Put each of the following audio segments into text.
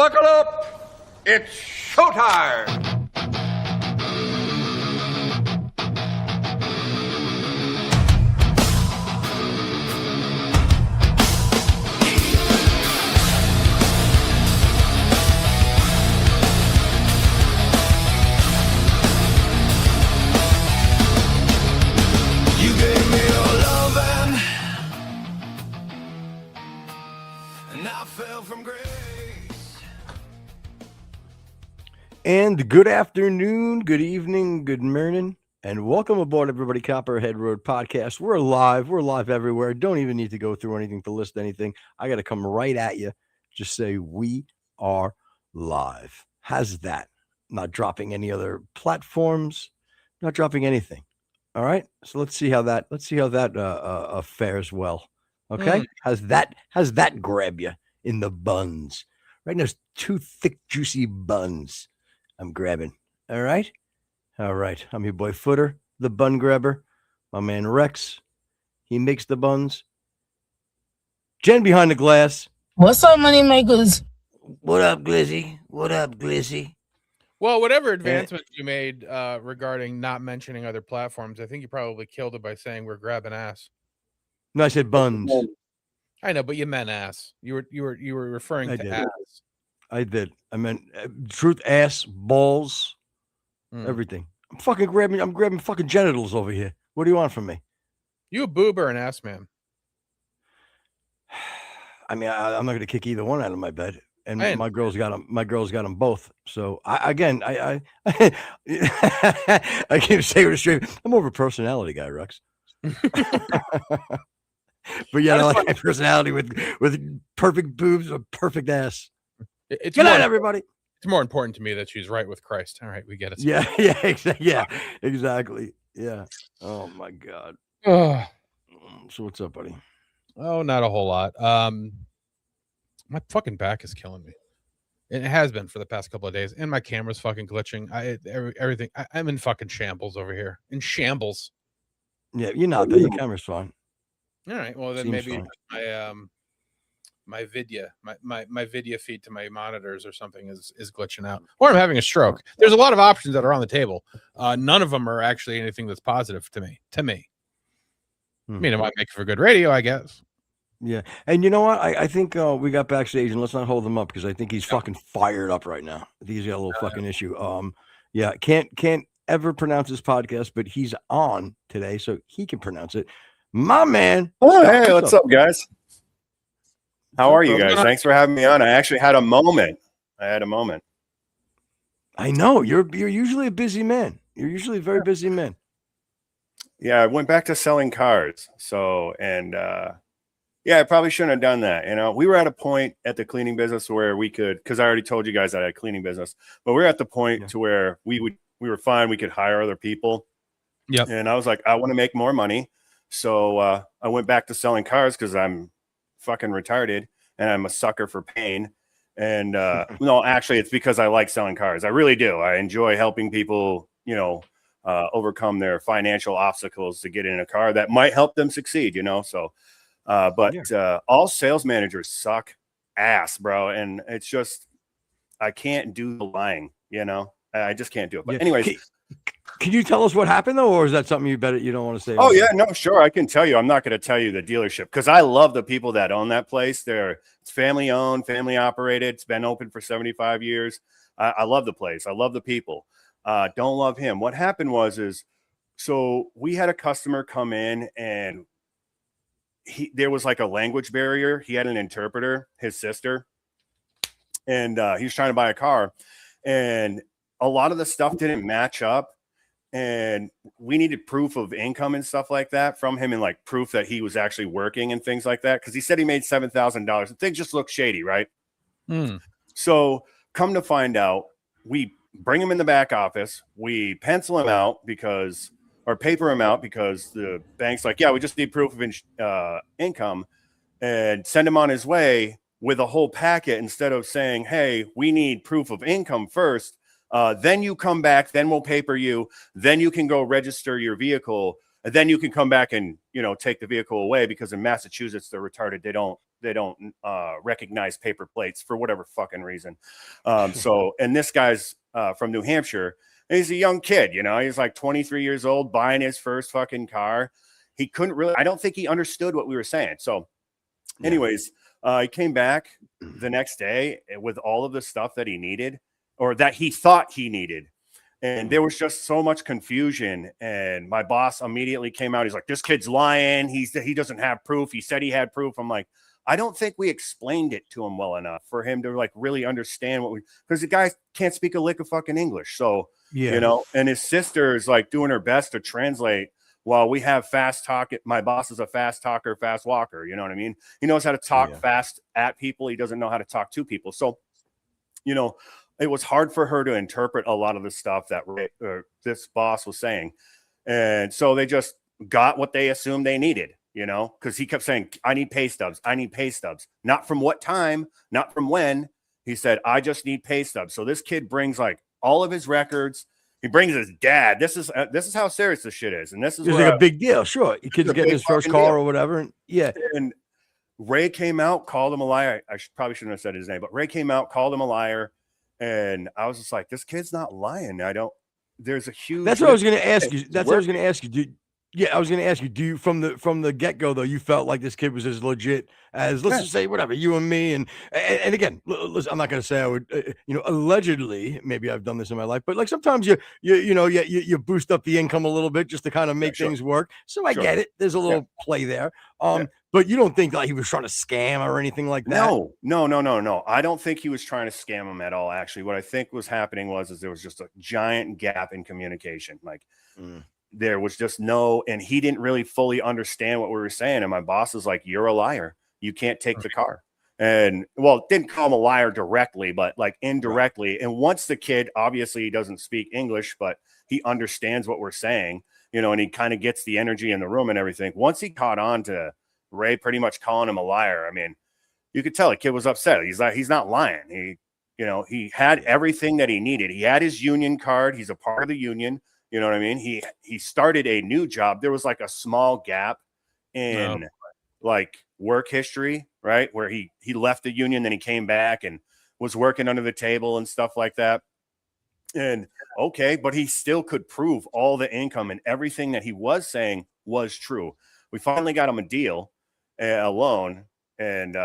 buckle up. It's showtime. And good afternoon, good evening, good morning, and welcome aboard, everybody. Copperhead Road Podcast. We're live everywhere. Don't even need to go through anything to list anything. I got to come right at you. Just say we are live. How's that? Not dropping any other platforms, not dropping anything. All right. So let's see how that fares well. Okay. How's that grab you in the buns? Right now, there's two thick, juicy buns. I'm grabbing. All right. I'm your boy Footer, the bun grabber. My man Rex, he makes the buns. Jen behind the glass. What's up, money makers? What up, Glizzy? What up, Glizzy? Well, whatever advancements you made regarding not mentioning other platforms, I think you probably killed it by saying we're grabbing ass. No, I said buns. I know, but you meant ass. You were referring to ass. I did. I meant truth, ass, balls, everything. I'm grabbing fucking genitals over here. What do you want from me? You a boob or an ass man? I mean, I'm not going to kick either one out of my bed. And my girls got them. My girls got them both. So I can't say it straight. I'm more of a personality guy, Rex. But yeah, I like my personality with perfect boobs or perfect ass. Good night, everybody. It's more important to me that she's right with Christ. All right, we get it. Yeah, exactly. Yeah. Oh my God. So what's up, buddy? Oh, not a whole lot. My fucking back is killing me. It has been for the past couple of days, and my camera's fucking glitching. Everything. I'm in fucking shambles over here. In shambles. Yeah, you're not. Your camera's fine. All right. Well, then Seems maybe fine. my Vidya feed to my monitors or something is glitching out, or I'm having a stroke. There's a lot of options that are on the table. None of them are actually anything that's positive to me. I mean, it might make for good radio, I guess. Yeah. And you know what? I think we got backstage, and let's not hold him up because I think he's fucking fired up right now. I think he's got a little fucking issue. Yeah, can't ever pronounce his podcast, but he's on today, so he can pronounce it. My man. Oh, hey, what's up, guys? How are you guys? Thanks for having me on. I actually had a moment. I know you're usually a busy man. You're usually a very busy man. Yeah, I went back to selling cars. Yeah, I probably shouldn't have done that. You know, we were at a point at the cleaning business where we could, because I already told you guys that I had a cleaning business, but we're at the point to where we were fine. We could hire other people. Yep. And I was like, I want to make more money. So I went back to selling cars because I'm fucking retarded and I'm a sucker for pain. And no, actually, it's because I like selling cars. I really do. I enjoy helping people, overcome their financial obstacles to get in a car that might help them succeed, So, all sales managers suck ass, bro. And it's just, I can't do the lying, I just can't do it. But anyways. Can you tell us what happened though, or is that something you don't want to say? Oh yeah, no, sure, I can tell you. I'm not going to tell you the dealership because I love the people that own that place. It's family owned, family operated. It's been open for 75 years. I love the place. I love the people. Don't love him. What happened was so we had a customer come in and there was like a language barrier. He had an interpreter, his sister, and he was trying to buy a car, and a lot of the stuff didn't match up. And we needed proof of income and stuff like that from him, and like proof that he was actually working and things like that. Cause he said he made $7,000. Things just look shady, right? So come to find out, we bring him in the back office. We pencil him out paper him out because the bank's like, yeah, we just need proof of income, and send him on his way with a whole packet instead of saying, hey, we need proof of income first. Then you come back, then we'll paper you, then you can go register your vehicle, and then you can come back and, take the vehicle away, because in Massachusetts, they're retarded. They don't recognize paper plates for whatever fucking reason. So, and this guy's from New Hampshire. And he's a young kid, you know, he's like 23 years old, buying his first fucking car. He couldn't really, I don't think he understood what we were saying. So anyways, he came back the next day with all of the stuff that he needed, or that he thought he needed. And there was just so much confusion. And my boss immediately came out. He's like, this kid's lying. He doesn't have proof. He said he had proof. I'm like, I don't think we explained it to him well enough for him to like really understand because the guy can't speak a lick of fucking English. So, you know, and his sister is like doing her best to translate while we have fast talk. My boss is a fast talker, fast walker. You know what I mean? He knows how to talk fast at people. He doesn't know how to talk to people. So, you know, it was hard for her to interpret a lot of the stuff that this boss was saying. And so they just got what they assumed they needed, you know, because he kept saying, I need pay stubs. I need pay stubs. Not from what time, not from when. He said, I just need pay stubs. So this kid brings like all of his records. He brings his dad. This is how serious this shit is. And this is like a big deal. Sure. Your kid's getting his first car or whatever. And And Ray came out, called him a liar. Probably shouldn't have said his name, but Ray came out, called him a liar. And I was just like, this kid's not lying. There's a huge. That's what I was going to ask you. That's what I was going to ask you. I was going to ask you, do you, from the get-go, though, you felt like this kid was as legit as, let's just say, whatever, you and me. And again, listen, I'm not going to say I would, you know, allegedly, maybe I've done this in my life, but like sometimes you boost up the income a little bit just to kind of make things work. So I get it. There's a little play there. But you don't think like he was trying to scam or anything like that? No. I don't think he was trying to scam him at all. Actually, what I think was happening was there was just a giant gap in communication. Like, there was just and he didn't really fully understand what we were saying. And my boss is like, you're a liar. You can't take the car. And well, didn't call him a liar directly, but like indirectly. And once the kid, obviously he doesn't speak English, but he understands what we're saying, you know, and he kind of gets the energy in the room and everything. Once he caught on to Ray pretty much calling him a liar, I mean, you could tell the kid was upset. He's not lying. He had everything that he needed. He had his union card. He's a part of the union. You know what I mean? He started a new job. There was like a small gap in like work history, right? Where he left the union, then he came back and was working under the table and stuff like that. And but he still could prove all the income and everything that he was saying was true. We finally got him a deal, a loan, and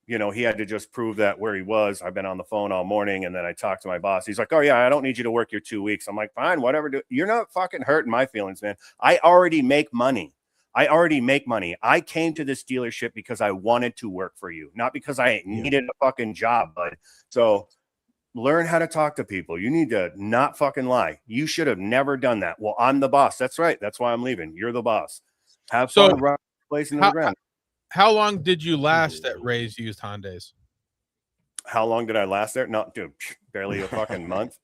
you know, he had to just prove that where he was. I've been on the phone all morning, and then I talked to my boss. He's like, oh, yeah, I don't need you to work your 2 weeks. I'm like, fine, whatever. You're not fucking hurting my feelings, man. I already make money. I came to this dealership because I wanted to work for you, not because I needed a fucking job, bud. So learn how to talk to people. You need to not fucking lie. You should have never done that. Well, I'm the boss. That's right. That's why I'm leaving. You're the boss. Have fun placing the ground. How long did you last at Ray's used Hyundais? How long did I last there? No, dude, barely a fucking month.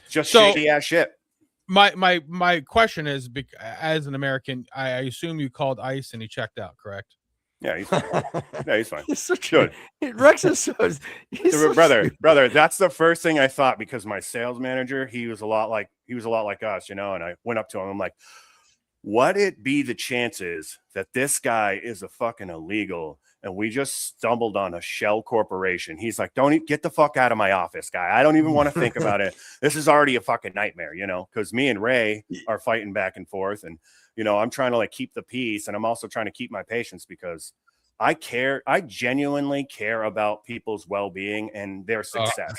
Just shitty ass shit. My question is, as an American, I assume you called ICE and he checked out, correct? Yeah, he's fine. He's fine. He's such good. Rex is so. Brother. That's the first thing I thought, because my sales manager, he was a lot like us, you know. And I went up to him. I'm like, what it be the chances that this guy is a fucking illegal and we just stumbled on a shell corporation? He's like, get the fuck out of my office, guy. I don't even want to think about it. This is already a fucking nightmare, you know, because me and Ray are fighting back and forth. And, you know, I'm trying to like keep the peace, and I'm also trying to keep my patience, because I genuinely care about people's well-being and their success.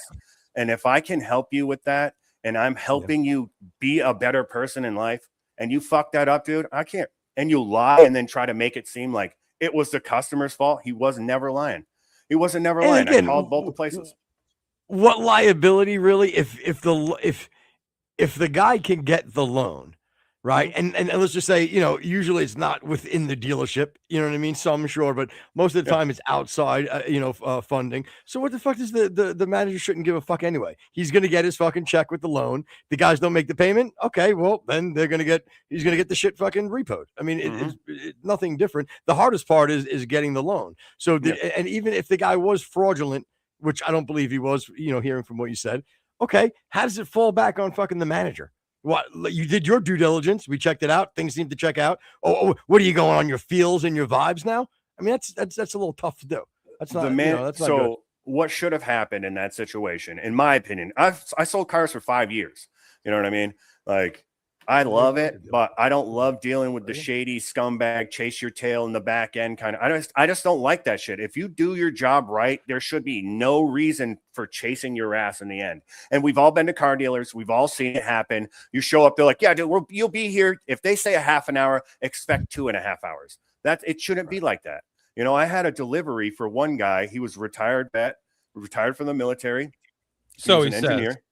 And if I can help you with that, and I'm helping you be a better person in life, and you fuck that up, dude, I can't. And you lie and then try to make it seem like it was the customer's fault. He was never lying. He wasn't never lying. Again, I called both the places. What liability really? If the guy can get the loan, right? And let's just say, you know, usually it's not within the dealership, you know what I mean? Some sure, but most of the time it's outside, funding. So what the fuck does the manager shouldn't give a fuck anyway? He's going to get his fucking check with the loan. The guys don't make the payment. Okay, well then he's going to get the shit fucking repoed. I mean, it's nothing different. The hardest part is getting the loan. So, and even if the guy was fraudulent, which I don't believe he was, you know, hearing from what you said, okay, how does it fall back on fucking the manager? What, you did your due diligence? We checked it out. Things seem to check out. Oh, what are you going on your feels and your vibes now? I mean, that's a little tough to do. That's not, the man. that's not good. So what should have happened in that situation, in my opinion? I sold cars for 5 years. You know what I mean? Like, I love it, but I don't love dealing with the shady scumbag, chase your tail in the back end kind of. I just don't like that shit. If you do your job right, there should be no reason for chasing your ass in the end. And we've all been to car dealers. We've all seen it happen. You show up, they're like, yeah, dude, you'll be here. If they say a half an hour, expect 2.5 hours. It shouldn't be like that. You know, I had a delivery for one guy. He was retired from the military. So was he an says. engineer.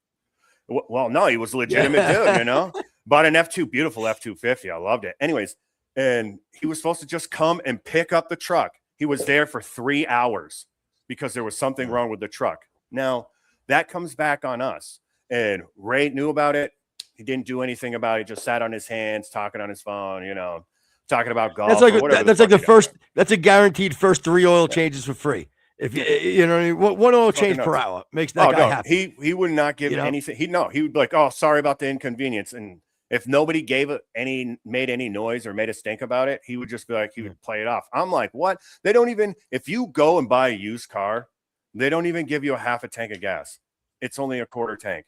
Well, no, he was a legitimate dude, you know. Bought an beautiful F-250. I loved it. Anyways, and he was supposed to just come and pick up the truck. He was there for 3 hours because there was something wrong with the truck. Now, that comes back on us. And Ray knew about it. He didn't do anything about it. Just sat on his hands, talking on his phone, you know, talking about golf. That's a guaranteed first 3 oil changes for free. If you know what I mean, one oil change per hour makes that guy happy. He would not give anything. He would be like, oh, sorry about the inconvenience. And if nobody made any noise or made a stink about it, he would just be like, he would play it off. I'm like, what? They don't even, if you go and buy a used car, they don't even give you a half a tank of gas. It's only a quarter tank.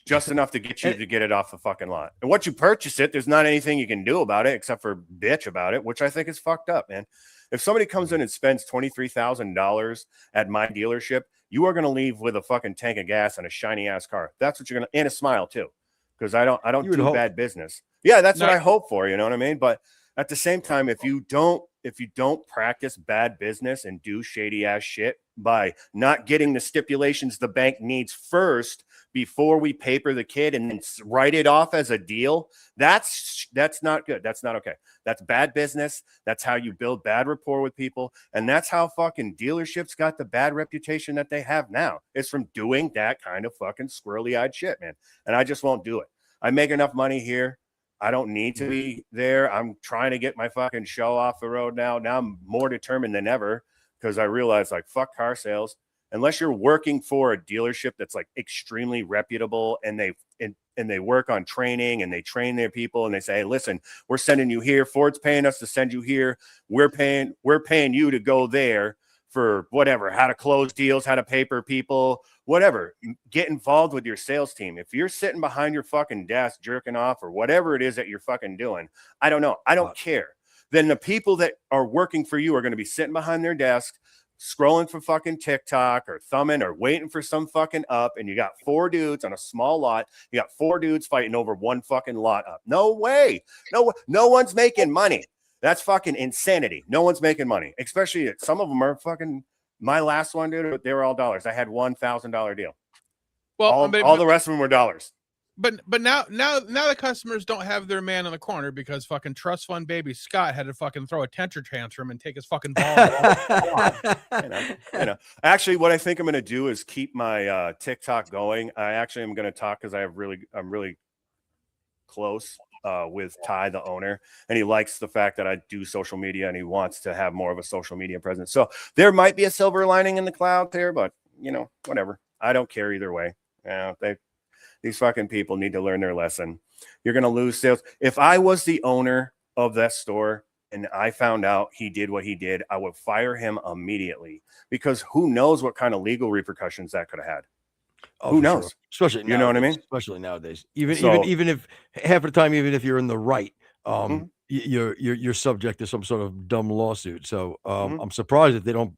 Just enough to get you to get it off the fucking lot. And once you purchase it, there's not anything you can do about it except for bitch about it, which I think is fucked up, man. If somebody comes in and spends $23,000 at my dealership, you are going to leave with a fucking tank of gas and a shiny ass car. That's what you're going to, and a smile too. Because I don't do bad business. Yeah, that's what I hope for. You know what I mean? But at the same time, if you don't practice bad business and do shady ass shit by not getting the stipulations the bank needs first before we paper the kid and then write it off as a deal, that's not good. That's not okay. That's bad business. That's how you build bad rapport with people. And that's how fucking dealerships got the bad reputation that they have now. It's from doing that kind of fucking squirrely-eyed shit, man. And I just won't do it. I make enough money here. I don't need to be there. I'm trying to get my fucking show off the road now. Now I'm more determined than ever because I realize, like, fuck car sales. Unless you're working for a dealership that's like extremely reputable and they work on training and they train their people and they say, hey, listen, we're sending you here. Ford's paying us to send you here. We're paying you to go there for whatever, how to close deals, how to paper people, whatever. Get involved with your sales team. If you're sitting behind your fucking desk jerking off or whatever it is that you're fucking doing, I don't know. I don't care. Then the people that are working for you are going to be sitting behind their desk, scrolling for fucking TikTok or thumbing or waiting for some fucking up, and you got 4 dudes on a small lot. You got 4 dudes fighting over one fucking lot up. No way. No one's making money. That's fucking insanity. No one's making money, especially some of them are fucking. My last one, dude, they were all dollars. I had $1,000 deal. Well, all the rest of them were dollars. But now the customers don't have their man in the corner because fucking trust fund baby Scott had to fucking throw a temper tantrum and take his fucking ball. you know. Actually, what I think I'm going to do is keep my TikTok going. I actually am going to talk because I'm really close with Ty, the owner, and he likes the fact that I do social media and he wants to have more of a social media presence. So there might be a silver lining in the cloud there, but you know, whatever. I don't care either way. These fucking people need to learn their lesson. You're going to lose sales. If I was the owner of that store and I found out he did what he did, I would fire him immediately because who knows what kind of legal repercussions that could have had. Who knows? Sure. Especially you know what I mean? Especially nowadays. Even if half the time, even if you're in the right, you're subject to some sort of dumb lawsuit. So I'm surprised that they don't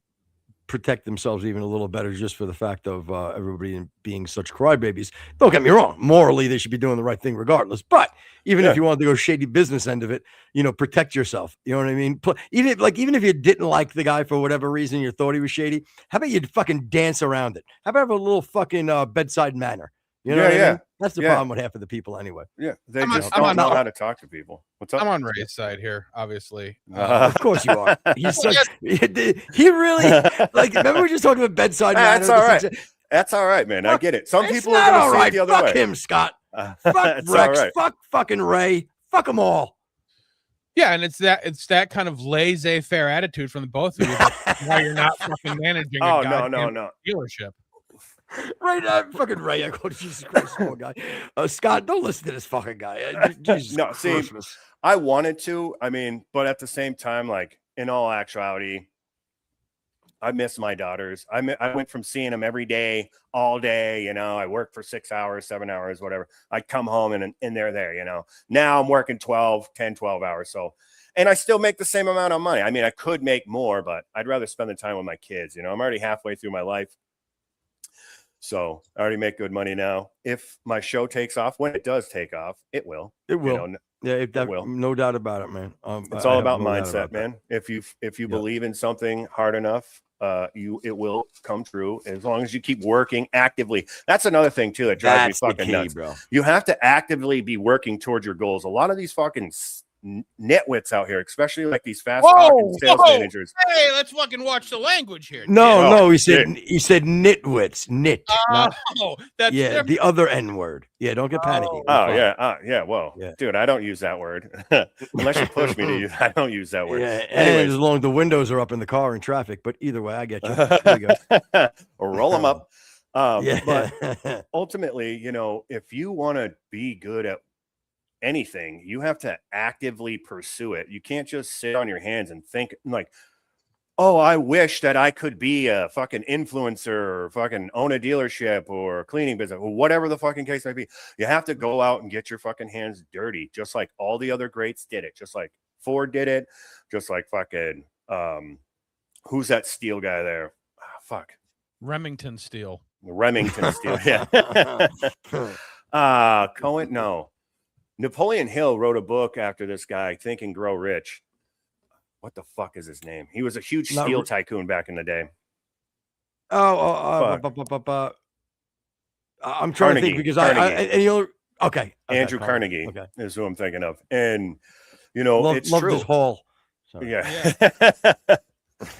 protect themselves even a little better just for the fact of everybody being such crybabies. Don't get me wrong. Morally, they should be doing the right thing regardless. But even if you want to go shady business end of it, you know, protect yourself. You know what I mean? Even if you didn't like the guy for whatever reason, you thought he was shady, how about you fucking dance around it? How about have a little fucking bedside manner? You know what I mean? That's the problem with half of the people anyway. Yeah, they just don't know how to talk to people. What's up? I'm on Ray's side here, obviously. Of course you are. He's such. He really like. Remember we just talking about bedside manner. That's all right. That's all right, man. I get it. Some people are going to see it the other way. Fuck him, Scott. Fuck Rex. Fuck fucking Ray. Fuck them all. Yeah, and it's that kind of laissez-faire attitude from the both of you. Why you're not fucking managing a goddamn dealership. Right, fucking Ray. I go, Jesus Christ, poor guy. Scott, don't listen to this fucking guy. Jesus no, see, I wanted to. I mean, but at the same time, like, in all actuality, I miss my daughters. I went from seeing them every day, all day. You know, I worked for 6 hours, 7 hours, whatever. I'd come home and they're there, you know. Now I'm working 12 hours. So, and I still make the same amount of money. I mean, I could make more, but I'd rather spend the time with my kids. You know, I'm already halfway through my life. So I already make good money now. If my show takes off, when it does take off, it will. It will. You know, Yeah, it will. No doubt about it, man. It's all about mindset, man. If you believe in something hard enough, it will come true as long as you keep working actively. That's another thing too that drives me fucking nuts, bro. You have to actively be working towards your goals. A lot of these fucking nitwits out here, especially like these fast talking sales managers. Hey, let's fucking watch the language here. No, he said nitwits, That's different. the other N word. Yeah, don't get panicky. Yeah. Well, dude, I don't use that word unless you push me to use. I don't use that word. Yeah, anyways, as long as the windows are up in the car in traffic. But either way, I get you. There you go. Or roll them up. Yeah. But ultimately, you know, if you want to be good at anything, you have to actively pursue it. You can't just sit on your hands and think like, oh, I wish that I could be a fucking influencer or fucking own a dealership or a cleaning business or whatever the fucking case might be. You have to go out and get your fucking hands dirty, just like all the other greats did it. Just like Ford did it. Just like fucking who's that steel guy there? Fuck. Remington Steel. Yeah. Cohen, no. Napoleon Hill wrote a book after this guy, Think and Grow Rich. What the fuck is his name? He was a huge steel tycoon back in the day. I'm trying to think because Andrew Carnegie is who I'm thinking of. And, you know, it's true. His hall. Sorry. Yeah.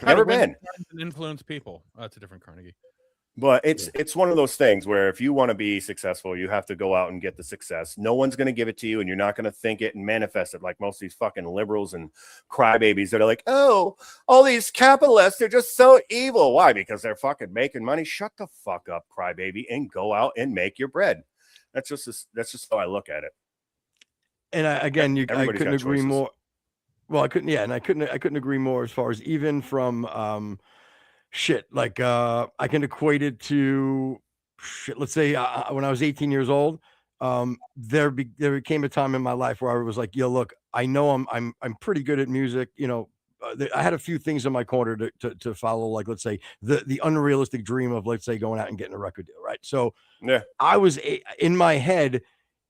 Never been. Influence people. That's a different Carnegie. But it's one of those things where if you want to be successful, you have to go out and get the success. No one's going to give it to you, and you're not going to think it and manifest it like most of these fucking liberals and crybabies that are like, oh, all these capitalists are just so evil. Why? Because they're fucking making money. Shut the fuck up, crybaby, and go out and make your bread. That's just how I look at it. And I couldn't agree more. Well, I couldn't agree more as far as even from like I can equate it to let's say when I was 18 years old, there became a time in my life where I was like, yo, look, I know I'm pretty good at music, you know. I had a few things in my corner to follow, like let's say the unrealistic dream of, let's say, going out and getting a record deal, right? So yeah, I was in my head.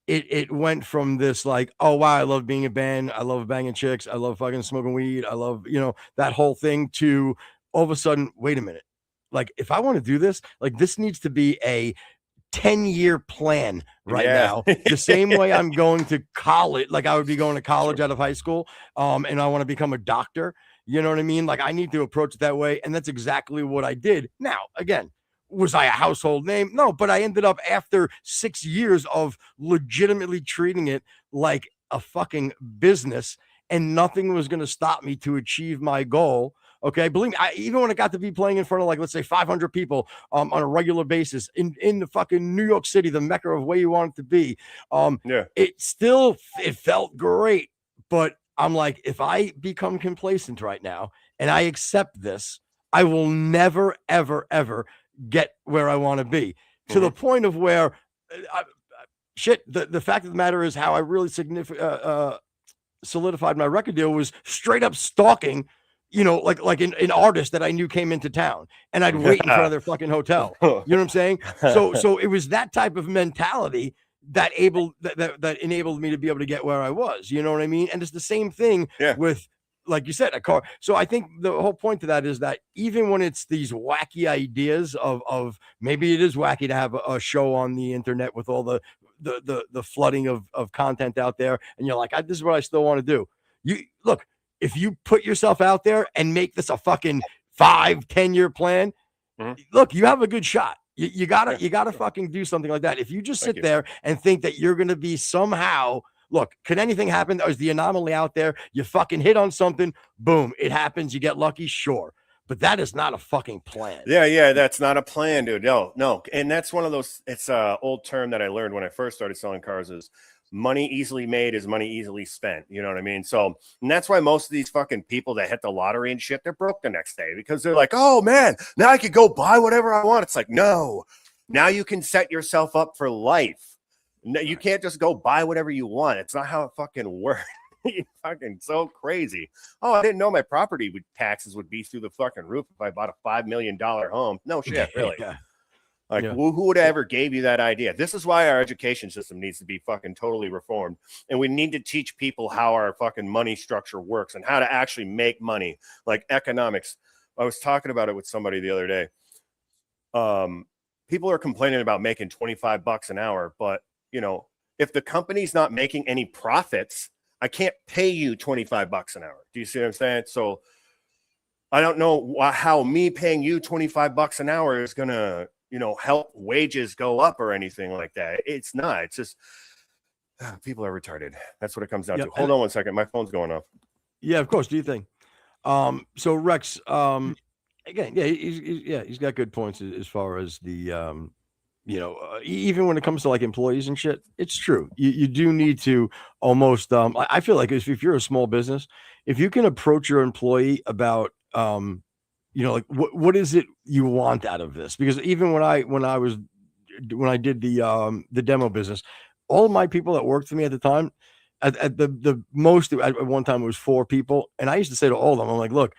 It went from this like, oh wow, I love being a band, I love banging chicks, I love fucking smoking weed, I love, you know, that whole thing, to all of a sudden, wait a minute, like if I want to do this, like this needs to be a 10-year plan now. The same way I'm going to college, like I would be going to college out of high school, and I want to become a doctor. You know what I mean? Like I need to approach it that way, and that's exactly what I did. Now, again, was I a household name? No, but I ended up after 6 years of legitimately treating it like a fucking business, and nothing was going to stop me to achieve my goal. Okay, believe me, even when I got to be playing in front of, like, let's say 500 people on a regular basis in the fucking New York City, the mecca of where you want it to be, it felt great. But I'm like, if I become complacent right now and I accept this, I will never, ever, ever get where I want to be, to the point of where the fact of the matter is how I really solidified my record deal was straight up stalking, you know, like an artist that I knew came into town, and I'd wait in front of their fucking hotel. You know what I'm saying? So it was that type of mentality that enabled me to be able to get where I was. You know what I mean? And it's the same thing with, like you said, a car. So I think the whole point to that is that even when it's these wacky ideas of maybe it is wacky to have a show on the internet with all the flooding of content out there, and you're like, this is what I still want to do. You look, if you put yourself out there and make this a fucking 5-10 year plan, look, you have a good shot. You gotta fucking do something like that. If you just sit there and think that you're going to be somehow, look, could anything happen? Is the anomaly out there? You fucking hit on something, boom, it happens. You get lucky, sure. But that is not a fucking plan. Yeah, that's not a plan, dude. No. And that's one of those, it's an old term that I learned when I first started selling cars is money easily made is money easily spent. You know what I mean? So, and that's why most of these fucking people that hit the lottery and shit, they're broke the next day because they're like, oh man, now I could go buy whatever I want. It's like, no, now you can set yourself up for life. No, you can't just go buy whatever you want. It's not how it fucking works. Fucking so crazy. Oh, I didn't know my property taxes would be through the fucking roof if I bought a $5 million home. No shit, really. Like, who would have ever gave you that idea? This is why our education system needs to be fucking totally reformed. And we need to teach people how our fucking money structure works and how to actually make money, like economics. I was talking about it with somebody the other day. People are complaining about making $25 an hour, but you know, if the company's not making any profits, I can't pay you $25 an hour. Do you see what I'm saying? So I don't know how me paying you $25 an hour is going to, you know, help wages go up or anything like that. It's not. It's just people are retarded. That's what it comes down to. Hold on one second. My phone's going off. Yeah, of course. Do you think? So Rex, again, he's got good points as far as the, you know, even when it comes to like employees and shit, it's true. You do need to almost, I feel like if you're a small business, if you can approach your employee about, you know, like what is it you want out of this? Because even when I did the demo business, all of my people that worked for me at the time, at the most at one time it was 4 people. And I used to say to all of them, I'm like, look,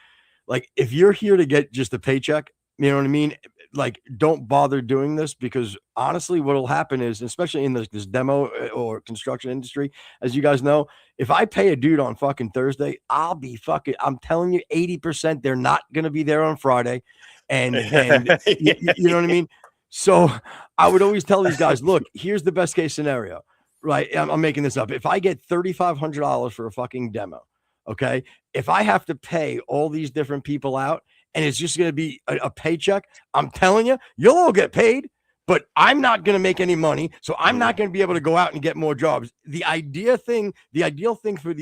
like if you're here to get just a paycheck, you know what I mean? Like, don't bother doing this because honestly, what'll happen is, especially in this demo or construction industry, as you guys know, if I pay a dude on fucking Thursday, I'm telling you, 80% they're not going to be there on Friday. And you know what I mean? So I would always tell these guys, look, here's the best case scenario, right? I'm making this up. If I get $3,500 for a fucking demo, okay, if I have to pay all these different people out, and it's just going to be a paycheck, I'm telling you, you'll all get paid, but I'm not going to make any money. So I'm not going to be able to go out and get more jobs. The ideal thing for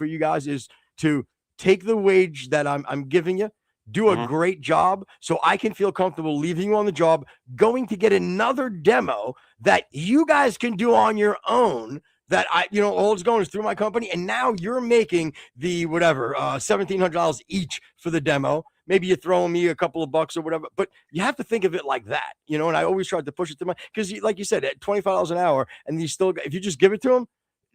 you guys is to take the wage that I'm giving you, do a great job so I can feel comfortable leaving you on the job, going to get another demo that you guys can do on your own. That all it's going is through my company. And now you're making the whatever, $1,700 each for the demo. Maybe you're throwing me a couple of bucks or whatever, but you have to think of it like that, you know. And I always tried to push it to because like you said, at $25 an hour, and you still, if you just give it to them,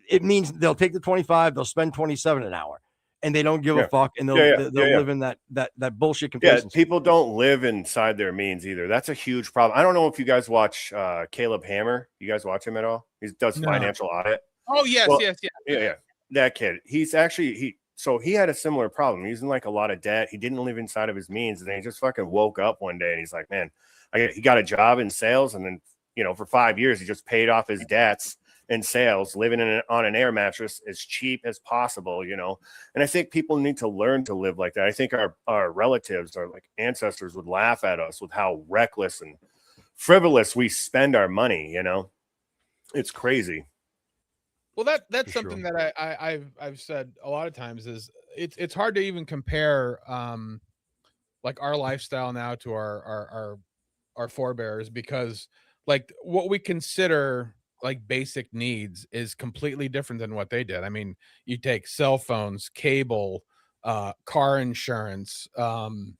it means they'll take the 25, they'll spend 27 an hour, and they don't give a fuck, and they'll live in that bullshit complacency. Yeah, people don't live inside their means either. That's a huge problem. I don't know if you guys watch Caleb Hammer. You guys watch him at all? He does financial audit. Oh yes, yes. Yeah. That kid. He's actually So he had a similar problem. He's in like a lot of debt. He didn't live inside of his means. And then he just fucking woke up one day and he's like, man, he got a job in sales. And then, you know, for 5 years, he just paid off his debts in sales, living on an air mattress as cheap as possible, you know. And I think people need to learn to live like that. I think our relatives, our like ancestors would laugh at us with how reckless and frivolous we spend our money, you know. It's crazy. Well, that's something that I've said a lot of times is it's hard to even compare like our lifestyle now to our forebears, because like what we consider like basic needs is completely different than what they did. I mean, you take cell phones, cable, car insurance, you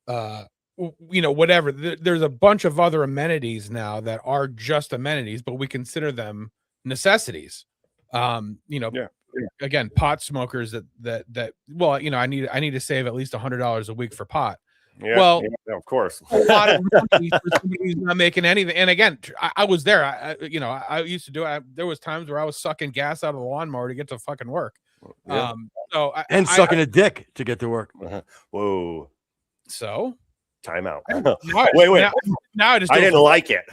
know, whatever. There's a bunch of other amenities now that are just amenities, but we consider them necessities. You know, again, pot smokers that well, you know, I need to save at least $100 a week for pot. Yeah, of course. A lot of money for somebody who's not making anything. And again, I was there. I used to do it. There was times where I was sucking gas out of the lawnmower to get to fucking work. Yeah. Sucking a dick to get to work. Whoa. So time out. Wait. Now I didn't like it.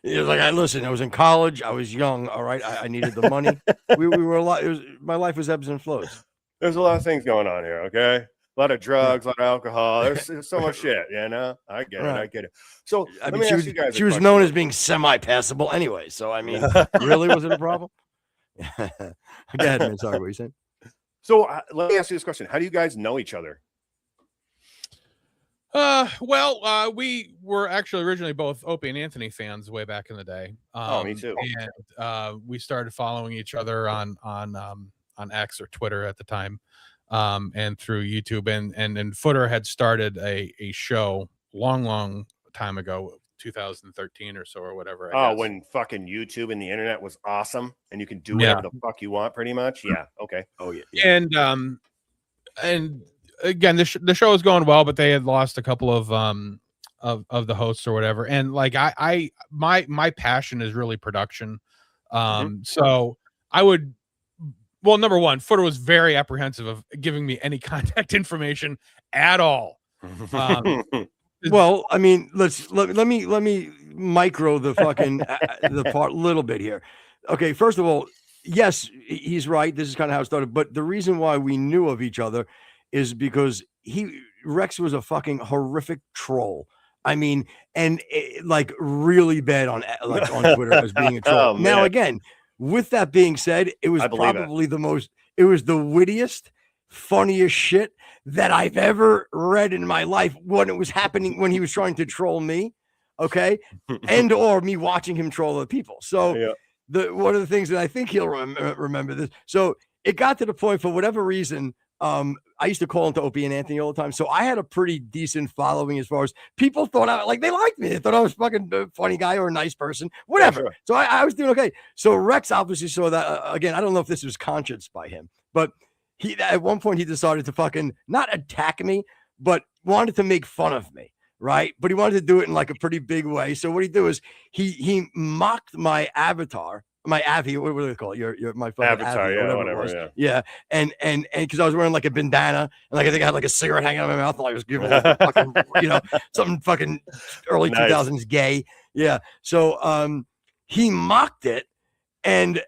You're like, listen, I was in college. I was young. All right. I needed the money. We were a lot. My life was ebbs and flows. There's a lot of things going on here. Okay. A lot of drugs, a lot of alcohol. There's so much shit, you know. I get it. So I mean, she was known as being semi-passable anyway. So I mean, really, was it a problem? Go ahead, man. Sorry, what were you saying? So let me ask you this question: how do you guys know each other? We were actually originally both Opie and Anthony fans way back in the day. Me too. And we started following each other on X or Twitter at the time, and through YouTube. And Footer had started a show long time ago, 2013 or so or whatever. I guess. When fucking YouTube and the internet was awesome, and you can do whatever the fuck you want, pretty much. Yeah. Okay. Oh yeah. And again, the show was going well, but they had lost a couple of the hosts or whatever. And like my passion is really production. So I would, well, number one, Footer was very apprehensive of giving me any contact information at all. Well, I mean, let me micro the fucking the part a little bit here. Okay, first of all, yes, he's right. This is kind of how it started. But the reason why we knew of each other is because Rex was a fucking horrific troll. I mean, and like really bad on Twitter as being a troll. Now, again, with that being said, it was probably it was the wittiest, funniest shit that I've ever read in my life when it was happening, when he was trying to troll me. Okay. And or me watching him troll other people. So one of the things that I think he'll remember this. So it got to the point, for whatever reason, I used to call into Opie and Anthony all the time. So I had a pretty decent following as far as people thought they liked me. They thought I was fucking a funny guy or a nice person, whatever. Yeah, sure. So I was doing okay. So Rex obviously saw that. Again, I don't know if this was conscious by him, but at one point he decided to fucking not attack me, but wanted to make fun of me. Right. But he wanted to do it in like a pretty big way. So what he did was he mocked my avatar. My Avi, what do they call it? Your my fucking avatar, Avi, whatever. Yeah. And because I was wearing like a bandana, and like I think I had like a cigarette hanging out of my mouth, and I was giving fucking, something fucking early 2000s gay. Yeah. So he mocked it, and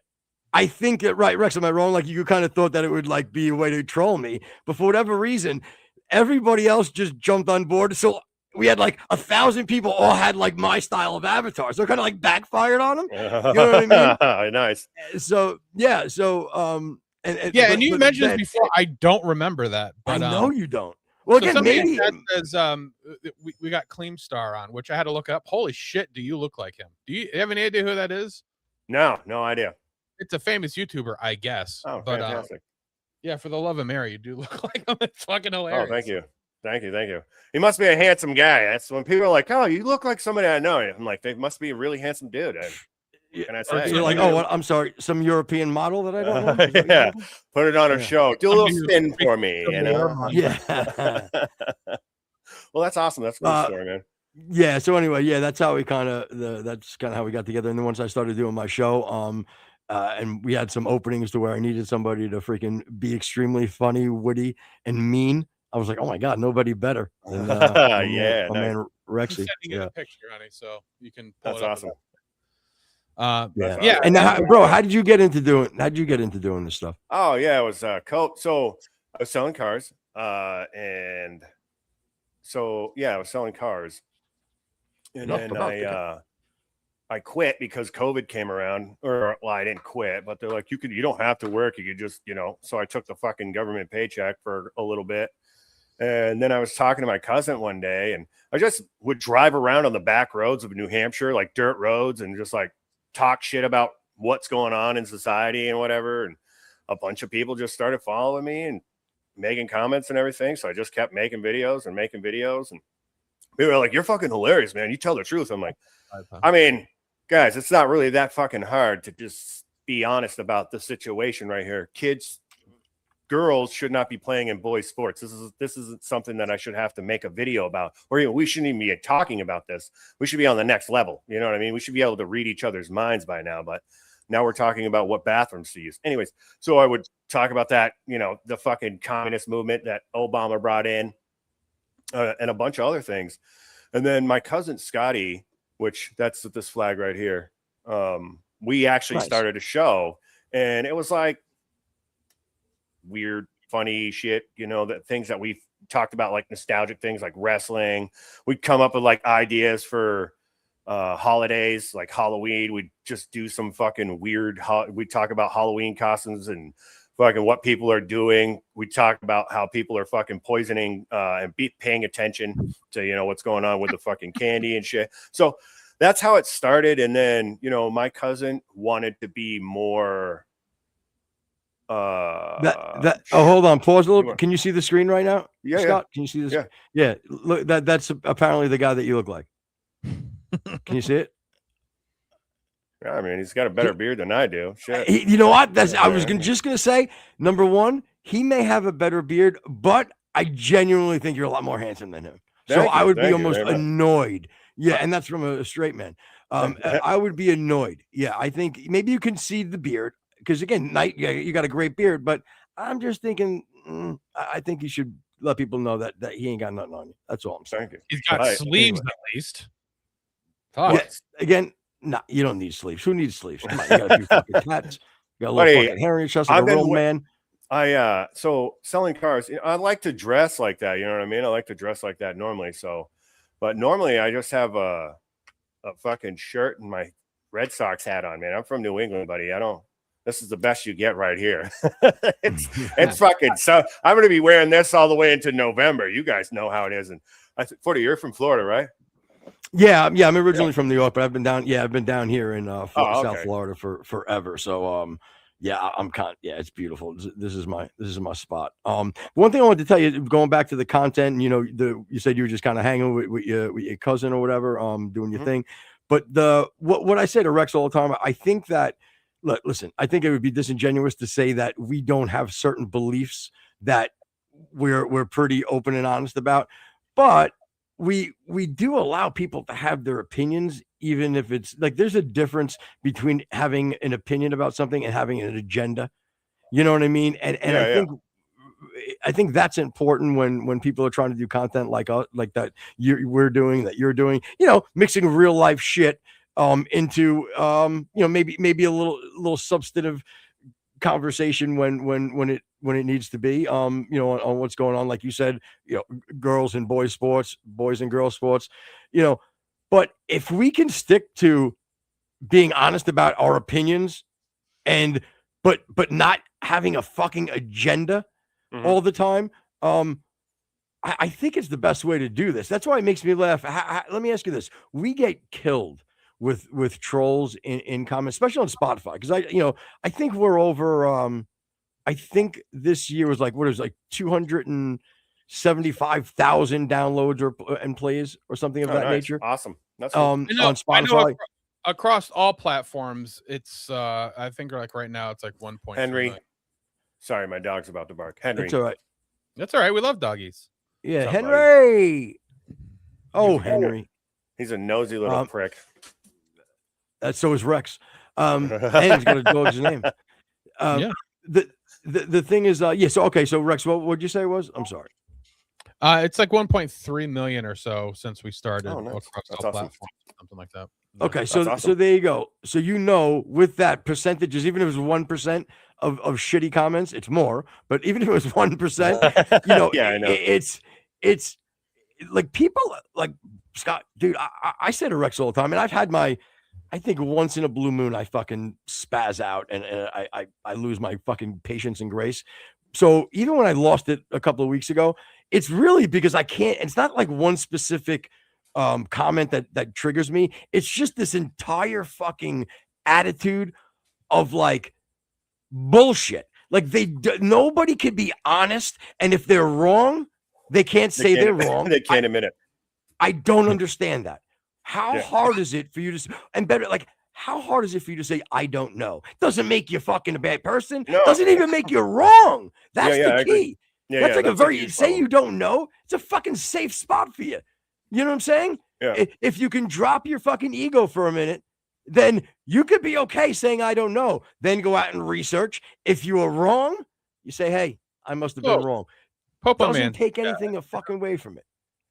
I think that, right, Rex, am I wrong? Like you kind of thought that it would like be a way to troll me, but for whatever reason, everybody else just jumped on board. So we had like 1,000 people all had like my style of avatar. So it kind of like backfired on them. You know what I mean? Nice. So, yeah. So, and you mentioned this before. I don't remember that. But, I know you don't. Well, so again, maybe says, we got Cleamstar on, which I had to look up. Holy shit. Do you look like him? Do you have any idea who that is? No idea. It's a famous YouTuber, I guess. Oh, but, fantastic. Yeah, for the love of Mary, you do look like him. It's fucking hilarious. Oh, thank you. Thank you. He must be a handsome guy. That's when people are like, "Oh, you look like somebody I know." I'm like, they must be a really handsome dude. Can I say? You're like, oh, I'm sorry, some European model that I don't know. Yeah, put it on a show. Do a little spin for me, Yeah. Well, that's awesome. That's a good story, man. Yeah. So anyway, that's how we that's kind of how we got together. And then once I started doing my show, and we had some openings to where I needed somebody to freaking be extremely funny, witty, and mean. I was like, oh my God, nobody better than my man Rexy. I'm sending you a picture, honey, so you can pull That's it up. awesome. Yeah. And now, bro, how did you get into doing this stuff? Oh yeah, it was so I was selling cars, and so I was selling cars, and then I quit because COVID came around, or well, I didn't quit, but they're like, you don't have to work, you could just, so I took the fucking government paycheck for a little bit. And then I was talking to my cousin one day, and I just would drive around on the back roads of New Hampshire, like dirt roads, and just like talk shit about what's going on in society and whatever. And a bunch of people just started following me and making comments and everything. So I just kept making videos. And people were like, "You're fucking hilarious, man. You tell the truth." I'm like, I mean, guys, it's not really that fucking hard to just be honest about the situation right here. Girls should not be playing in boys' sports. This isn't something that I should have to make a video about, or even we shouldn't even be talking about this. We should be on the next level. You know what I mean? We should be able to read each other's minds by now. But now we're talking about what bathrooms to use. Anyways, so I would talk about that, the fucking communist movement that Obama brought in, and a bunch of other things. And then my cousin Scotty, which that's this flag right here, we actually started a show, and it was like weird, funny shit, that things that we've talked about, like nostalgic things like wrestling. We'd come up with like ideas for holidays like Halloween. We'd just do some fucking weird we'd talk about Halloween costumes and fucking what people are doing. We talk about how people are fucking poisoning and paying attention to, what's going on with the fucking candy and shit. So that's how it started. And then, my cousin wanted to be more. Hold on, pause a little. Can you see the screen right now? Yeah, Scott, can you see this? Yeah. Look, that's apparently the guy that you look like. Can you see it? I mean, he's got a better beard than I do. Shit. You know what? I was just gonna say, number one, he may have a better beard, but I genuinely think you're a lot more handsome than him. So I would be almost annoyed. Yeah, and that's from a straight man. I would be annoyed. Yeah, I think maybe you can see the beard because again, you got a great beard, but I'm just thinking, I think you should let people know that he ain't got nothing on you. That's all I'm saying. He's got sleeves at least. Yes. Again. No, you don't need sleeves. Who needs sleeves? Come on, you got a few fucking tats. You got a little fucking hair in your chest like a real man. So selling cars, I like to dress like that. You know what I mean? I like to dress like that normally. So, but normally I just have a fucking shirt and my Red Sox hat on, man. I'm from New England, buddy. This is the best you get right here. it's fucking, so I'm going to be wearing this all the way into November. You guys know how it is. And Footy, you're from Florida, right? Yeah. I'm originally from New York, but I've been down here in South Florida for forever. So, it's beautiful. This is my spot. One thing I wanted to tell you, going back to the content, you said you were just kind of hanging with your cousin or whatever, doing your thing. But what I say to Rex all the time, I think that, listen, I think it would be disingenuous to say that we don't have certain beliefs that we're pretty open and honest about, but we do allow people to have their opinions, even if it's like there's a difference between having an opinion about something and having an agenda. You know what I mean? And I think that's important when people are trying to do content like that you're doing, mixing real life shit into maybe a little substantive conversation when it needs to be on what's going on, like you said, girls and boys sports, boys and girls sports, but if we can stick to being honest about our opinions but not having a fucking agenda all the time, I think it's the best way to do this. That's why it makes me laugh. Let me ask you this: we get killed with trolls in comments, especially on Spotify, because I think we're over. I think this year was like 275,000 downloads and plays or something of that nature. Awesome. That's on Spotify. Across all platforms, it's I think right now it's like 1.3 Henry. million. Sorry, my dog's about to bark. Henry. It's all right. That's all right. We love doggies. Yeah, Henry. Oh, Henry. He's a nosy little prick. So is Rex. And he's got a dog's name. The thing is, so Rex, what would you say it was? I'm sorry. It's like 1.3 million or so since we started across all platforms, something like that. Okay, so there you go. So with that percentages, even if it was 1% of shitty comments, it's more. But even if it was 1%, yeah, I know. It's like people like Scott, dude. I say to Rex all the time, and I've had I think once in a blue moon, I fucking spaz out and I lose my fucking patience and grace. So even when I lost it a couple of weeks ago, it's really because I can't. It's not like one specific comment that triggers me. It's just this entire fucking attitude of like bullshit. Like nobody can be honest, and if they're wrong, they can't say they're wrong. They can't admit it. I don't understand that. How hard is it for you to, and better, like, how hard is it for you to say, I don't know? Doesn't make you fucking a bad person. No. Doesn't even make you wrong. That's the key. That's like a very, say you don't know, it's a fucking safe spot for you. You know what I'm saying? Yeah. If you can drop your fucking ego for a minute, then you could be okay saying, I don't know. Then go out and research. If you are wrong, you say, hey, I must have been wrong. Doesn't take anything a fucking away from it.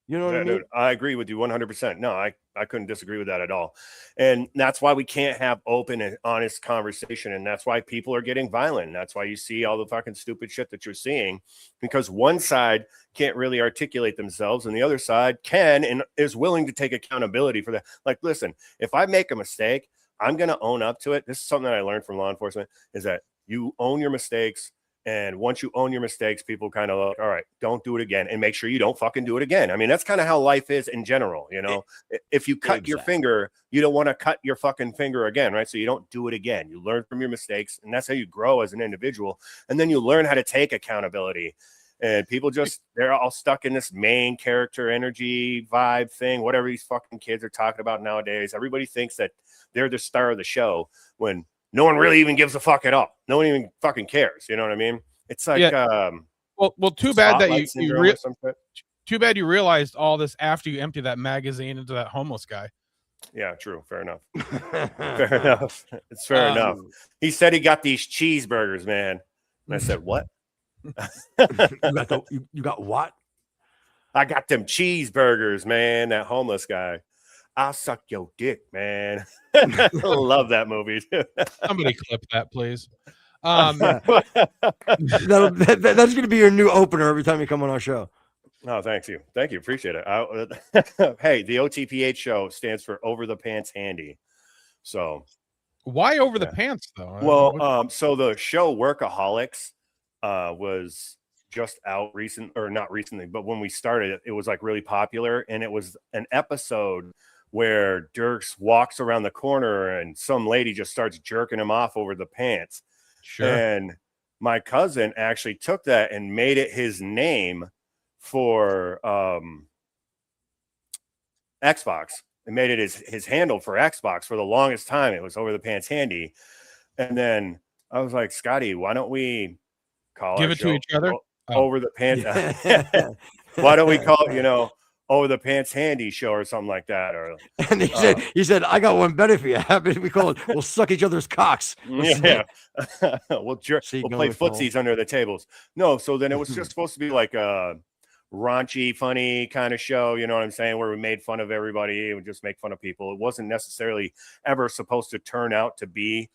You know what I mean? Dude, I agree with you 100%. No, I couldn't disagree with that at all. And that's why we can't have open and honest conversation. And that's why people are getting violent. And that's why you see all the fucking stupid shit that you're seeing, because one side can't really articulate themselves and the other side can and is willing to take accountability for that. Like, listen, if I make a mistake, I'm going to own up to it. This is something that I learned from law enforcement, is that you own your mistakes. And once you own your mistakes, people kind of like, all right, don't do it again, and make sure you don't fucking do it again. I mean, that's kind of how life is in general. You know, if you cut your finger, you don't want to cut your fucking finger again, right? So you don't do it again. You learn from your mistakes, and that's how you grow as an individual. And then you learn how to take accountability. And people they're all stuck in this main character energy vibe thing, whatever these fucking kids are talking about nowadays. Everybody thinks that they're the star of the show when no one really even gives a fuck at all. No one even fucking cares. You know what I mean? It's like, well, too bad that too bad you realized all this after you emptied that magazine into that homeless guy. Yeah, true. Fair enough. Fair enough. It's fair enough. He said he got these cheeseburgers, man. And I said, what? You got what? I got them cheeseburgers, man. That homeless guy. I'll suck your dick, man. I love that movie. Somebody clip that, please. That's going to be your new opener every time you come on our show. Oh, thank you. Appreciate it. Hey, the OTPH show stands for Over the Pants Handy. So why over the pants though? Well, so the show Workaholics was just out not recently, but when we started it, it was like really popular, and it was an episode where Dirks walks around the corner and some lady just starts jerking him off over the pants. Sure. And my cousin actually took that and made it his name for Xbox. And made it his handle for Xbox for the longest time. It was Over the Pants Handy. And then I was like, Scotty, why don't we give it to each other? Over the Pants. Why don't we call it, Over the Pants Handy show or something like that? Or and he said, I got one better for you. We call it, we'll suck each other's cocks. Yeah. we'll play footsies under the tables. No, so then it was just supposed to be like a raunchy, funny kind of show, you know what I'm saying, where we made fun of everybody and just make fun of people. It wasn't necessarily ever supposed to turn out to be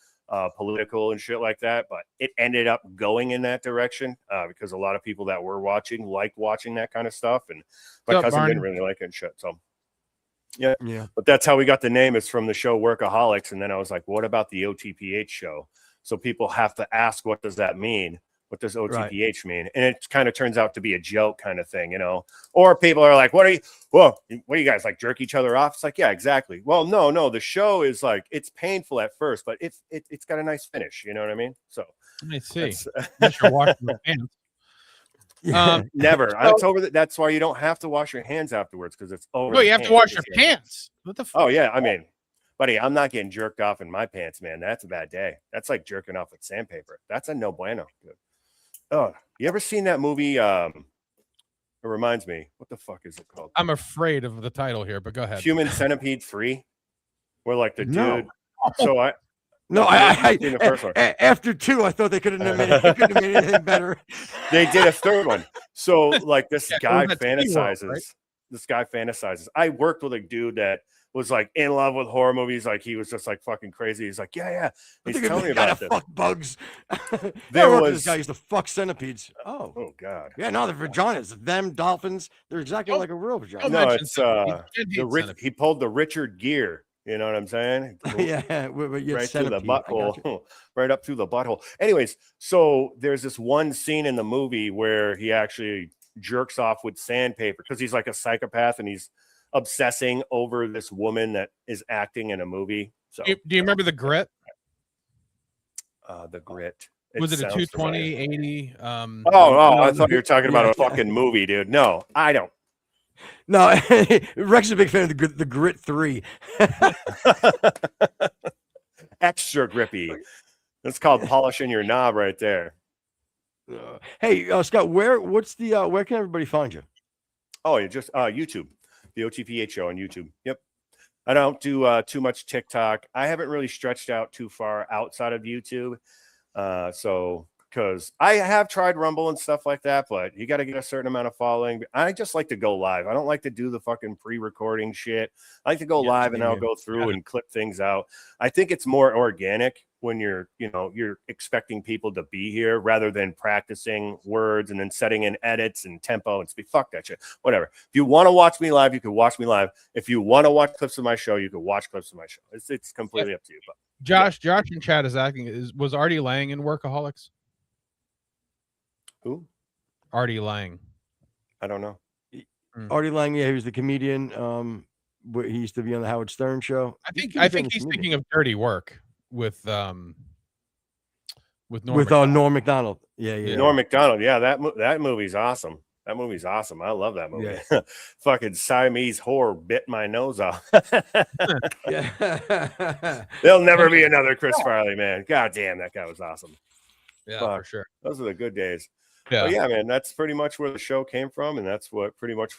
political and shit like that, but it ended up going in that direction because a lot of people that were watching liked watching that kind of stuff, and my cousin didn't really like it and shit. So yeah. But that's how we got the name. It's from the show Workaholics, and then I was like, what about the OTPH show? So people have to ask, what does that mean? What does OTPH mean? And it kind of turns out to be a joke kind of thing, or people are like, what are you guys like jerk each other off? It's like, yeah, exactly. Well, no, the show is like, it's painful at first, but it's got a nice finish. You know what I mean? So I see. You're washing your hands. Never. That's why you don't have to wash your hands afterwards, because it's over. No, you have to wash your pants. What the fuck? Oh yeah, I mean, buddy, I'm not getting jerked off in my pants, man. That's a bad day. That's like jerking off with sandpaper. That's a no bueno, dude. Oh, you ever seen that movie? It reminds me. What the fuck is it called? I'm afraid of the title here, but go ahead. Human Centipede 3, where like the No. dude. So I seen the first one. After 2, I thought they couldn't have made anything better. They did a third one. So like this guy that's fantasizes. World, right? This guy fantasizes. I worked with a dude that was like in love with horror movies. Like he was just like fucking crazy. He's like, yeah. He's telling me about this. Fuck bugs. This guy used to fuck centipedes. Oh God. Yeah, no, the vaginas, them dolphins, they're exactly like a real vagina. No, it's he pulled the Richard Gere. You know what I'm saying? Yeah, right through the butthole, right up through the butthole. Anyways, so there's this one scene in the movie where he actually jerks off with sandpaper because he's like a psychopath and he's obsessing over this woman that is acting in a movie. So do you remember The Grit? The Grit. Was it a 220, 80? I thought you were talking about a fucking movie, dude. No, I don't. No, Rex is a big fan of the Grit 3. Extra grippy. That's called polishing your knob right there. Hey, Scott, where can everybody find you? Oh, you just YouTube, the OTPH show on YouTube. Yep. I don't do too much TikTok. I haven't really stretched out too far outside of YouTube. Because I have tried Rumble and stuff like that, but you got to get a certain amount of following. I just like to go live. I don't like to do the fucking pre-recording shit. I like to go live and I'll go through and clip things out. I think it's more organic when you're expecting people to be here rather than practicing words and then setting in edits and tempo and speed. Fuck that shit. Whatever. If you want to watch me live, you can watch me live. If you want to watch clips of my show, you can watch clips of my show. It's completely up to you. But Josh in chat is asking, was Artie Lang in Workaholics? Who? Artie Lang. I don't know. Artie Lang, yeah, he was the comedian. He used to be on the Howard Stern show. I think he's thinking of Dirty Work with Norm Norm Macdonald. Yeah. Norm Macdonald. Yeah, that movie's awesome. That movie's awesome. I love that movie. Yeah. Fucking Siamese horror bit my nose off. Yeah. There'll never be another Chris Farley, man. God damn, that guy was awesome. Yeah, for sure. Those are the good days. Yeah. But yeah, man, that's pretty much where the show came from, and that's what pretty much,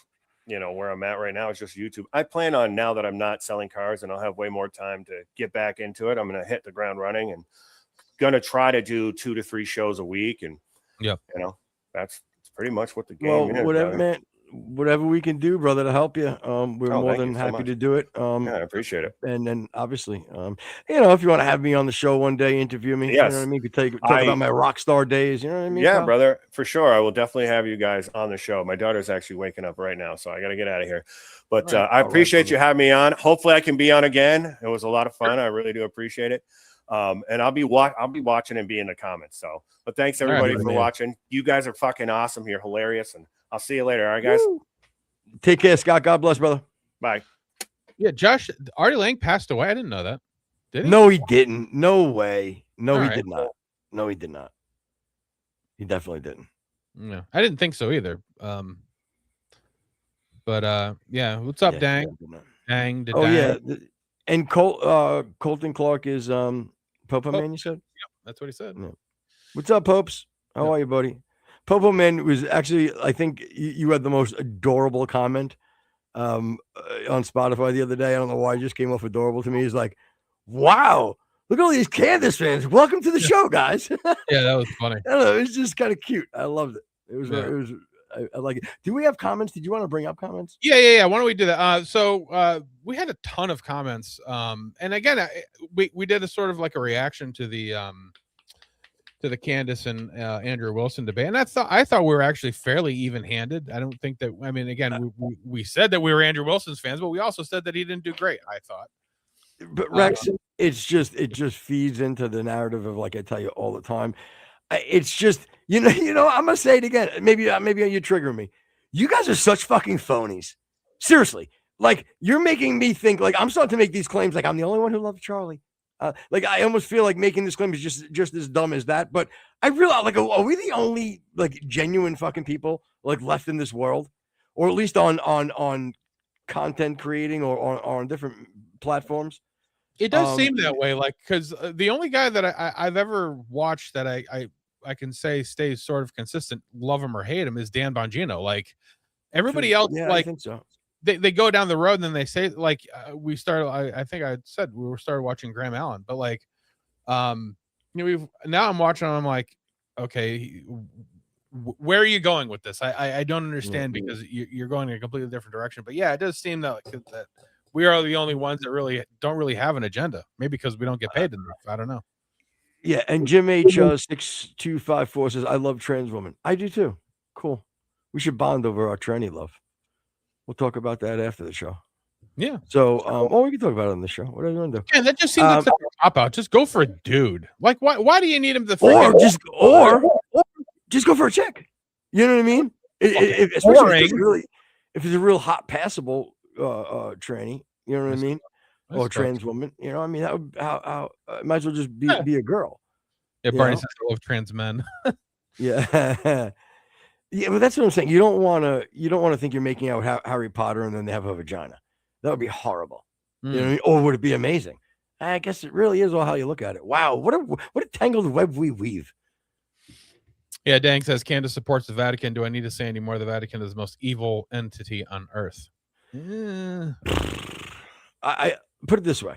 where I'm at right now is just YouTube. I plan on, now that I'm not selling cars and I'll have way more time to get back into it, I'm going to hit the ground running and going to try to do 2 to 3 shows a week. And, that's pretty much what the game is. Whatever, man. Whatever we can do, brother, to help you. We're more than happy to do it. I appreciate it. And then obviously, if you want to have me on the show one day, interview me, yes. You know what I mean? Talk about my rock star days. You know what I mean? Yeah, brother, for sure. I will definitely have you guys on the show. My daughter's actually waking up right now, so I got to get out of here. But I appreciate you having me on. Hopefully I can be on again. It was a lot of fun. I really do appreciate it. And I'll be watching and be in the comments. So, but thanks everybody for watching. You guys are fucking awesome here. Hilarious. And I'll see you later. All right, guys. Woo. Take care, Scott. God bless, brother. Bye. Yeah, Josh, Artie Lang passed away. I didn't know that. Did he? No, he didn't. No way. No, All he right. did not. No, he did not. He definitely didn't. No, I didn't think so either. But what's up, Dang? Dang. Yeah. And Colton Clark is Popo Man, you said? Yeah, that's what he said. Yeah. What's up, Popes? How are you, buddy? Popo Man was actually, I think you had the most adorable comment on Spotify the other day. I don't know why it just came off adorable to me. He's like, wow, look at all these Candace fans. Welcome to the show, guys. Yeah, that was funny. I don't know, it was just kind of cute. I loved it. It was I like it. Do we have comments? Did you want to bring up comments? Yeah. Why don't we do that? So we had a ton of comments. And again, we did a sort of like a reaction to the Candace and Andrew Wilson debate, and I thought we were actually fairly even-handed. I don't think that. I mean, again, we said that we were Andrew Wilson's fans, but we also said that he didn't do great. I thought. But Rex, it just feeds into the narrative of, like I tell you all the time. It's just I'm gonna say it again. Maybe you trigger me. You guys are such fucking phonies. Seriously, like you're making me think. Like I'm starting to make these claims. Like I'm the only one who loves Charlie. Like I almost feel like making this claim is just as dumb as that. But I realize, like, are we the only like genuine fucking people like left in this world, or at least on content creating or on different platforms? It does seem that way. Like, because the only guy that I've ever watched that I can say stays sort of consistent, love him or hate him, is Dan Bongino. Like everybody else, like I think so. They go down the road and then they say like we started. I think I said we started watching Graham Allen, but like, now I'm watching. I'm like, okay, where are you going with this? I don't understand because you're going in a completely different direction. But yeah, it does seem that we are the only ones that really don't have an agenda. Maybe because we don't get paid enough. I don't know. Yeah, and Jim H 6254 says, "I love trans women." I do too. Cool. We should bond over our tranny love. We'll talk about that after the show. Yeah. So, we can talk about it on the show. Whatever you want to do. Yeah, that just seems like such a cop out. Just go for a dude. Like, why do you need him to? Or just go for a chick. You know what I mean? Especially if it's a real hot, passable tranny. You know what I mean? Or trans woman. You know, I mean, that would might as well just be a girl. Yeah, Barney says I love trans men. Yeah. Yeah, but that's what I'm saying. You don't want to think you're making out Harry Potter and then they have a vagina. That would be horrible. You know what I mean? Or would it be amazing? I guess it really is all how you look at it. Wow, what a tangled web we weave. Yeah, Dang says Candace supports the Vatican. Do I need to say any more? The Vatican is the most evil entity on earth. I put it this way.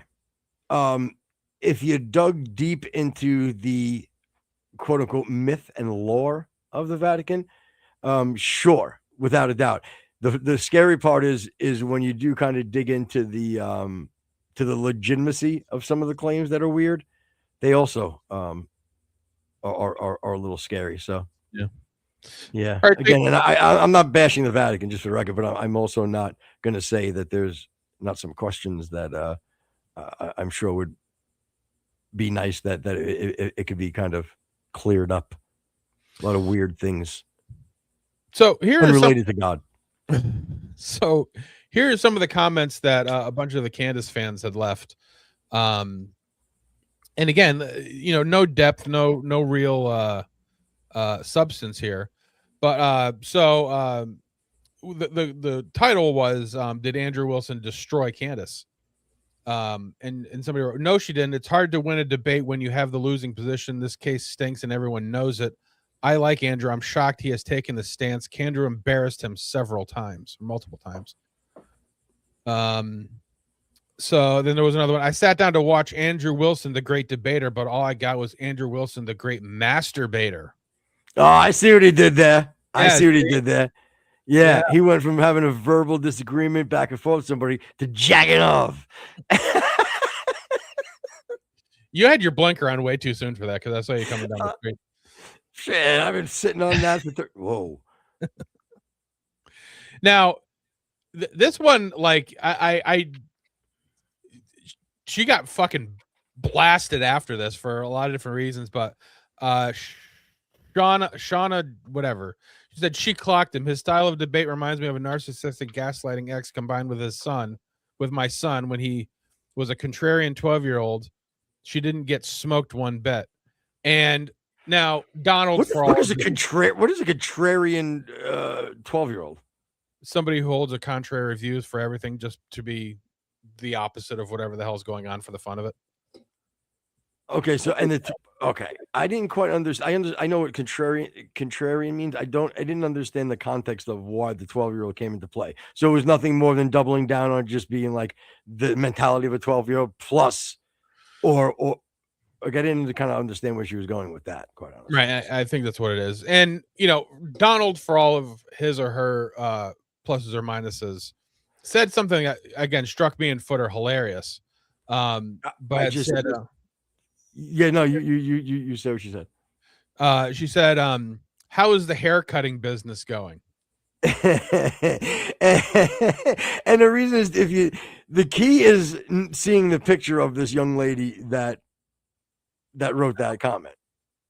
If you dug deep into the quote unquote myth and lore of the Vatican, sure, without a doubt. The scary part is when you do kind of dig into the legitimacy of some of the claims that are weird. They also are a little scary. So yeah. Right, again, and I'm not bashing the Vatican, just for the record, but I'm also not going to say that there's not some questions that I'm sure would be nice that it could be kind of cleared up. A lot of weird things So here are unrelated to God. So here are some of the comments that a bunch of the Candace fans had left. And again, no depth, no real substance here. But the title was did Andrew Wilson destroy Candace? And somebody wrote, no, she didn't. It's hard to win a debate when you have the losing position. This case stinks and everyone knows it. I like Andrew. I'm shocked he has taken the stance. Andrew embarrassed him multiple times. So then there was another one. I sat down to watch Andrew Wilson, the great debater, but all I got was Andrew Wilson, the great masturbator. Oh, I see what he did there. Yeah. Yeah, he went from having a verbal disagreement back and forth with somebody to jacking off. You had your blinker on way too soon for that because I saw you coming down the street. Shit, I've been sitting on that for whoa. Now, this one, like, she got fucking blasted after this for a lot of different reasons, but Shauna, whatever, she said she clocked him. His style of debate reminds me of a narcissistic gaslighting ex combined with my son when he was a contrarian 12-year-old. She didn't get smoked one bit. And now Donald, what is a contrarian 12-year-old? Somebody who holds a contrary views for everything, just to be the opposite of whatever the hell's going on for the fun of it. Okay, so I didn't quite understand. I know what contrarian means. I didn't understand the context of why the 12-year-old came into play. So it was nothing more than doubling down on just being like the mentality of a 12-year-old plus, or I didn't kind of understand where she was going with that, quite honestly. Right, I think that's what it is. And Donald, for all of his or her pluses or minuses, said something that again struck me and Footer hilarious. But she said, yeah, no, you said what she said. She said, how is the hair cutting business going? And the reason is the key is seeing the picture of this young lady that wrote that comment.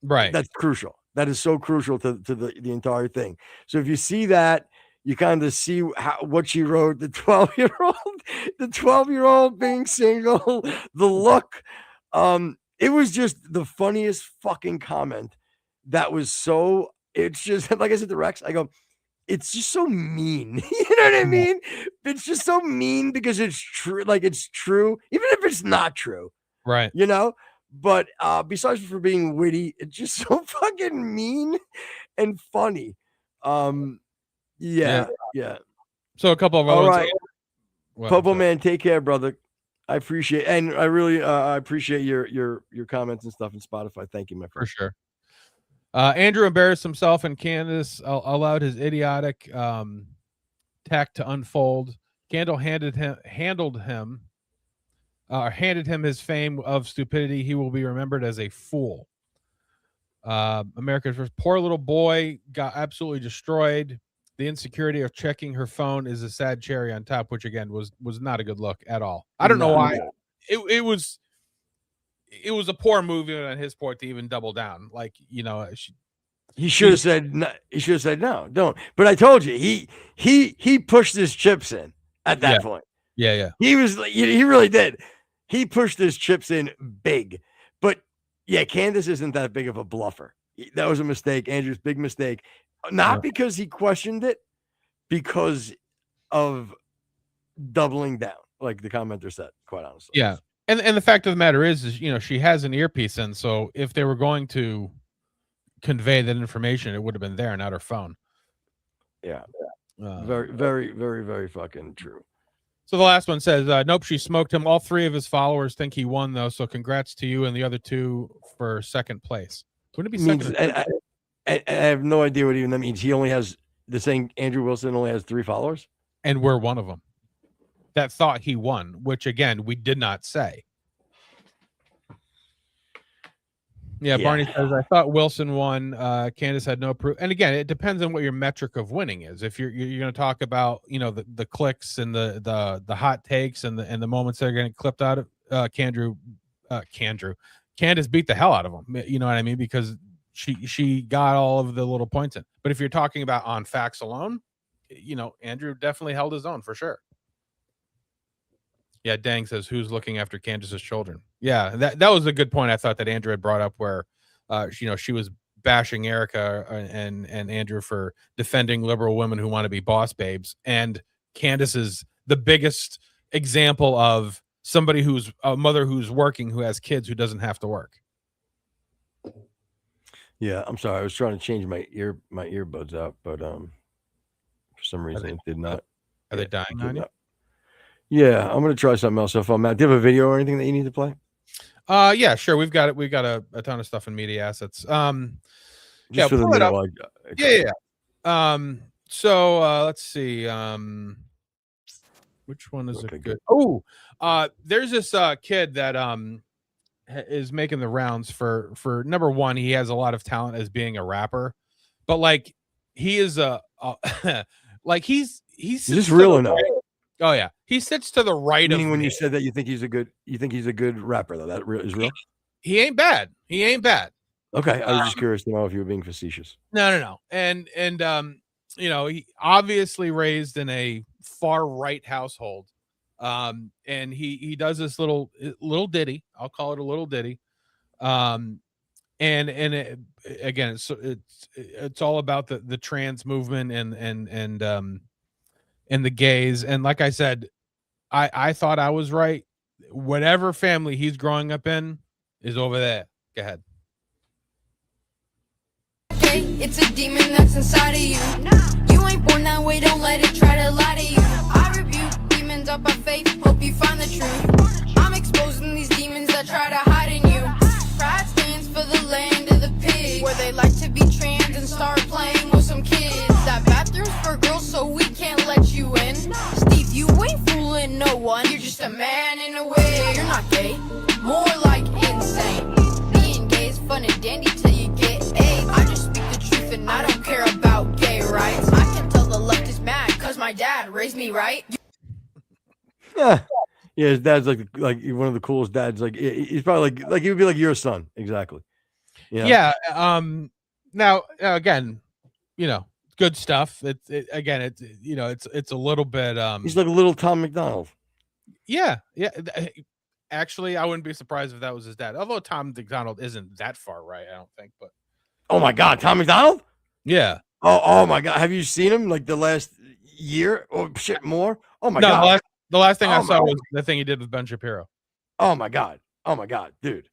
Right. That's crucial. That is so crucial to the entire thing. So if you see that, you kind of see what she wrote, the 12-year-old being single, the look. It was just the funniest fucking comment. That was so, it's just, like I said to Rex, I go, it's just so mean. You know what I mean? It's just so mean because it's true. Like it's true, even if it's not true. Right. But besides for being witty, it's just so fucking mean and funny. Yeah. So a couple of all ones. Right. Popo man, take care, brother. I appreciate, and I really I appreciate your comments and stuff in Spotify. Thank you, my friend. For sure. Andrew embarrassed himself, and Candace allowed his idiotic tact to unfold. Candace handed him his fame of stupidity. He will be remembered as a fool. America's first poor little boy got absolutely destroyed. The insecurity of checking her phone is a sad cherry on top, which again was not a good look at all. I don't know why. It was a poor move on his part to even double down. Like, he should have said no. He should have said no, don't. But I told you, he pushed his chips in at that point. Yeah. He really did. He pushed his chips in big. But yeah, Candace isn't that big of a bluffer. That was a mistake. Andrew's big mistake. Not because he questioned it, because of doubling down, like the commenter said, quite honestly. Yeah. And the fact of the matter is she has an earpiece in, so if they were going to convey that information, it would have been there, not her phone. Yeah. Very, very, very, very fucking true. So the last one says, nope, she smoked him. All three of his followers think he won, though, so congrats to you and the other two for second place. Wouldn't it be second? I have no idea what even that means. He only has, Andrew Wilson only has 3 followers? And we're one of them that thought he won, which, again, we did not say. Yeah, Barney says, I thought Wilson won. Candace had no proof. And again, it depends on what your metric of winning is. If you're going to talk about, the clicks and the hot takes and the moments that are getting clipped out of Candace beat the hell out of him. You know what I mean? Because she got all of the little points in. But if you're talking about on facts alone, Andrew definitely held his own for sure. Yeah, Dang says, who's looking after Candace's children? Yeah, that was a good point. I thought that Andrew had brought up where, she was bashing Erica and Andrew for defending liberal women who want to be boss babes. And Candace is the biggest example of somebody who's a mother who's working, who has kids, who doesn't have to work. Yeah, I'm sorry. I was trying to change my earbuds out, but for some reason it did not. Are they dying on you? Yeah, I'm gonna try something else. If I'm out, do you have a video or anything that you need to play? Yeah, sure. We've got a ton of stuff in media assets. Just for the pull it up. minute. Yeah. So let's see. Which one is Okay, it good? Oh, there's this kid that is making the rounds for number one. He has a lot of talent as being a rapper, but like he is like he's Is this real or not? Oh yeah, he sits to the right of me. When you said that, you think he's a good rapper though. That is real. He ain't bad. Okay, I was just curious to know if you were being facetious. No. And he obviously raised in a far right household. And he does this little ditty. I'll call it a little ditty. And again, it's all about the trans movement and the gays. And like I said, I thought I was right. Whatever family he's growing up in is over there. Go ahead. It's a demon that's inside of you. You ain't born that way, don't let it try to lie to you. I rebuke demons up by faith, hope you find the truth. I'm exposing these demons that try to hide in you. Pride stands for the land of the pigs, where they like to be trans and start playing with some kids. That bathroom's for girls, so we can't let you in. Steve, you ain't fooling no one, you're just a man in a way. You're not gay, more like insane. Being gay is fun and dandy till you get AIDS. I just speak the truth and I don't care about gay rights. I can tell the left is mad cause my dad raised me right. Yeah, his dad's like one of the coolest dads. Like he's probably like he would be like your son, exactly. Yeah. Now again, good stuff. It's a little bit. He's like a little Tom McDonald. Yeah. Actually, I wouldn't be surprised if that was his dad. Although Tom McDonald isn't that far right, I don't think. But oh my God, Tom McDonald? Yeah. Oh my God, have you seen him like the last year or shit more? Oh my God. The last thing I saw was the thing he did with Ben Shapiro. Oh my God, dude.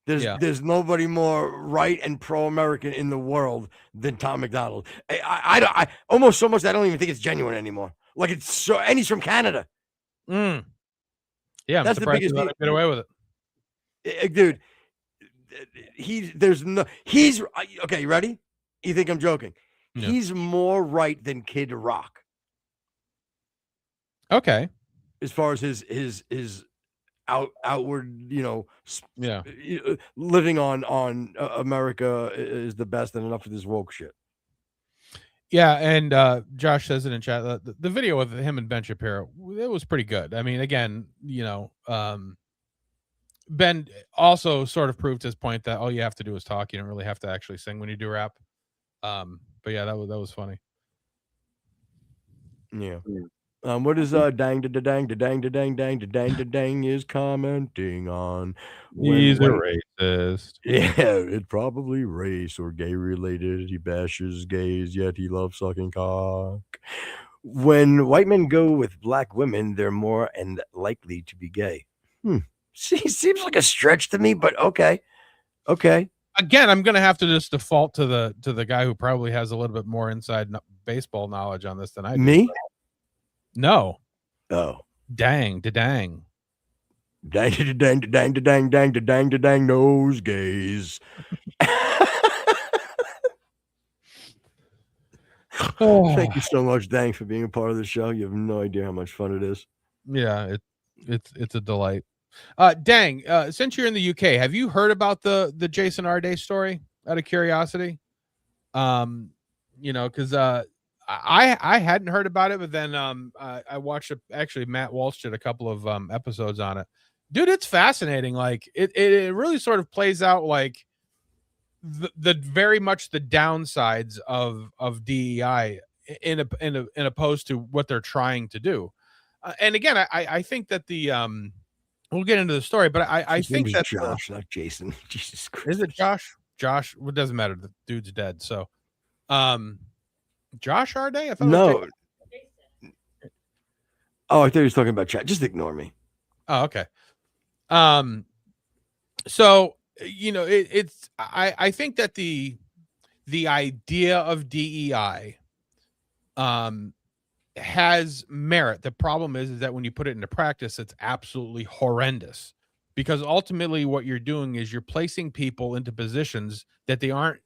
There's nobody more right and pro-American in the world than Tom McDonald. I almost so much that I don't even think it's genuine anymore. Like it's so, and he's from Canada. Yeah, I'm that's the biggest. He let him get away with it, dude. He's okay. You ready? You think I'm joking? Yeah. He's more right than Kid Rock. Okay. As far as his outward, living on America is the best and enough of this woke shit. Yeah, and Josh says it in chat. The video of him and Ben Shapiro, it was pretty good. I mean, again, Ben also sort of proved his point that all you have to do is talk. You don't really have to actually sing when you do rap. But yeah, that was funny. Yeah. What is dang is commenting on? He's a racist. Yeah, it's probably race or gay related. He bashes gays, yet he loves sucking cock. When white men go with black women, they're more and likely to be gay. Seems like a stretch to me, but okay. Again, I'm gonna have to just default to the guy who probably has a little bit more inside baseball knowledge on this than I do. Me? No. Oh. Dang. Dang nose gays. Thank you so much, Dang, for being a part of the show. You have no idea how much fun it is. Yeah, it's a delight. Dang, since you're in the UK, have you heard about the Jason Arday story out of curiosity? Because I hadn't heard about it, but then I watched it. Actually, Matt Walsh did a couple of episodes on it. Dude, it's fascinating. Like it really sort of plays out like the very much the downsides of DEI in opposed to what they're trying to do. And again, I think that the we'll get into the story, but I His think name's that Josh, not Jason. Jesus Christ. is it Josh? Josh, it doesn't matter. The dude's dead. So, Josh Arday? I thought it was No. Jason. Oh, I thought he was talking about chat. Just ignore me. Oh, okay. So it's I think that the idea of DEI has merit. The problem is that when you put it into practice, it's absolutely horrendous, because ultimately what you're doing is you're placing people into positions that they don't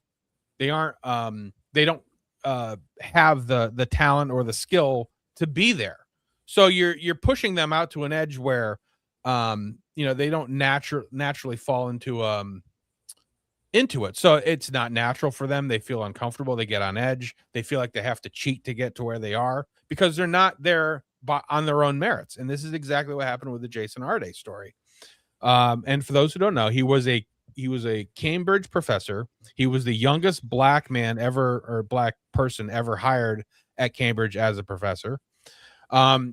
have the talent or the skill to be there. So you're pushing them out to an edge where they don't naturally fall into it. So it's not natural for them. They feel uncomfortable. They get on edge. They feel like they have to cheat to get to where they are because they're not there on their own merits. And this is exactly what happened with the Jason Arday story. And for those who don't know, he was a Cambridge professor. He was the youngest black person ever hired at Cambridge as a professor.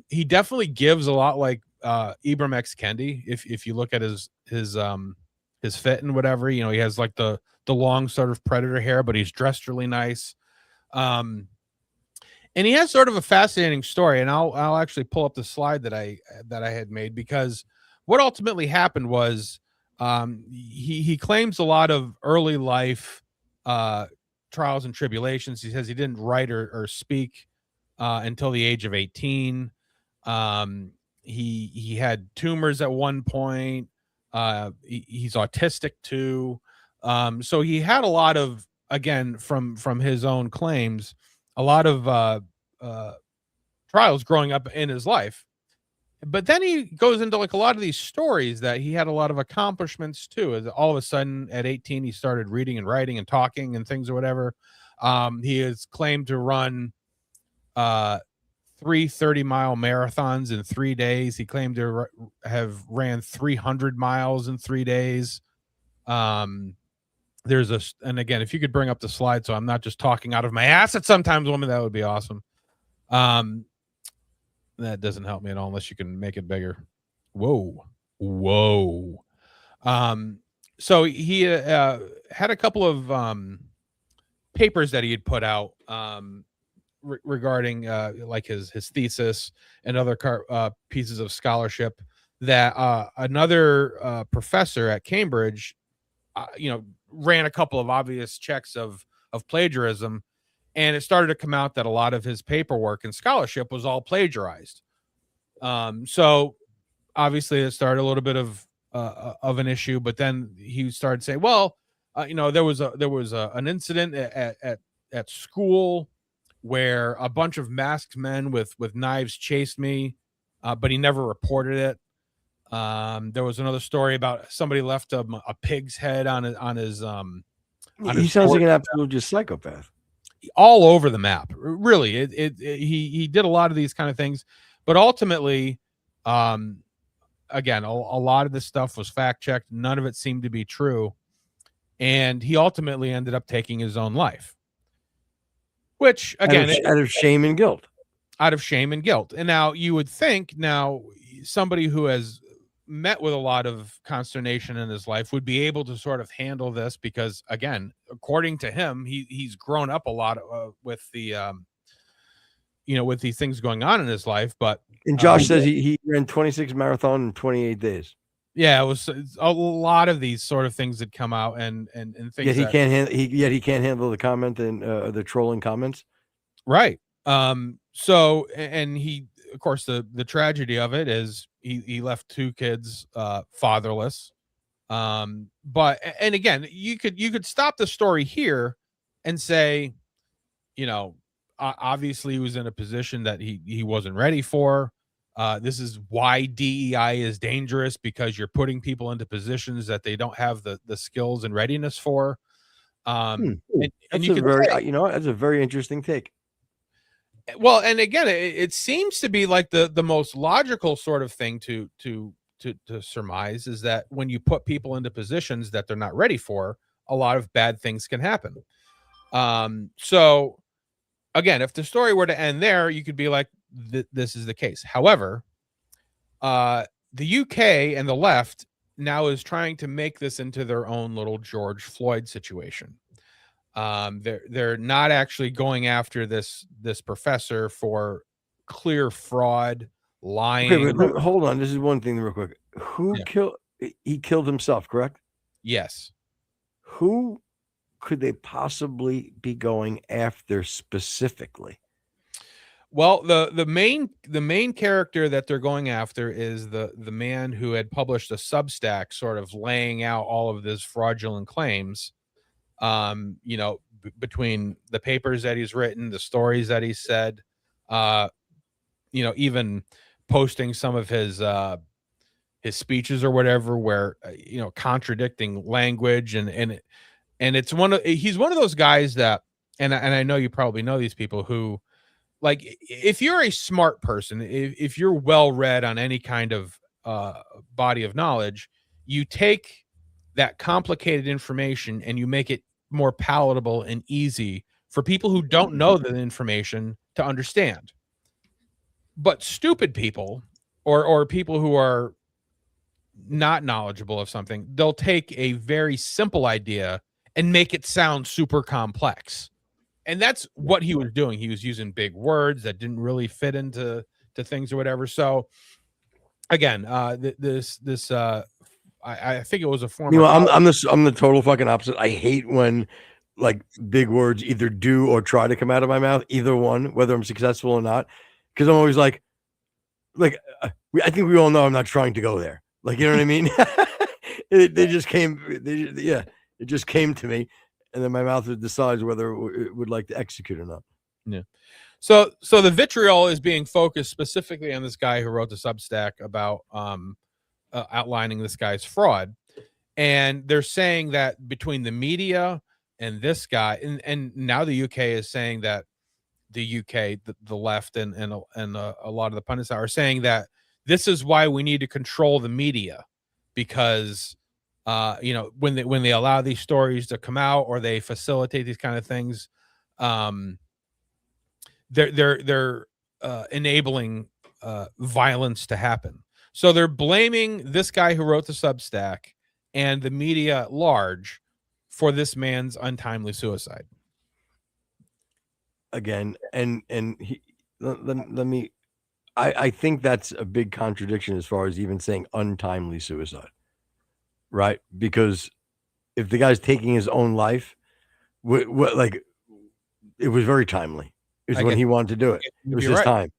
He definitely gives a lot like Ibram X. Kendi. If you look at his fit and whatever, he has like the long sort of predator hair, but he's dressed really nice. And he has sort of a fascinating story, and I'll actually pull up the slide that I had made, because what ultimately happened was he claims a lot of early life trials and tribulations. He says he didn't write or speak until the age of 18. He had tumors at one point. He's autistic too. So he had a lot of, again, from his own claims, a lot of trials growing up in his life. But then he goes into like a lot of these stories that he had a lot of accomplishments too. As all of a sudden at 18, he started reading and writing and talking and things or whatever. He has claimed to run 3 30-mile marathons in 3 days. He claimed to have ran 300 miles in 3 days. And again, if you could bring up the slide so I'm not just talking out of my ass at sometimes, woman, that would be awesome. That doesn't help me at all unless you can make it bigger. Whoa. So he had a couple of papers that he had put out regarding like his thesis and other pieces of scholarship that another professor at Cambridge ran a couple of obvious checks of plagiarism, and it started to come out that a lot of his paperwork and scholarship was all plagiarized. So obviously it started a little bit of an issue, but then he started saying, well, there was an incident at school where a bunch of masked men with knives chased me, but he never reported it. There was another story about somebody left a pig's head on his He sounds like an absolute just psychopath. All over the map, really. He did a lot of these kind of things, but ultimately, again, a lot of this stuff was fact checked. None of it seemed to be true, and he ultimately ended up taking his own life, which again, out of shame and guilt. Out of shame and guilt. And now you would think somebody who has met with a lot of consternation in his life would be able to sort of handle this, because again, according to him, he's grown up a lot with the with these things going on in his life. But Josh says he ran 26 marathon in 28 days. Yeah, it's a lot of these sort of things that come out and things. Yet he can't handle the comment and the trolling comments. Right. So, and he, of course, the tragedy of it is he left 2 kids fatherless. But again, you could stop the story here and say, obviously he was in a position that he wasn't ready for. This is why DEI is dangerous, because you're putting people into positions that they don't have the skills and readiness for. And you can that's a very interesting take. Well, and again, it seems to be like the most logical sort of thing to surmise is that when you put people into positions that they're not ready for, a lot of bad things can happen. So again, if the story were to end there, you could be like, this is the case. However, the UK and the left now is trying to make this into their own little George Floyd situation. They're not actually going after this professor for clear fraud, lying. Okay, but hold on. This is one thing real quick. Who killed? He killed himself, correct? Yes. Who could they possibly be going after specifically? Well, the main character that they're going after is the man who had published a Substack sort of laying out all of this fraudulent claims. You know, between the papers that he's written, the stories that he said, you know, even posting some of his speeches or whatever, where you know, contradicting language, and it's he's one of those guys that, and I know you probably know these people who, like, if you're a smart person, if you're well read on any kind of body of knowledge, you take that complicated information and you make it more palatable and easy for people who don't know the information to understand. But stupid people or people who are not knowledgeable of something, they'll take a very simple idea and make it sound super complex. And that's what he was doing. He was using big words that didn't really fit into things or whatever. So again, I think it was a former. You know, I'm the total fucking opposite. I hate when like big words either do or try to come out of my mouth, either one, whether I'm successful or not. Because I'm always like I think we all know I'm not trying to go there. Like, you know what I mean? They just came. It just came to me, and then my mouth decides whether it would like to execute or not. Yeah. So the vitriol is being focused specifically on this guy who wrote the Substack about outlining this guy's fraud, and they're saying that between the media and this guy, and now the UK is saying that the UK, the left, and a lot of the pundits are saying that this is why we need to control the media, because you know, when they allow these stories to come out or they facilitate these kind of things, they're enabling violence to happen. So they're blaming this guy who wrote the Substack and the media at large for this man's untimely suicide. Again, and let me. I think that's a big contradiction as far as even saying untimely suicide, right? Because if the guy's taking his own life, like, it was very timely. It was when he wanted to do it. It was his time.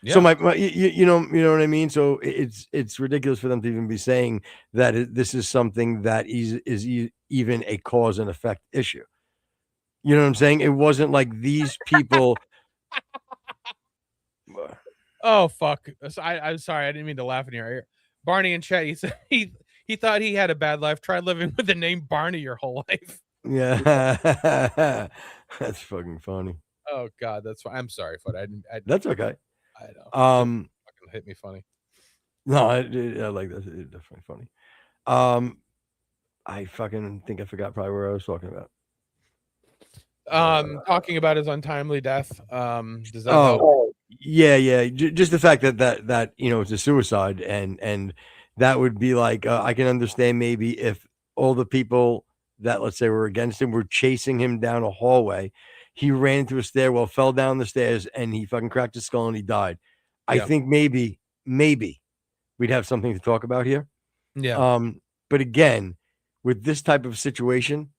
Yeah. So my you know what I mean? So it's ridiculous for them to even be saying that this is something that is even a cause and effect issue. You know what I'm saying? It wasn't like these people. Oh fuck! I'm sorry, I didn't mean to laugh in your ear. Barney in chat, he said he thought he had a bad life. Tried living with the name Barney your whole life. Yeah, that's fucking funny. Oh god, that's fine. I'm sorry, Foot. That's okay. I know. Fucking hit me funny. No, I like that. It's definitely funny. I fucking think I forgot probably where I was talking about. Talking about his untimely death. Does that help? Yeah. Just the fact that you know, it's a suicide, and that would be like, I can understand maybe if all the people that, let's say, were against him were chasing him down a hallway, he ran into a stairwell, fell down the stairs, and he fucking cracked his skull and he died. I think maybe we'd have something to talk about here. Yeah. But again, with this type of situation,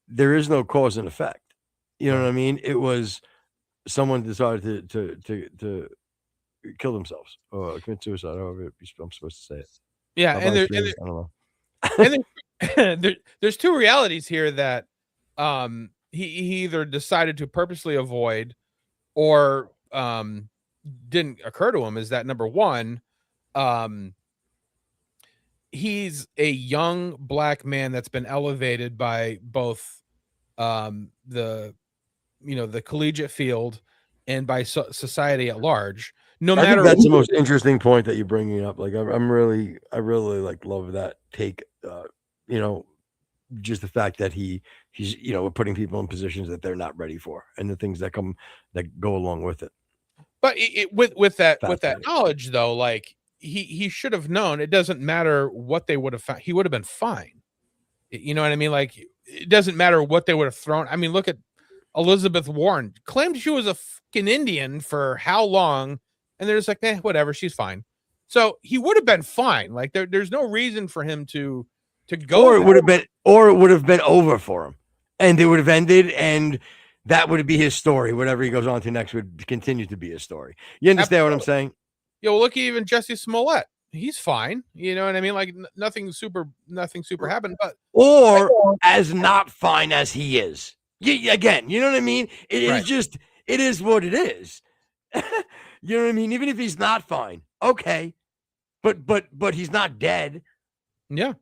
there is no cause and effect. You know what I mean? It was someone decided to kill themselves or commit suicide, however I'm supposed to say it. Yeah, I don't know. And there's two realities here that he either decided to purposely avoid or didn't occur to him. Is that number one, he's a young black man that's been elevated by both the collegiate field and by society at large. No matter, I think that's the most interesting point that you're bringing up. Like, I really like love that take. You know, just the fact that he's putting people in positions that they're not ready for, and the things that go along with it. But with that knowledge, though, like he should have known. It doesn't matter what they would have found. He would have been fine. You know what I mean? Like, it doesn't matter what they would have thrown. I mean, look at Elizabeth Warren. Claimed she was a fucking Indian for how long, and they're just like, whatever, she's fine. So he would have been fine. Like, there's no reason for him to go. Or it would have been over for him, and it would have ended, and that would be his story. Whatever he goes on to next would continue to be his story. You understand what I'm saying? Yeah, well, look at even Jesse Smollett. He's fine. You know what I mean? Like, nothing super happened, but as not fine as he is. Again, you know what I mean? It is what it is. You know what I mean? Even if he's not fine, okay, but he's not dead. Yeah.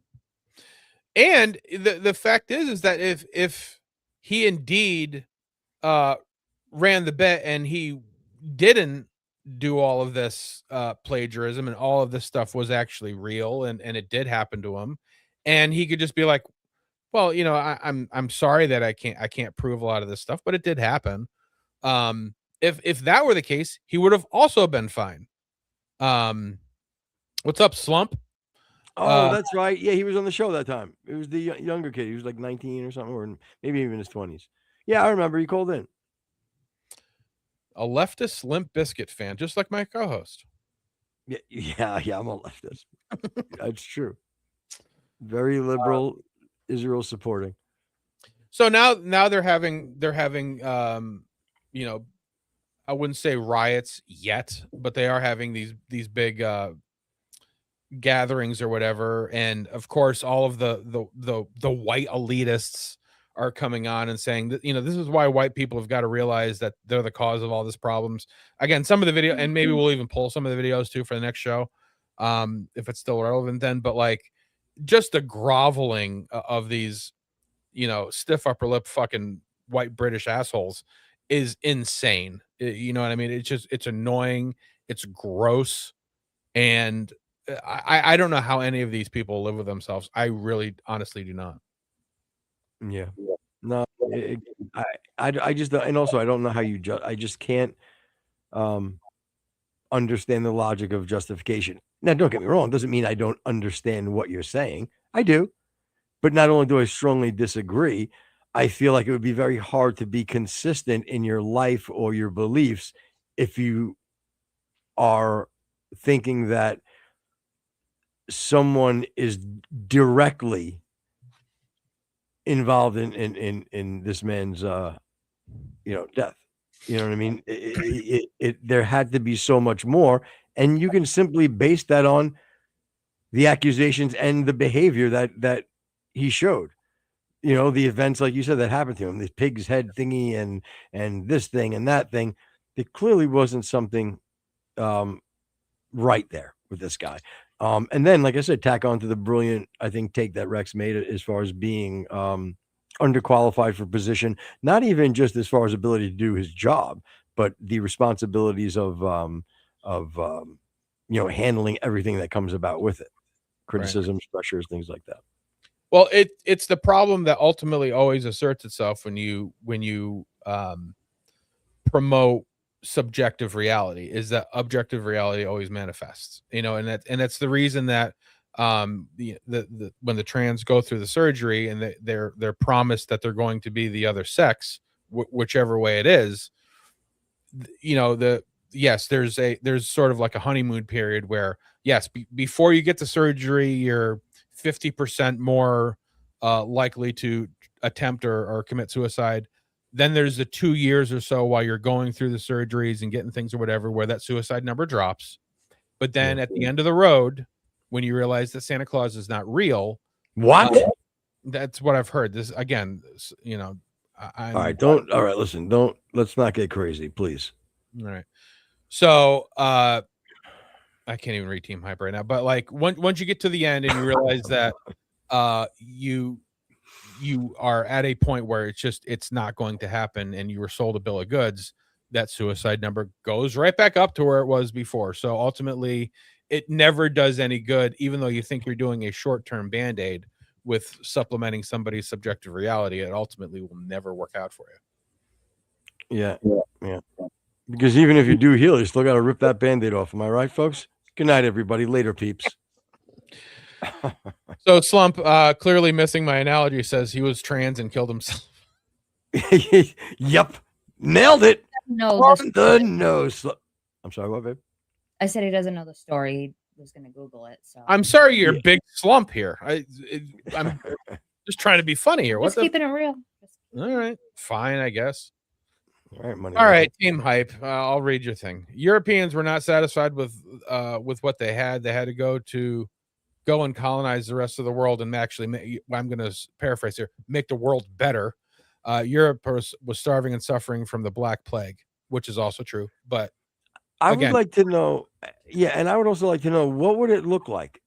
And the fact is that if he indeed ran the bet and he didn't do all of this plagiarism and all of this stuff was actually real and it did happen to him, and he could just be like, well, you know, I'm sorry that I can't prove a lot of this stuff, but it did happen. If that were the case, he would have also been fine. What's up, Slump? Oh, that's right. Yeah, he was on the show that time. It was the younger kid. He was like 19 or something, or maybe even his 20s. Yeah, I remember. He called in. A leftist Limp Bizkit fan, just like my co-host. Yeah, I'm a leftist. That's true. Very liberal, Israel supporting. So now they're having you know, I wouldn't say riots yet, but they are having these big gatherings or whatever, and of course all of the white elitists are coming on and saying that, you know, this is why white people have got to realize that they're the cause of all these problems. Again, some of the video, and maybe we'll even pull some of the videos too for the next show, if it's still relevant then, but like, just the groveling of these, you know, stiff upper lip fucking white British assholes is insane. You know what I mean? It's annoying. It's gross. And I don't know how any of these people live with themselves. I really honestly do not. Yeah. No, I just, and also I don't know how I just can't understand the logic of justification. Now, don't get me wrong. It doesn't mean I don't understand what you're saying. I do. But not only do I strongly disagree, I feel like it would be very hard to be consistent in your life or your beliefs if you are thinking that someone is directly involved in this man's death. You know what I mean? There had to be so much more, and you can simply base that on the accusations and the behavior that he showed. You know, the events, like you said, that happened to him, this pig's head thingy and this thing and that thing. There clearly wasn't something right there with this guy. And then, like I said, tack on to the brilliant, I think, take that Rex made as far as being underqualified for position, not even just as far as ability to do his job, but the responsibilities of handling everything that comes about with it, criticisms, pressures, things like that. Well, it's the problem that ultimately always asserts itself when you promote subjective reality, is that objective reality always manifests, you know, and that's the reason that when the trans go through the surgery and they're promised that they're going to be the other sex, whichever way it is, you know, there's sort of like a honeymoon period where, yes, before you get the surgery, you're 50% more likely to attempt or commit suicide. Then there's the 2 years or so while you're going through the surgeries and getting things or whatever, where that suicide number drops. But then at the end of the road, when you realize that Santa Claus is not real, that's what I've heard. This again, you know. Let's not get crazy, please. All right. So I can't even read Team Hype right now, but like once you get to the end and you realize that you are at a point where it's not going to happen and you were sold a bill of goods, that suicide number goes right back up to where it was before. So ultimately it never does any good, even though you think you're doing a short-term band-aid with supplementing somebody's subjective reality, it ultimately will never work out for you. Yeah. Because even if you do heal, you still got to rip that Band-Aid off. Am I right, folks? Good night, everybody. Later, peeps. So Slump, clearly missing my analogy, says he was trans and killed himself. Yep. Nailed it. No, On the nose. I'm sorry, what, babe? I said he doesn't know the story. He was going to Google it. So I'm sorry, you're a big slump here. I'm just trying to be funny here. just keeping it real. All right, fine, I guess. All right, All right, team hype. I'll read your thing. Europeans were not satisfied with what they had. They had to go and colonize the rest of the world and actually I'm going to paraphrase here, make the world better. Europe was starving and suffering from the Black Plague, which is also true. But I would like to know, and I would also like to know, what would it look like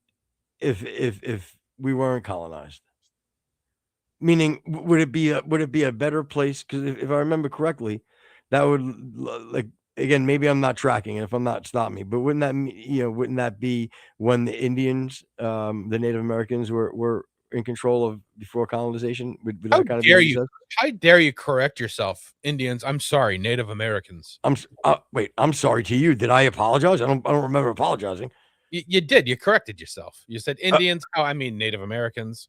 if we weren't colonized? Meaning, would it be a better place? Because if I remember correctly, that would, like, again, maybe I'm not tracking, and if I'm not, stop me. But wouldn't that be when the Indians, the Native Americans were in control of before colonization? Would how that kind of dare be you? How dare you correct yourself, Indians? I'm sorry, Native Americans. Wait, I'm sorry to you. Did I apologize? I don't remember apologizing. You did. You corrected yourself. You said Indians. I mean Native Americans.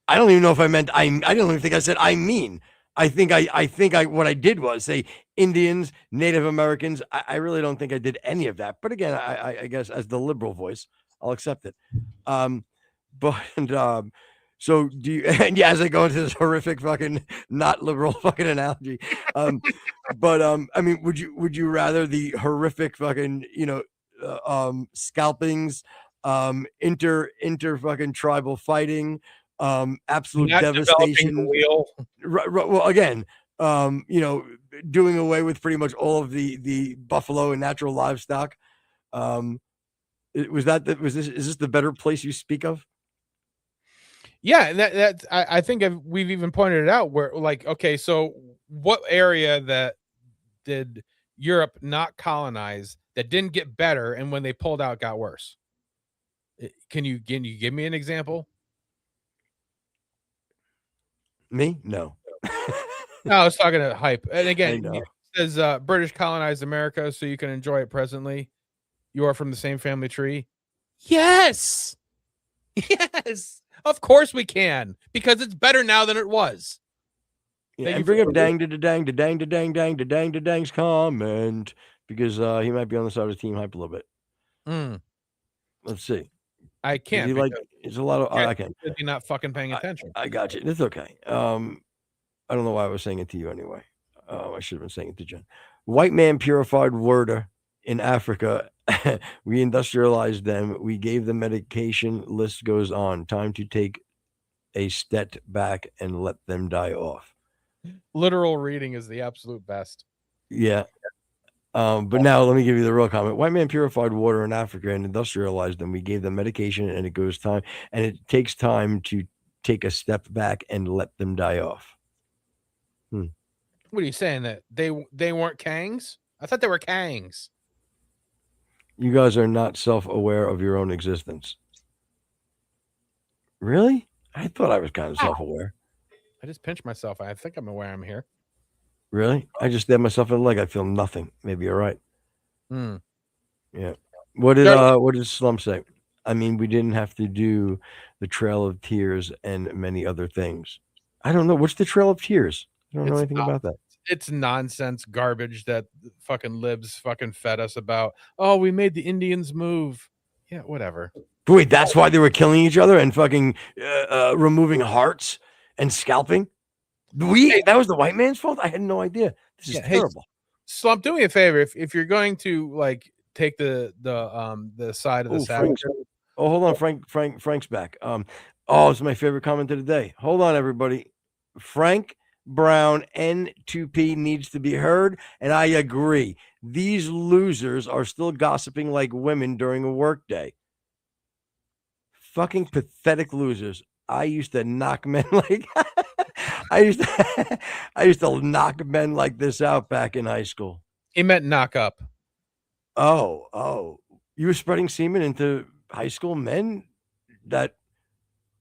I don't even know if I meant I don't even think I said I mean. I think what I did was say Indians, Native Americans. I really don't think I did any of that. But again, I guess as the liberal voice, I'll accept it. So do you? And yeah, as I go into this horrific fucking not liberal fucking analogy, I mean, would you rather the horrific fucking scalpings, inter fucking tribal fighting, absolute Not devastation? wheel. Well, again, doing away with pretty much all of the buffalo and natural livestock. Is this the better place you speak of? Yeah, I think we've even pointed it out where, like, okay, so what area that did Europe not colonize that didn't get better, and when they pulled out got worse? Can you give me an example? Me? No. No, I was talking to hype. And again, it says British colonized America so you can enjoy it presently. You are from the same family tree. Yes. Yes. Of course we can, because it's better now than it was. Yeah, and bring up dang's comment, because he might be on the side of team hype a little bit. Let's see. I can't. It's a lot of I can't. You're not fucking paying attention. I got you. It's okay. I don't know why I was saying it to you anyway. I should have been saying it to Jen. White man purified water in Africa. We industrialized them. We gave them medication. List goes on. Time to take a step back and let them die off. Literal reading is the absolute best. Yeah. But now let me give you the real comment. White man purified water in Africa and industrialized them. We gave them medication, and it takes time to take a step back and let them die off. What are you saying, that they weren't Kangs? I thought they were Kangs. You guys are not self-aware of your own existence. Really? I thought I was kind of self-aware. I just pinched myself. I think I'm aware I'm here. Really? I just stabbed myself in the leg. I feel nothing. Maybe you're right. Yeah. What did Slump say? I mean, we didn't have to do the Trail of Tears and many other things. I don't know. What's the Trail of Tears? I don't know anything about that. It's nonsense garbage that fucking libs fucking fed us about. Oh, we made the Indians move. Yeah, whatever. Wait, that's why they were killing each other and fucking removing hearts and scalping? That was the white man's fault? I had no idea. This is terrible. Slump, do me a favor. If you're going to like take the side of the saddle. Oh, hold on. Frank's back. It's my favorite comment of the day. Hold on, everybody. Frank Brown N2P needs to be heard, and I agree. These losers are still gossiping like women during a work day. Fucking pathetic losers. I used to knock men like I used to knock men like this out back in high school. He meant knock up. Oh, you were spreading semen into high school men?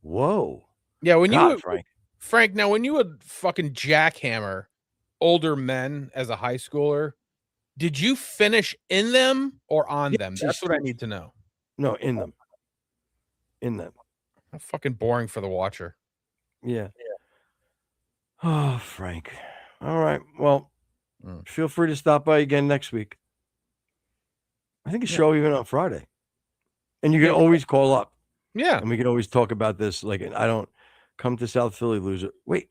Whoa. Yeah, when you God, would, Frank. Frank, now when you would fucking jackhammer older men as a high schooler, did you finish in them or on them? That's what I need to know. No, in them. In them. How fucking boring for the watcher. Yeah. Oh, Frank. All right. Well, feel free to stop by again next week. I think a show even on Friday. And you can always call up. Yeah. And we can always talk about this. Like, I don't come to South Philly, loser. Wait,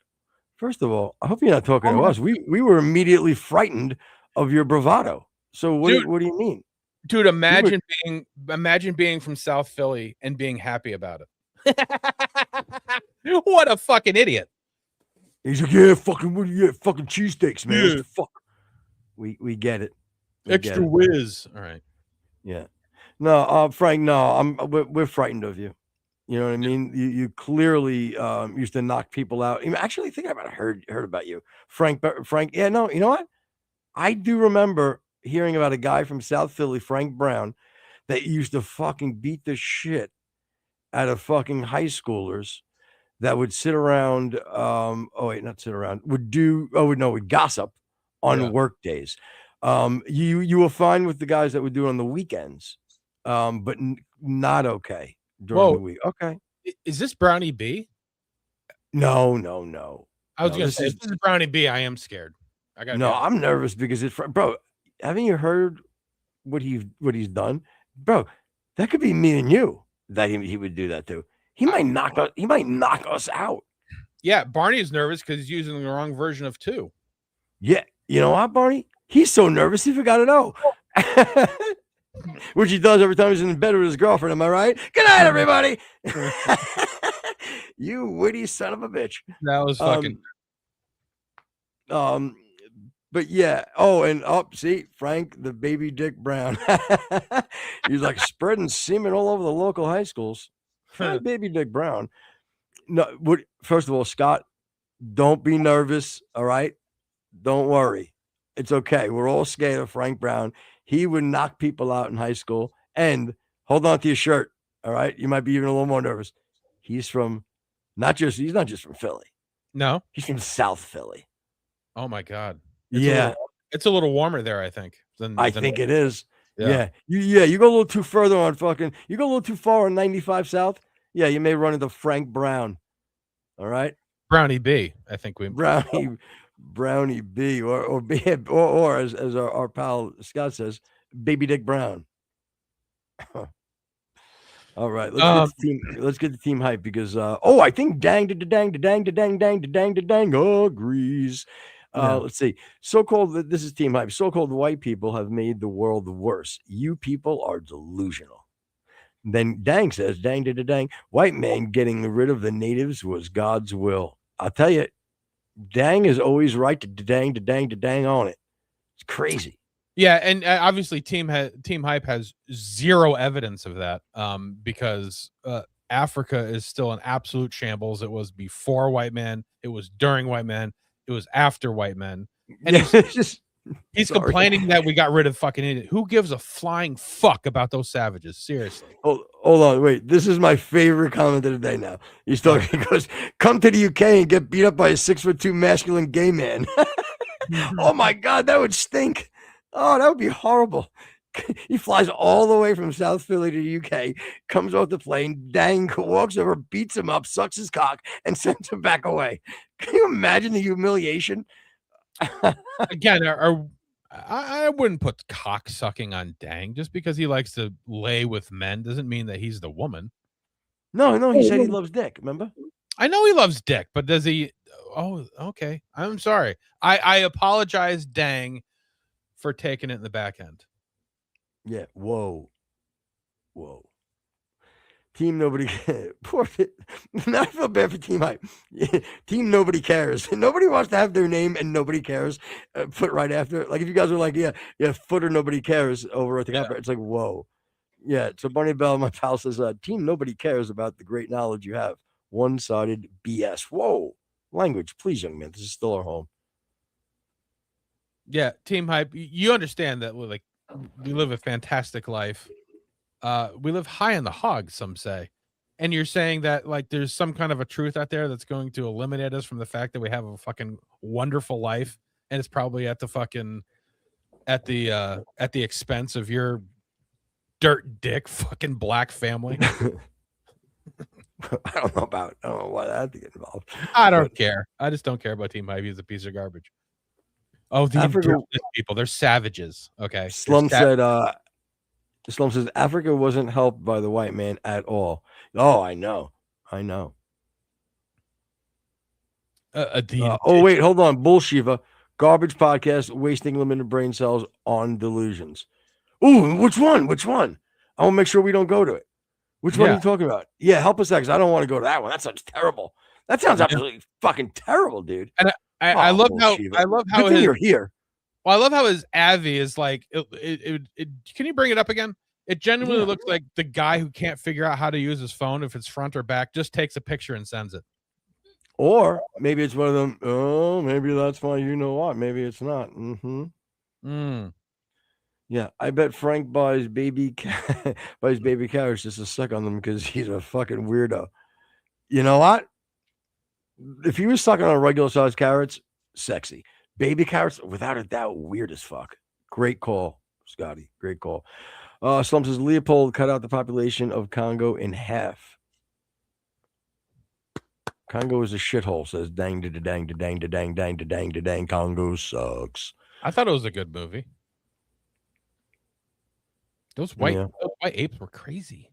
first of all, I hope you're not talking to us. We were immediately frightened of your bravado. So what do you mean? Dude, imagine being from South Philly and being happy about it. What a fucking idiot. He's like, yeah, fucking cheesesteaks, man. Yeah. What the fuck? We get it. Extra whiz. All right. Yeah. No, Frank, no, we're frightened of you. You know what I mean? You clearly used to knock people out. Actually, I think I might have heard about you. Frank, yeah, no, you know what? I do remember hearing about a guy from South Philly, Frank Brown, that used to fucking beat the shit out of fucking high schoolers that would sit around, would gossip on work days. You were fine with the guys that would do it on the weekends, but not okay during the week. Okay. Is this Brownie B? No. I was gonna say, if this is Brownie B, I am scared. I'm nervous because bro, haven't you heard what he's done? Bro, that could be me and you that he would do that to. He might knock us out. Yeah, Barney is nervous because he's using the wrong version of 2. Yeah, you know what, Barney? He's so nervous he forgot to know. Which he does every time he's in bed with his girlfriend. Am I right? Good night, everybody. You witty son of a bitch. That was fucking. But yeah. Oh, and see, Frank, the baby Dick Brown. He's like spreading semen all over the local high schools. Hi, baby Dick Brown. No, first of all, Scott, don't be nervous. All right. Don't worry. It's okay. We're all scared of Frank Brown. He would knock people out in high school. And hold on to your shirt. All right. You might be even a little more nervous. He's not just from Philly. No. He's from South Philly. Oh my God. It's a little warmer there, I think. I think it is. Yeah. You go a little too further on you go a little too far on 95 South. Yeah, you may run into Frank Brown. All right. Brownie B, I think we Brownie B, or as our pal Scott says, Baby Dick Brown. All right, let's get the team hype because I think dang agrees. Let's see. This is team hype. So-called white people have made the world worse. You people are delusional. Then Dang says, dang, white man getting rid of the natives was God's will. I'll tell you, Dang is always right to dang on it. It's crazy. Yeah, and obviously Team Hype has zero evidence of that because Africa is still an absolute shambles. It was before white man. It was during white man. It was after white men. And he's complaining that we got rid of fucking idiot. Who gives a flying fuck about those savages? Seriously. Hold on. Wait. This is my favorite comment of the day now. He goes, come to the UK and get beat up by a 6'2" masculine gay man. Oh my God, that would stink. Oh, that would be horrible. He flies all the way from South Philly to the UK, comes off the plane, Dang walks over, beats him up, sucks his cock, and sends him back away. Can you imagine the humiliation? Again, I wouldn't put cock sucking on Dang. Just because he likes to lay with men doesn't mean that he's the woman. No, he said he loves dick. Remember? I know he loves dick, but does he? Oh, okay. I'm sorry. I apologize, Dang, for taking it in the back end. Yeah. Whoa. Team nobody. Poor. Now I feel bad for Team Hype. Team nobody cares. Nobody wants to have their name and nobody cares put right after it. Like if you guys are like, yeah, footer nobody cares over at the conference. It's like, whoa. Yeah. So Barney Bell, my pal, says, Team nobody cares about the great knowledge you have. One-sided BS. Whoa. Language, please, young man. This is still our home. Yeah, Team Hype. You understand that we live a fantastic life. We live high on the hog, some say. and you're saying that like there's some kind of a truth out there that's going to eliminate us from the fact that we have a fucking wonderful life, and it's probably at the fucking at the expense of your dirt dick fucking black family. I don't know why that had to get involved. I don't care. I just don't care about Team Hype. He's a piece of garbage. Oh, the Africa people, they're savages. Okay. Slum said Slum says Africa wasn't helped by the white man at all. Oh, I know. Oh, wait, hold on. Bullshiva. Garbage podcast wasting limited brain cells on delusions. Ooh, which one? I want to make sure we don't go to it. Which one are you talking about? Yeah, help us out, because I don't want to go to that one. That sounds terrible. That sounds absolutely fucking terrible, dude. And I love how his, you're here. Well, I love how his Avi is like. Can you bring it up again? It genuinely looks like the guy who can't figure out how to use his phone, if it's front or back, just takes a picture and sends it. Or maybe it's one of them. Oh, maybe that's why you know what. Maybe it's not. Yeah, I bet Frank buys baby carrots just to suck on them because he's a fucking weirdo. You know what? If he was sucking on regular sized carrots, sexy. Baby carrots, without a doubt, weird as fuck. Great call, Scotty. Great call. Slum says Leopold cut out the population of Congo in half. Congo is a shithole, says dang da dang da dang da dang dang da dang da dang. Congo sucks. I thought it was a good movie. Those white apes were crazy.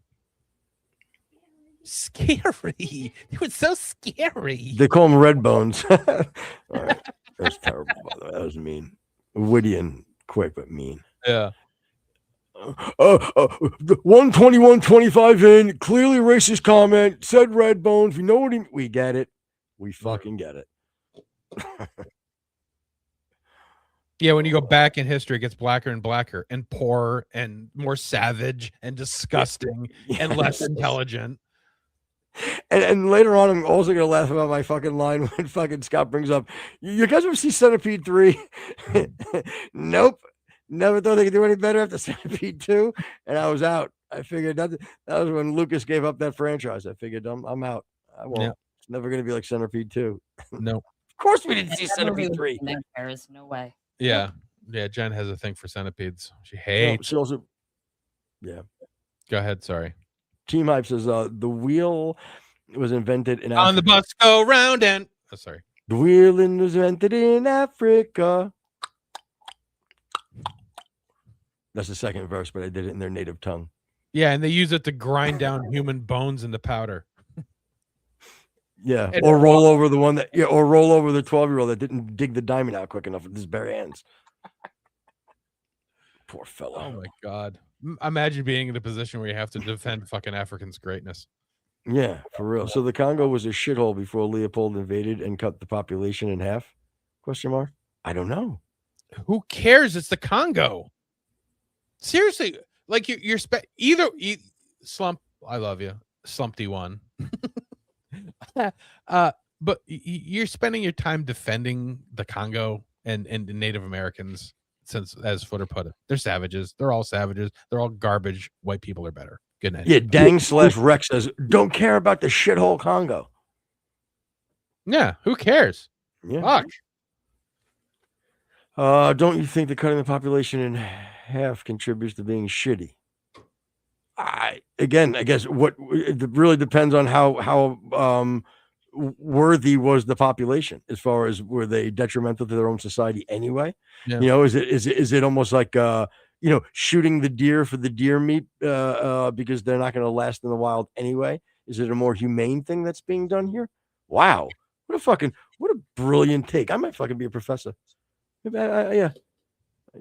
Scary. They were so scary. They call them red bones. All right. That was terrible, by the way. That was mean. Witty and quick, but mean. Yeah. 121.25 in, clearly racist comment, said red bones. We know what we get it. We fucking get it. Yeah, when you go back in history, it gets blacker and blacker and poorer and more savage and disgusting and less intelligent. And later on, I'm also going to laugh about my fucking line when fucking Scott brings up, you guys ever see Centipede 3? Nope. Never thought they could do any better after Centipede 2. And I was out. I figured that was when Lucas gave up that franchise. I figured I'm out. I won't. Yeah. It's never going to be like Centipede 2. No. Of course we didn't see Centipede 3. No way. Yeah. Jen has a thing for centipedes. She hates. She also, yeah. Go ahead. Sorry. Team Hype says the wheel was invented in Africa. On the bus go round and sorry. The wheel was invented in Africa. That's the second verse, but I did it in their native tongue. Yeah, and they use it to grind down human bones into powder. Yeah, or roll over the one that or roll over the 12-year-old that didn't dig the diamond out quick enough with his bare hands. Poor fellow. Oh my god. Imagine being in a position where you have to defend fucking Africans' greatness. Yeah, for real. So the Congo was a shithole before Leopold invaded and cut the population in half? Question mark? I don't know. Who cares? It's the Congo. Seriously, like you're Slump. I love you, Slumpty one. But you're spending your time defending the Congo and the Native Americans. Since, as Footer put it, they're savages. They're all savages. They're all garbage. White people are better. Good night. Yeah, Dang/Rex says, don't care about the shithole Congo. Yeah, who cares? Yeah. Fuck. Don't you think that cutting the population in half contributes to being shitty? I guess what it really depends on how worthy was the population, as far as were they detrimental to their own society anyway? Yeah. You know, is it almost like shooting the deer for the deer meat because they're not going to last in the wild anyway? Is it a more humane thing that's being done here? Wow, what a brilliant take. I might fucking be a professor. Yeah.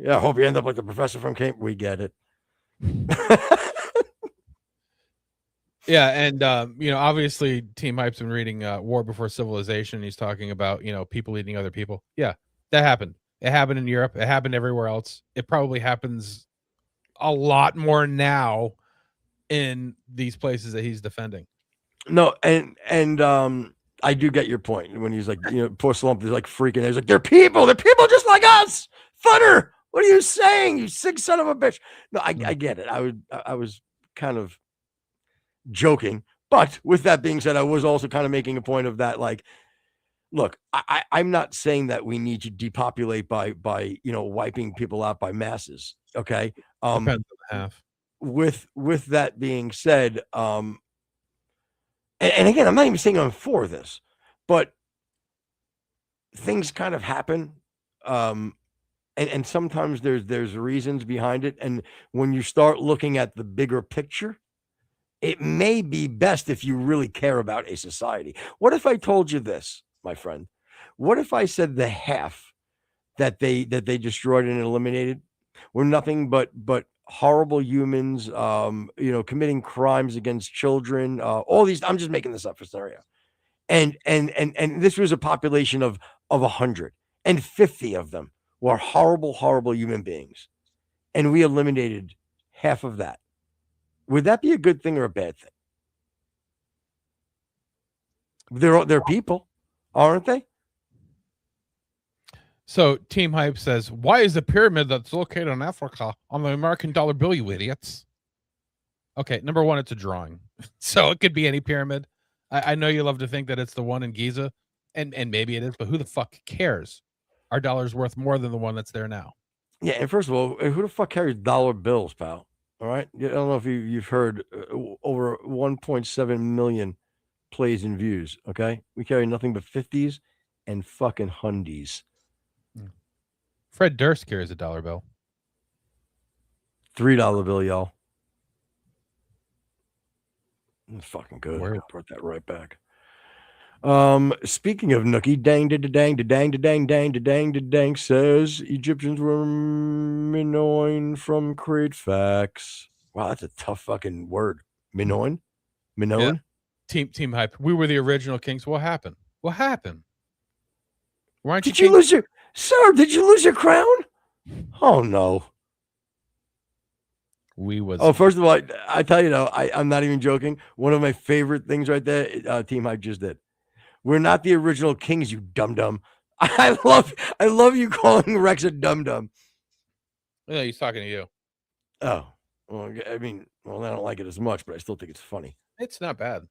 I hope you end up like the professor from Cambridge. We get it. Yeah, and obviously Team Hype's been reading War Before Civilization. He's talking about people eating other people. Yeah, that happened. It happened in Europe. It happened everywhere else. It probably happens a lot more now in these places that he's defending. No, and I do get your point when he's like, poor Slump is like freaking out. He's like, they're people just like us. Footer, what are you saying, you sick son of a bitch? No, I get it. I was kind of joking, But with that being said, I was also kind of making a point of that, like, look, I'm not saying that we need to depopulate by wiping people out by masses. Okay. Depends on the half. With that being said, and again, I'm not even saying I'm for this, but things kind of happen. And sometimes there's reasons behind it. And when you start looking at the bigger picture, it may be best if you really care about a society. What if I told you this, my friend? What if I said the half that they destroyed and eliminated were nothing but horrible humans, committing crimes against children, all these? I'm just making this up for scenario. And this was a population of 150 of them were horrible human beings, and we eliminated half of that. Would that be a good thing or a bad thing? They're people, aren't they? So Team Hype says, why is the pyramid that's located in Africa on the American dollar bill, you idiots? Okay, number one, it's a drawing. So it could be any pyramid. I know you love to think that it's the one in Giza, and maybe it is, but who the fuck cares? Our dollar's worth more than the one that's there now. Yeah, and first of all, who the fuck carries dollar bills, pal? All right? I don't know if you've heard over 1.7 million plays and views, okay? We carry nothing but 50s and fucking hundies. Fred Durst carries a dollar bill. $3 bill, y'all. That's fucking good. Where? I brought that right back. Speaking of Nookie, dang says Egyptians were Minoan from Create Facts. Wow, that's a tough fucking word. Minoan? Yeah. Team Hype. We were the original kings. What happened? What happened? Why did you lose your crown? Oh no. First of all, I tell you though, I'm not even joking. One of my favorite things right there, Team Hype just did. We're not the original kings, you dum-dum. I love you calling Rex a dum-dum. Yeah, he's talking to you. Oh, well, I mean, I don't like it as much, but I still think it's funny. It's not bad.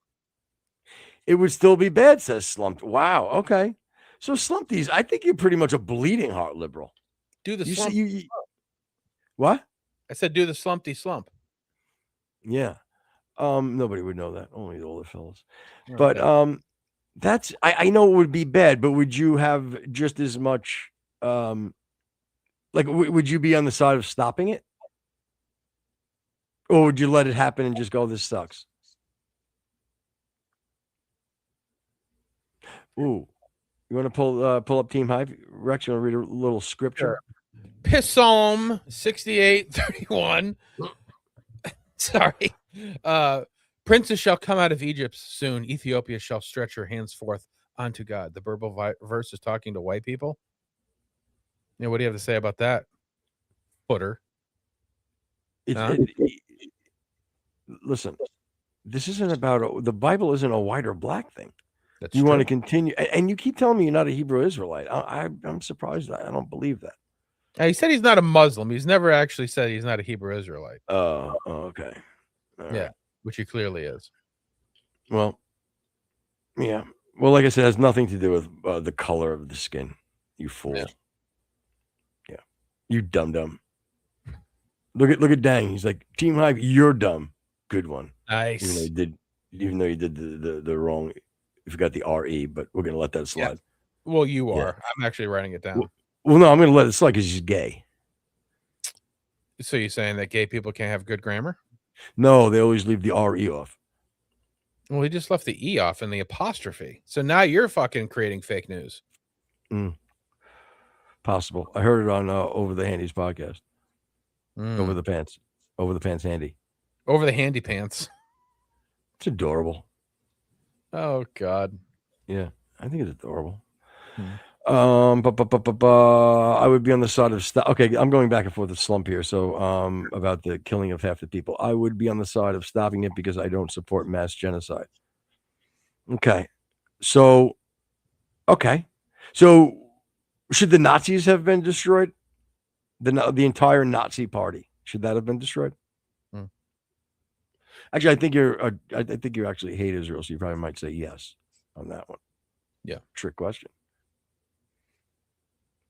It would still be bad, says Slumped. Wow, okay. So Slumpties, I think you're pretty much a bleeding heart liberal. Do the slump. What? I said do the slumpty slump. Yeah. Nobody would know that. Only the older fellas. Okay. But that's I know it would be bad, but would you have just as much would you be on the side of stopping it? Or would you let it happen and just go, this sucks? Ooh. You want to pull up Team Hype? Rex, you want to read a little scripture? Sure. Psalm 68:31. Sorry. Princes shall come out of Egypt soon. Ethiopia shall stretch her hands forth unto God. The verbal verse is talking to white people. You know, what do you have to say about that? Footer. Listen, this isn't about the Bible isn't a white or black thing. That's you true. Want to continue, and you keep telling me you're not a Hebrew Israelite. I'm surprised. I don't believe that. He said he's not a Muslim. He's never actually said he's not a Hebrew Israelite. Oh, okay. All right. Which he clearly is. Well, yeah. Well, like I said, it has nothing to do with the color of the skin. You fool. Yeah. You dum-dum. Look at Dang. He's like, Team Hype, you're dumb. Good one. Nice. Even though you did the wrong, you forgot the RE, but we're gonna let that slide. Yeah. Well, you are. Yeah. I'm actually writing it down. Well, no, I'm gonna let it slide because he's gay. So you're saying that gay people can't have good grammar? No, they always leave the RE off. Well, he just left the E off and the apostrophe. So now you're fucking creating fake news. Possible. I heard it on Over the Handy's podcast. Over the pants handy. Over the handy pants. It's adorable. Oh God. Yeah, I think it's adorable. I would be on the side of okay, I'm going back and forth with Slump here. So about the killing of half the people, I would be on the side of stopping it because I don't support mass genocide. Okay, so should the Nazis have been destroyed? The entire Nazi party, should that have been destroyed? Actually, I think you actually hate Israel, so you probably might say yes on that one. Yeah. Trick question.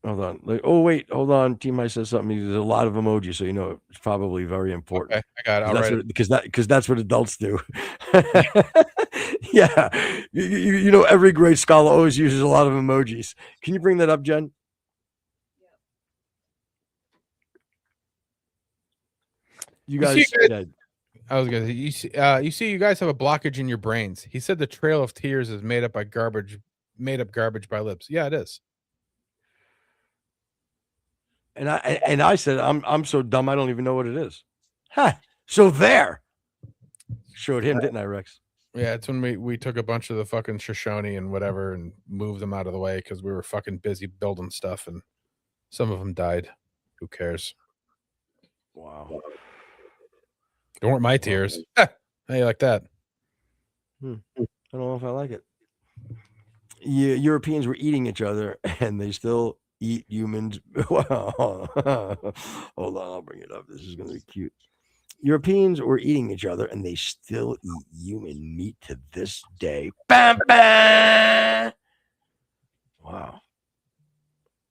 Hold on. Oh, wait. Hold on. Team I says something. There's a lot of emojis, so you know it's probably very important. Okay, I got it. I'll write it. Because that's what adults do. Yeah. You know, every great scholar always uses a lot of emojis. Can you bring that up, Jen? You guys. I was gonna say, you see, you guys have a blockage in your brains. He said the Trail of Tears is made up garbage by lips. Yeah, it is. And I said I'm so dumb I don't even know what it is. Huh. So there. Showed him, didn't I, Rex? Yeah, it's when we took a bunch of the fucking Shoshone and whatever and moved them out of the way because we were fucking busy building stuff and some of them died. Who cares? Wow. They weren't my tears. How you like that? I don't know if I like it. Yeah, Europeans were eating each other and they still eat humans. Hold on, I'll bring it up. This is going to be cute. Europeans were eating each other and they still eat human meat to this day. Bam, bam! Wow.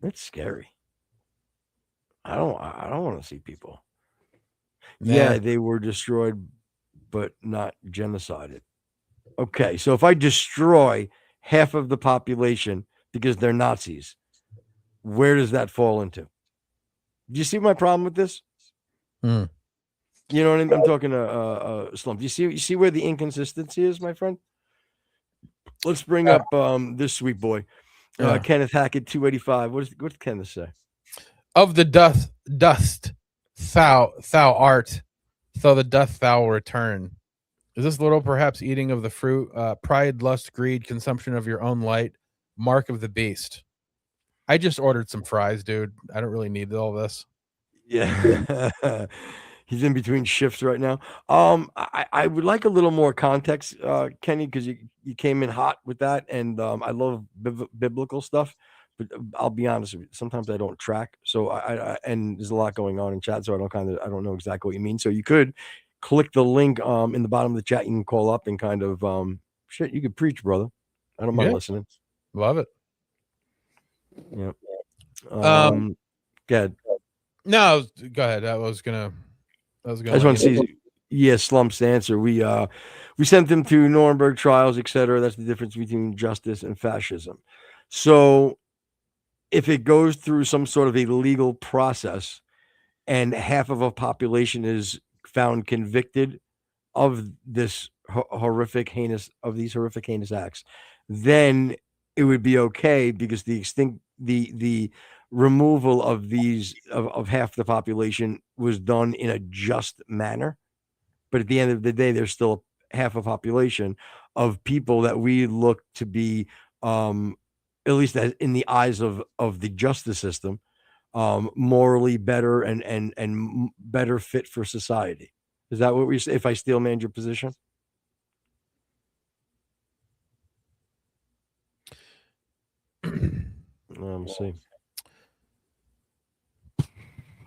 That's scary. I don't want to see people. Yeah, they were destroyed, but not genocided. Okay, so if I destroy half of the population because they're Nazis, where does that fall into? Do you see my problem with this? You know what I mean? I'm talking to Slump. You see where the inconsistency is, my friend? Let's bring up this sweet boy, Kenneth Hackett, 285. What's Kenneth say? Of the dust thou art, so the dust thou return. Is this little perhaps eating of the fruit, pride, lust, greed, consumption of your own light, mark of the beast? I just ordered some fries, dude. I don't really need all this. Yeah. He's in between shifts right now. I would like a little more context, Kenny, because you came in hot with that, and I love biblical stuff. But I'll be honest with you, sometimes I don't track. So and there's a lot going on in chat, so I don't know exactly what you mean. So you could click the link in the bottom of the chat. You can call up and kind of you could preach, brother. I don't mind listening. Love it. Yeah. Go ahead. No, go ahead. I was gonna. I just want to see. Slump's answer. We sent them to Nuremberg trials, etc. That's the difference between justice and fascism. So, if it goes through some sort of a legal process, and half of a population is found convicted of this horrific, heinous acts, then it would be okay because the removal of these of half the population was done in a just manner. But at the end of the day, there's still half a population of people that we look to be, at least in the eyes of the justice system, morally better and better fit for society. Is that what we say? If I steel man your position? Let me see.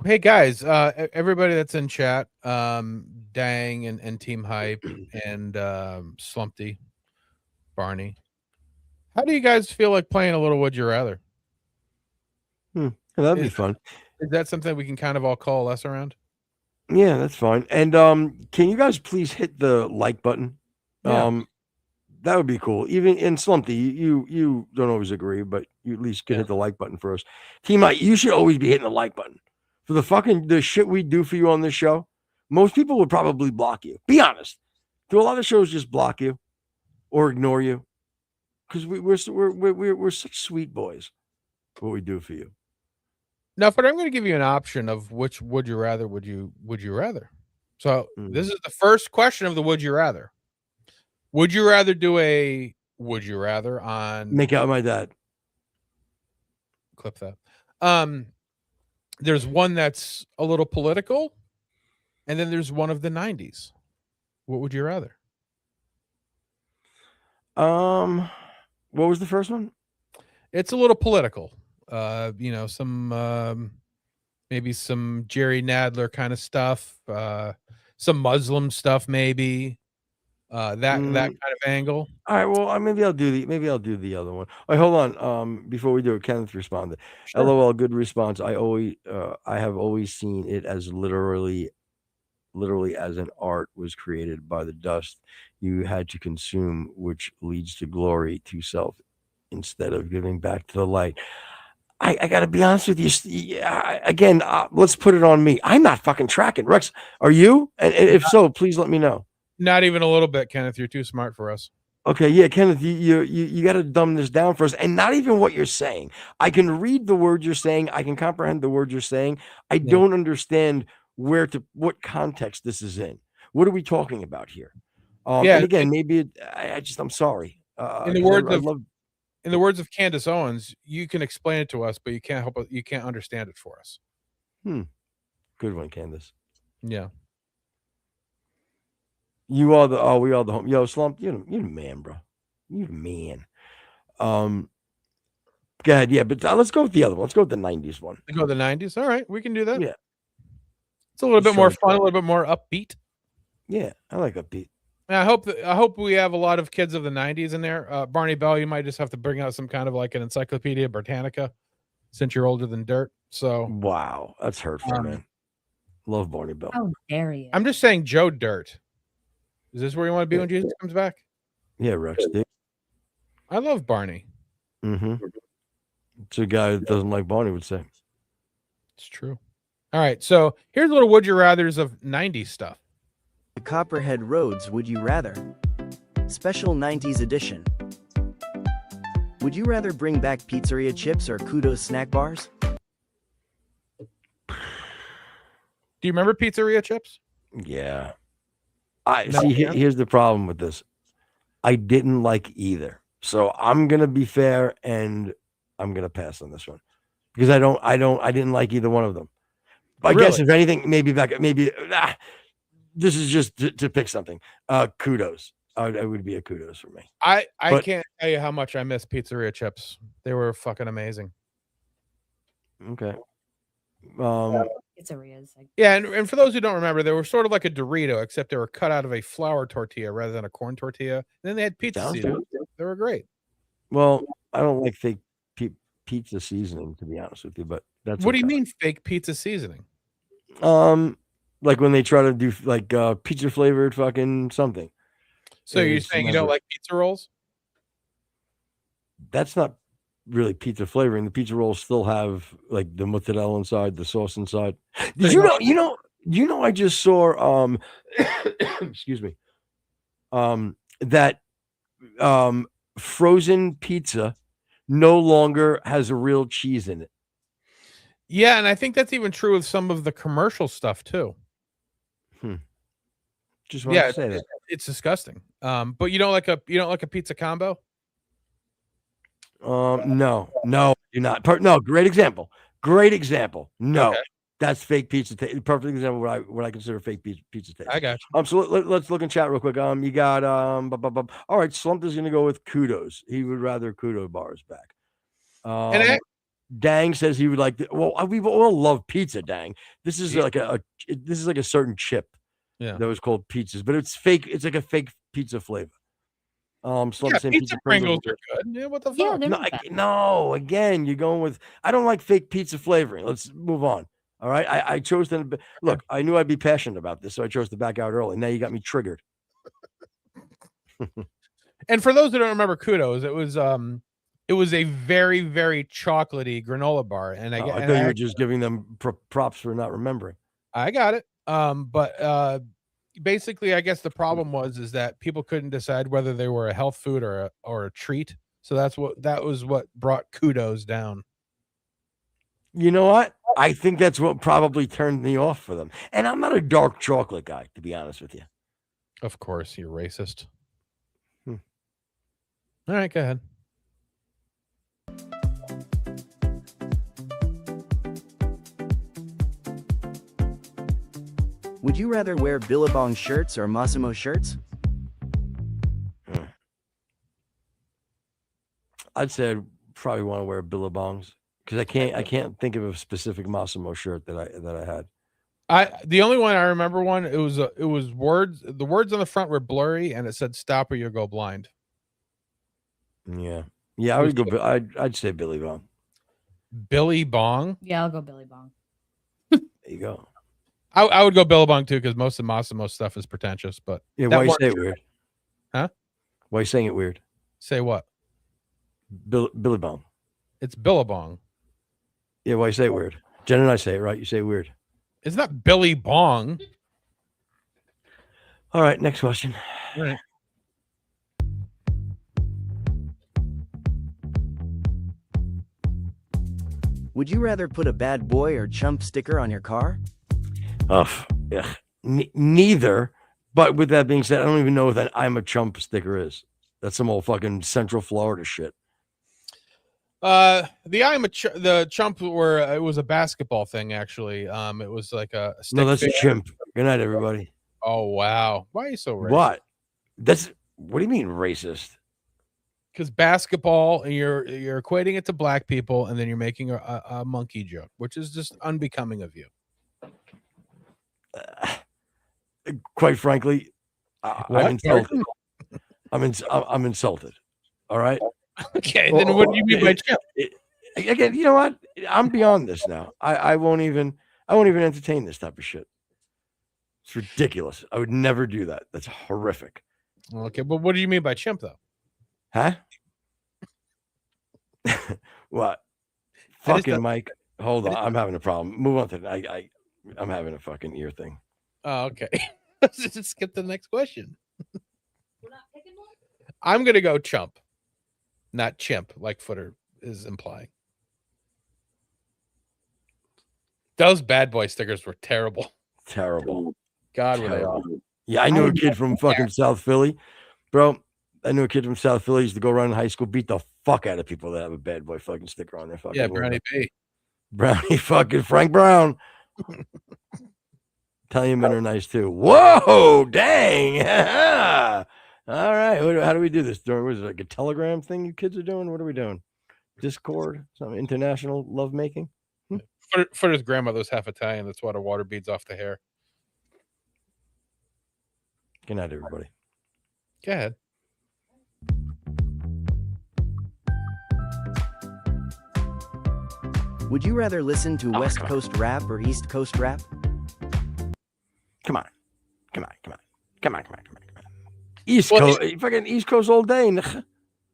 Hey guys, everybody that's in chat, Dang and Team Hype and Slumpty, Barney. How do you guys feel like playing a little Would You Rather? That'd be fun. Is that something we can kind of all coalesce around? Yeah, that's fine. And can you guys please hit the like button? Yeah. That would be cool. Even in Slumpty, you don't always agree, but you at least can hit the like button for us. Team Hype, you should always be hitting the like button. For the shit we do for you on this show, most people would probably block you. Be honest. Do a lot of shows just block you or ignore you? Because we're such sweet boys. What we do for you. Now, but I'm going to give you an option of which would you rather would you rather. So this is the first question of the would you rather. Would you rather do a would you rather on Make Out My Dad? Clip that. There's one that's a little political, and then there's one of the 90s. What would you rather? What was the first one? It's a little political. Some maybe some Jerry Nadler kind of stuff. some Muslim stuff, maybe. That kind of angle. All right, well, maybe I'll do the other one. All right, hold on. Before we do it, Kenneth responded. Sure. LOL, good response. I have always seen it as literally as an art was created by the dust you had to consume, which leads to glory to self instead of giving back to the light. I got to be honest with you. Again, let's put it on me. I'm not fucking tracking. Rex, are you? And if so, please let me know. Not even a little bit, Kenneth. You're too smart for us. Okay, yeah, Kenneth, you got to dumb this down for us, and not even what you're saying. I can read the words you're saying. I can comprehend the words you're saying. I don't understand what context this is in. What are we talking about here? And again, maybe I'm sorry. In the words of Candace Owens, you can explain it to us, but you can't understand it for us. Good one, Candace. Yeah. We are the home. Yo, Slump, you're the man, bro. You're the man. Go ahead, yeah, but let's go with the other one. Let's go with the 90s one. Go with the 90s. All right, we can do that. Yeah. It's a little bit more fun, a little bit more upbeat. Yeah, I like upbeat. I hope we have a lot of kids of the 90s in there. Barney Bell, you might just have to bring out some kind of like an Encyclopedia Britannica since you're older than dirt. So wow, that's hurtful, man. Love Barney Bell. How dare you? I'm just saying Joe Dirt. Is this where you want to be when Jesus comes back? Yeah, Rex. I love Barney. It's a guy that doesn't like Barney would say. It's true. All right, so here's a little would you rathers of 90s stuff. The Copperhead Roads Would You Rather? Special 90s edition. Would you rather bring back pizzeria chips or Kudos snack bars? Do you remember pizzeria chips? Yeah. Here's the problem with this. I didn't like either. So I'm gonna be fair and I'm gonna pass on this one. Because I didn't like either one of them. I guess if anything, maybe this is just to pick something. Kudos. It would be a kudos for me. I can't tell you how much I miss pizzeria chips. They were fucking amazing. Okay. Pizzerias. Yeah, and for those who don't remember, they were sort of like a Dorito, except they were cut out of a flour tortilla rather than a corn tortilla. And then they had pizza seasoning. They were great. Well, I don't like fake pizza seasoning, to be honest with you, but that's what do you mean fake pizza seasoning? Like when they try to do like pizza flavored fucking something. So you're saying you don't like pizza rolls? That's not really pizza flavoring. The pizza rolls still have like the mozzarella inside, the sauce inside. Did you know I just saw excuse me. That frozen pizza no longer has a real cheese in it. Yeah, and I think that's even true with some of the commercial stuff too. Just want to say that. It's disgusting. But you don't like a pizza combo? No, you're not. No, great example. No, okay. That's fake pizza taste. Perfect example of what I consider fake pizza taste. I got you. So let's look in chat real quick. You got all right. Slump is gonna go with kudos. He would rather kudo bars back. Dang says he would like. Well, we all love pizza. Dang, this is like a certain chip. Yeah, that was called pizzas, but it's fake. It's like a fake pizza flavor. Pizza Pringles are good. Yeah, what the fuck? Yeah, no, again, you're going with. I don't like fake pizza flavoring. Let's move on. All right, I chose to look. I knew I'd be passionate about this, so I chose to back out early. Now you got me triggered. And for those who don't remember kudos, it was a very, very chocolatey granola bar, and I thought you were just giving them props for not remembering. I got it. But basically, I guess the problem is that people couldn't decide whether they were a health food or a treat. So that was what brought kudos down. You know what? I think that's what probably turned me off for them. And I'm not a dark chocolate guy, to be honest with you. Of course, you're racist. All right, go ahead. Would you rather wear Billabong shirts or Massimo shirts? I'd say I'd probably want to wear Billabongs because I can't think of a specific Massimo shirt that I had. The only one I remember it was words. The words on the front were blurry, and it said "Stop or you'll go blind." Yeah. I would go. I'd say Billy Bong. Billy Bong. Yeah, I'll go Billy Bong. There you go. I would go Billabong too, because most of Massimo's stuff is pretentious. But Yeah, why you say it weird? Huh? Why you saying it weird? Say what? Billy Bong. It's Billabong. Yeah, why you say it weird? Jen and I say it right. You say it weird. It's not Billy Bong. All right, next question. All right. Would you rather put a bad boy or chump sticker on your car? Yeah. Neither. But with that being said, I don't even know what that "I'm a chump" sticker is. That's some old fucking Central Florida shit. The the chump were it was a basketball thing actually. It was like a stick No, that's a figure. chimp. Good night, everybody. Oh wow, why are you so racist? What do you mean racist? Because basketball, and you're equating it to black people, and then you're making a monkey joke, which is just unbecoming of you. Quite frankly, I'm insulted. I'm insulted. All right. Okay, then what do you mean by chimp? Again, you know what? I'm beyond this now. I won't even entertain this type of shit. It's ridiculous. I would never do that. That's horrific. Okay, but what do you mean by chimp though? Huh? What? Fucking Mike. Hold on. I'm having a problem. Move on to I'm having a fucking ear thing. Oh, okay. Let's just skip to the next question. I'm gonna go chump, not chimp, like Footer is implying. Those bad boy stickers were terrible. Terrible. God, were they awful. Yeah, I knew a kid from fucking South Philly. Bro, I knew a kid from South Philly used to go around in high school, beat the fuck out of people that have a bad boy fucking sticker on their fucking Yeah, window. Brownie B. Brownie fucking Frank Brown. Italian men are nice too. Whoa, dang. All right. How do we do this? Was it like a Telegram thing you kids are doing? What are we doing? Discord? Some international lovemaking? Footer's grandmother's half Italian. That's why the water beads off the hair. Good night, everybody. Go ahead. Would you rather listen to West Coast rap or East Coast rap? Come on. East Coast, fucking East Coast all day.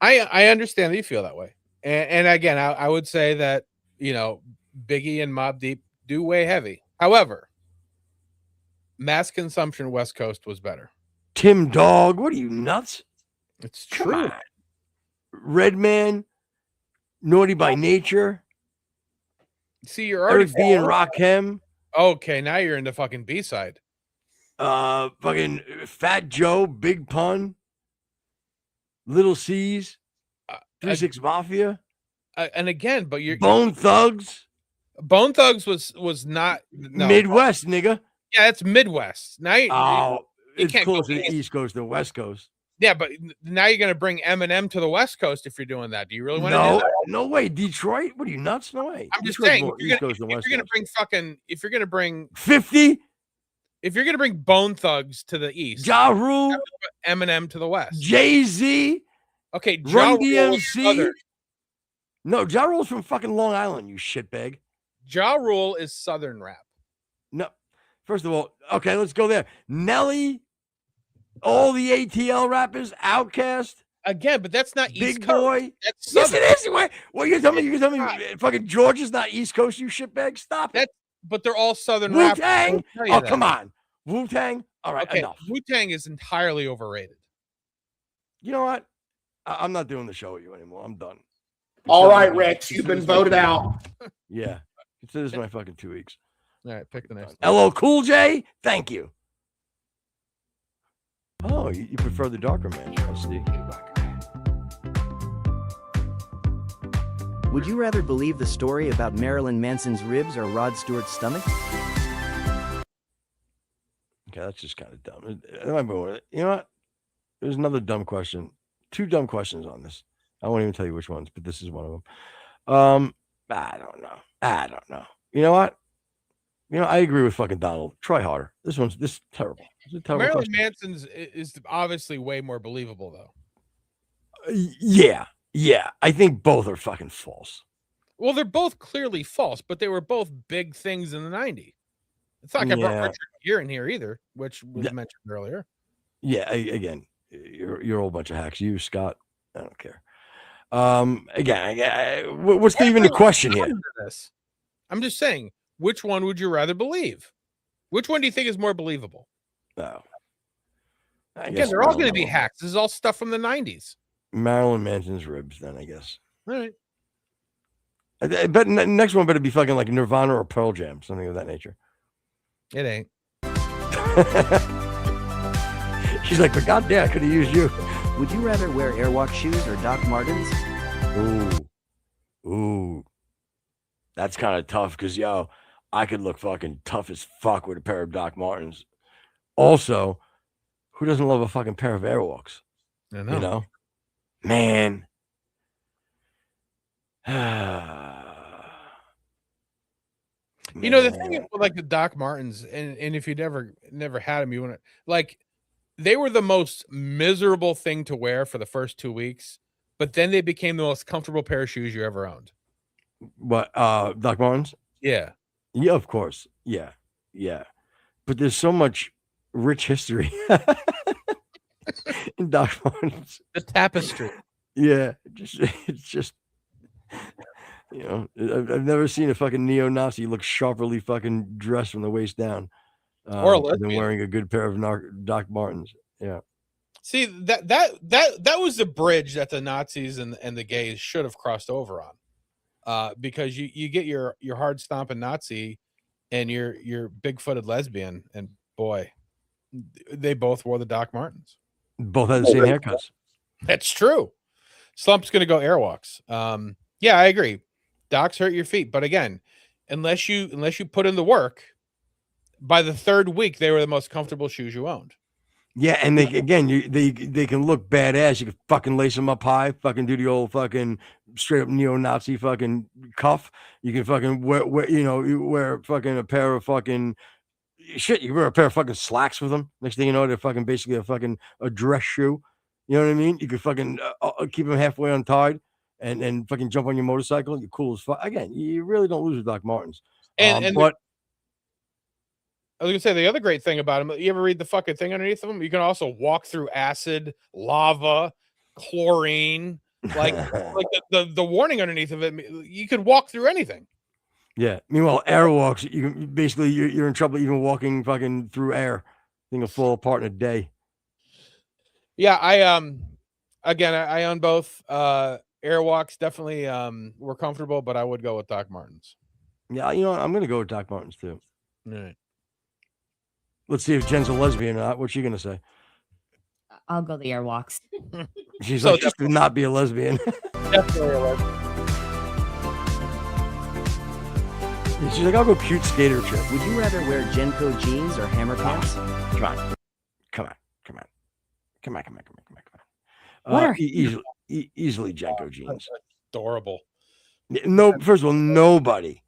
I understand that you feel that way. And again, I would say that, Biggie and Mobb Deep do weigh heavy. However, mass consumption West Coast was better. Tim Dog, what are you, nuts? It's true. Redman, Naughty by Nature. See, you're already Eric B and Rakim. Okay, now you're into fucking B-side. Fucking Fat Joe, Big Pun, Little C's, 3-6 Mafia. And again, but you're Bone Thugs. Bone Thugs was not Midwest, nigga. Yeah, it's Midwest. Now it's closer to East Coast than West Coast. Yeah, but now you're gonna bring Eminem to the West Coast if you're doing that. Do you really want to do that? No way. Detroit? What are you, nuts? No way. I'm just Detroit's saying, more East Coast than West Coast. if you're gonna bring 50, if you're gonna bring Bone Thugs to the East, Ja Rule, Eminem to the West, Jay-Z, okay, Run DMC. No, Ja Rule's from fucking Long Island, you shitbag. Ja Rule is Southern rap. No, first of all, okay, let's go there. Nelly, all the ATL rappers, Outkast. Again, but that's not Big East Boy. Coast. That's Yes, Southern. it is. What you tell me? You tell me fucking George is not East Coast, you shitbag? Stop it. But they're all Southern Wu-Tang? rappers. Oh, come on. Wu-Tang? All right, okay, enough. Wu-Tang is entirely overrated. You know what? I'm not doing the show with you anymore. I'm done. All right, Rex, you've been voted out. Yeah. Consider this my fucking 2 weeks. All right, pick the next. LL Cool J, thank you. Oh, you prefer the darker man. I see. Would you rather believe the story about Marilyn Manson's ribs or Rod Stewart's stomach? Okay, that's just kind of dumb. You know what? There's another dumb question. 2 dumb questions on this. I won't even tell you which ones, but this is one of them. I don't know. You know what? You know, I agree with fucking Donald. Try harder. This is terrible. It's a terrible Marilyn question. Manson's is obviously way more believable, though. Yeah. I think both are fucking false. Well, they're both clearly false, but they were both big things in the 90s. It's not like I brought Yeah. Richard Gere in here either, which was mentioned earlier. Yeah, again, you're a whole bunch of hacks. You, Scott, I don't care. Again, what's even the question here? I'm just saying, which one would you rather believe? Which one do you think is more believable? Oh, Again, they're all going to be hacks. This is all stuff from the 90s. Marilyn Manson's ribs, then, I guess. All right. I bet next one better be fucking like Nirvana or Pearl Jam, something of that nature. It ain't. She's like, but goddamn, I could have used you. Would you rather wear Airwalk shoes or Doc Martens? Ooh. That's kind of tough because, yo, I could look fucking tough as fuck with a pair of Doc Martens. Also, who doesn't love a fucking pair of Airwalks? I know. You know? Man. You know, the thing with like the Doc Martens, and if you never had them, you want to like they were the most miserable thing to wear for the first 2 weeks, but then they became the most comfortable pair of shoes you ever owned. What, Doc Martens? Yeah. Yeah, of course. Yeah. But there's so much rich history in Doc Martens. The tapestry. Yeah, it's just you know, I've never seen a fucking neo-Nazi look sharply fucking dressed from the waist down, or a than lesbian. wearing a good pair of Doc Martens. Yeah. See, that was the bridge that the Nazis and the gays should have crossed over on, because you get your hard stomping Nazi and your big-footed lesbian, and boy, they both wore the Doc Martens. Both had the same haircuts. That's true. Slump's going to go Airwalks. Yeah, I agree. Docs hurt your feet, but again, unless you put in the work, by the third week they were the most comfortable shoes you owned. Yeah, and they can look badass. You can fucking lace them up high, fucking do the old fucking straight up neo-Nazi fucking cuff. You can fucking wear you wear fucking a pair of fucking shit. You wear a pair of fucking slacks with them. Next thing you know, they're fucking basically a dress shoe. You know what I mean? You could fucking keep them halfway untied and fucking jump on your motorcycle. You're cool as fuck. Again, you really don't lose with Doc Martens. But I was gonna say the other great thing about them. You ever read the fucking thing underneath them? You can also walk through acid, lava, chlorine, like the warning underneath of it. You could walk through anything. Yeah. Meanwhile, Airwalks, you can basically you're in trouble even walking fucking through air. Thing will fall apart in a day. Yeah, I own both. Airwalks definitely were comfortable, but I would go with Doc Martens. Yeah, you know what? I'm gonna go with Doc Martens too. All right. Let's see if Jen's a lesbian or not. What's she gonna say? I'll go the Airwalks. She's like, just to not be a lesbian. Definitely a lesbian. She's like, I'll go cute skater trip. Would you rather wear Genco jeans or hammer pants? Come on. What are easily Genco jeans. Adorable. No, first of all, nobody,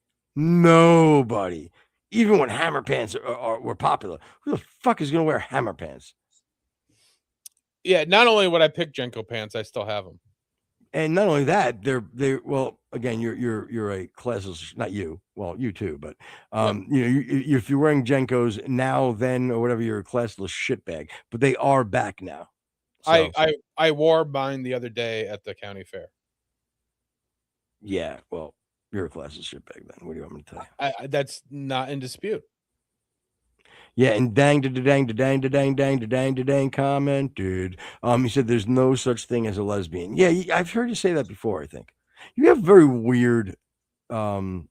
even when hammer pants were popular, who the fuck is gonna wear hammer pants? Yeah, not only would I pick Genco pants, I still have them. And not only that, they're well. Again, you're a classless, not you. Well, you too, but if you're wearing Gencos now, then or whatever, you're a classless shitbag. But they are back now. So, I wore mine the other day at the county fair. Yeah, well, you're a classless shitbag then. What do you want me to tell you? That's not in dispute. Yeah, and dang commented. He said there's no such thing as a lesbian. Yeah, I've heard you say that before. I think you have very weird. Skinny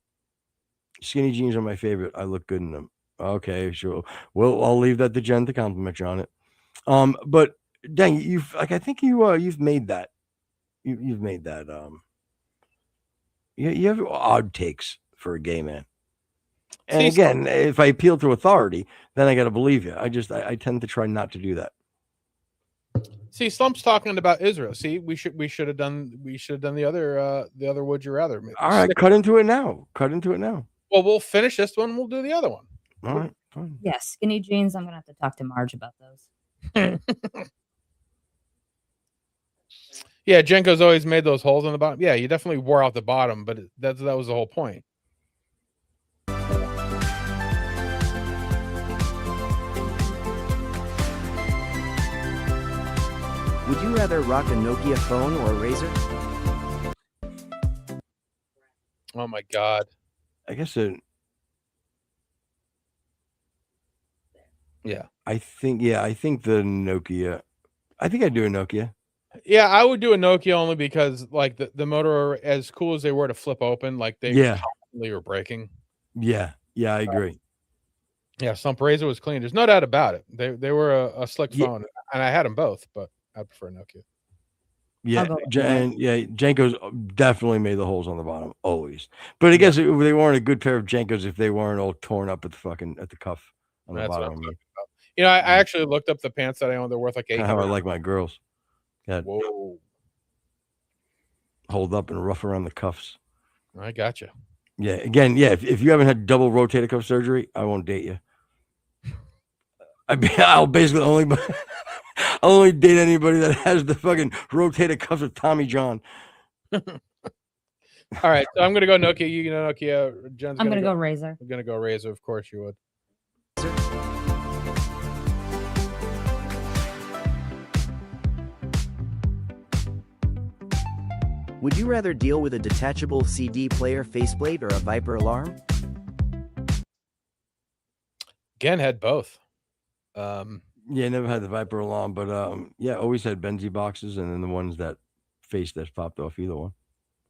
jeans are my favorite. I look good in them. Okay, sure. Well, I'll leave that to Jen to compliment you on it. But dang, I think you've made that. You've made that. You have odd takes for a gay man. And again, if I appeal to authority, then I got to believe you. I tend to try not to do that. See, Slump's talking about Israel. See, we should have done the other would you rather. All right, cut into it now. Well, we'll finish this one. We'll do the other one. All right, fine. Yeah, skinny jeans. I'm gonna have to talk to Marge about those. Yeah, Jenko's always made those holes on the bottom. Yeah, you definitely wore out the bottom, but that was the whole point. Would you rather rock a Nokia phone or a Razor? Oh my God. I guess Yeah. I think the Nokia. I think I'd do a Nokia. Yeah, I would do a Nokia only because like the motor, as cool as they were to flip open, like they constantly were breaking. Yeah, I agree. Yeah, Slump Razor was clean. There's no doubt about it. They were a slick phone, and I had them both, but I prefer Nokia. Yeah, Jenko's definitely made the holes on the bottom always. But I guess they weren't a good pair of Jenkos if they weren't all torn up at the cuff on the bottom. You know, I actually looked up the pants that I own. They're worth like $800. How I like my girls. Whoa. Hold up and rough around the cuffs. I got you. Yeah. Again, if you haven't had double rotator cuff surgery, I won't date you. I'll basically only date anybody that has the fucking rotator cuffs of Tommy John. All right, so I'm gonna go Nokia. You know Nokia. Jen's I'm gonna go Razor. I'm gonna go Razor. Of course you would. Would you rather deal with a detachable CD player faceplate or a Viper alarm? Again, had both. Never had the Viper alarm, but always had Benzie boxes and then the ones that popped off, either one.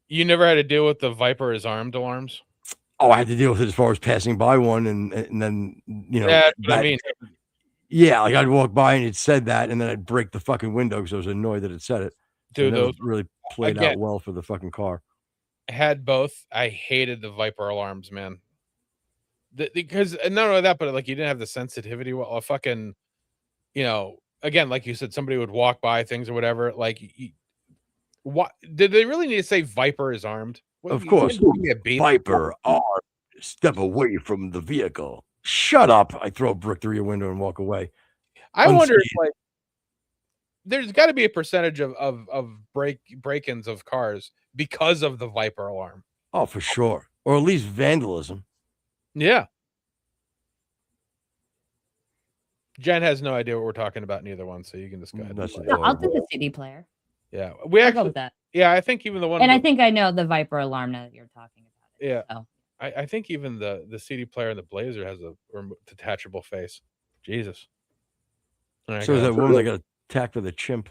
You never had to deal with the Viper as armed alarms? Oh, I had to deal with it as far as passing by one and then that's what I mean. Yeah, like I'd walk by and it said that, and then I'd break the fucking window because I was annoyed that it said it. Dude, those really played out well for the fucking car. I had both. I hated the Viper alarms, man. Because not only that, but like you didn't have the sensitivity. Well, fucking, again, like you said, somebody would walk by things or whatever. Like, what did they really need to say? Viper is armed. Of course, Viper armed. Step away from the vehicle. Shut up! I throw a brick through your window and walk away. I wonder if like there's got to be a percentage of break-ins of cars because of the Viper alarm. Oh, for sure, or at least vandalism. Yeah. Jen has no idea what we're talking about, neither one, so you can just go ahead. No, I'll do the CD player. Yeah, I'll go with that. Yeah, I think even the one. And I think I know the Viper alarm now that you're talking about it. Yeah. So. I think even the CD player in the Blazer has a detachable face. Jesus. All right, so is that woman that got attacked with a chimp.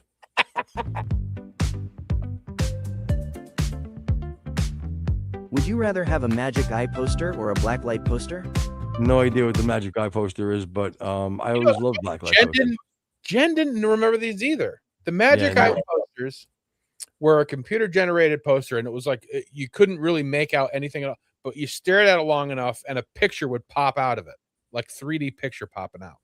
Would you rather have a magic eye poster or a blacklight poster? No idea what the magic eye poster is, but I always loved blacklight posters. Jen didn't remember these either. The magic eye posters were a computer generated poster, and it was like you couldn't really make out anything at all. But you stared at it long enough and a picture would pop out of it, like 3D picture popping out.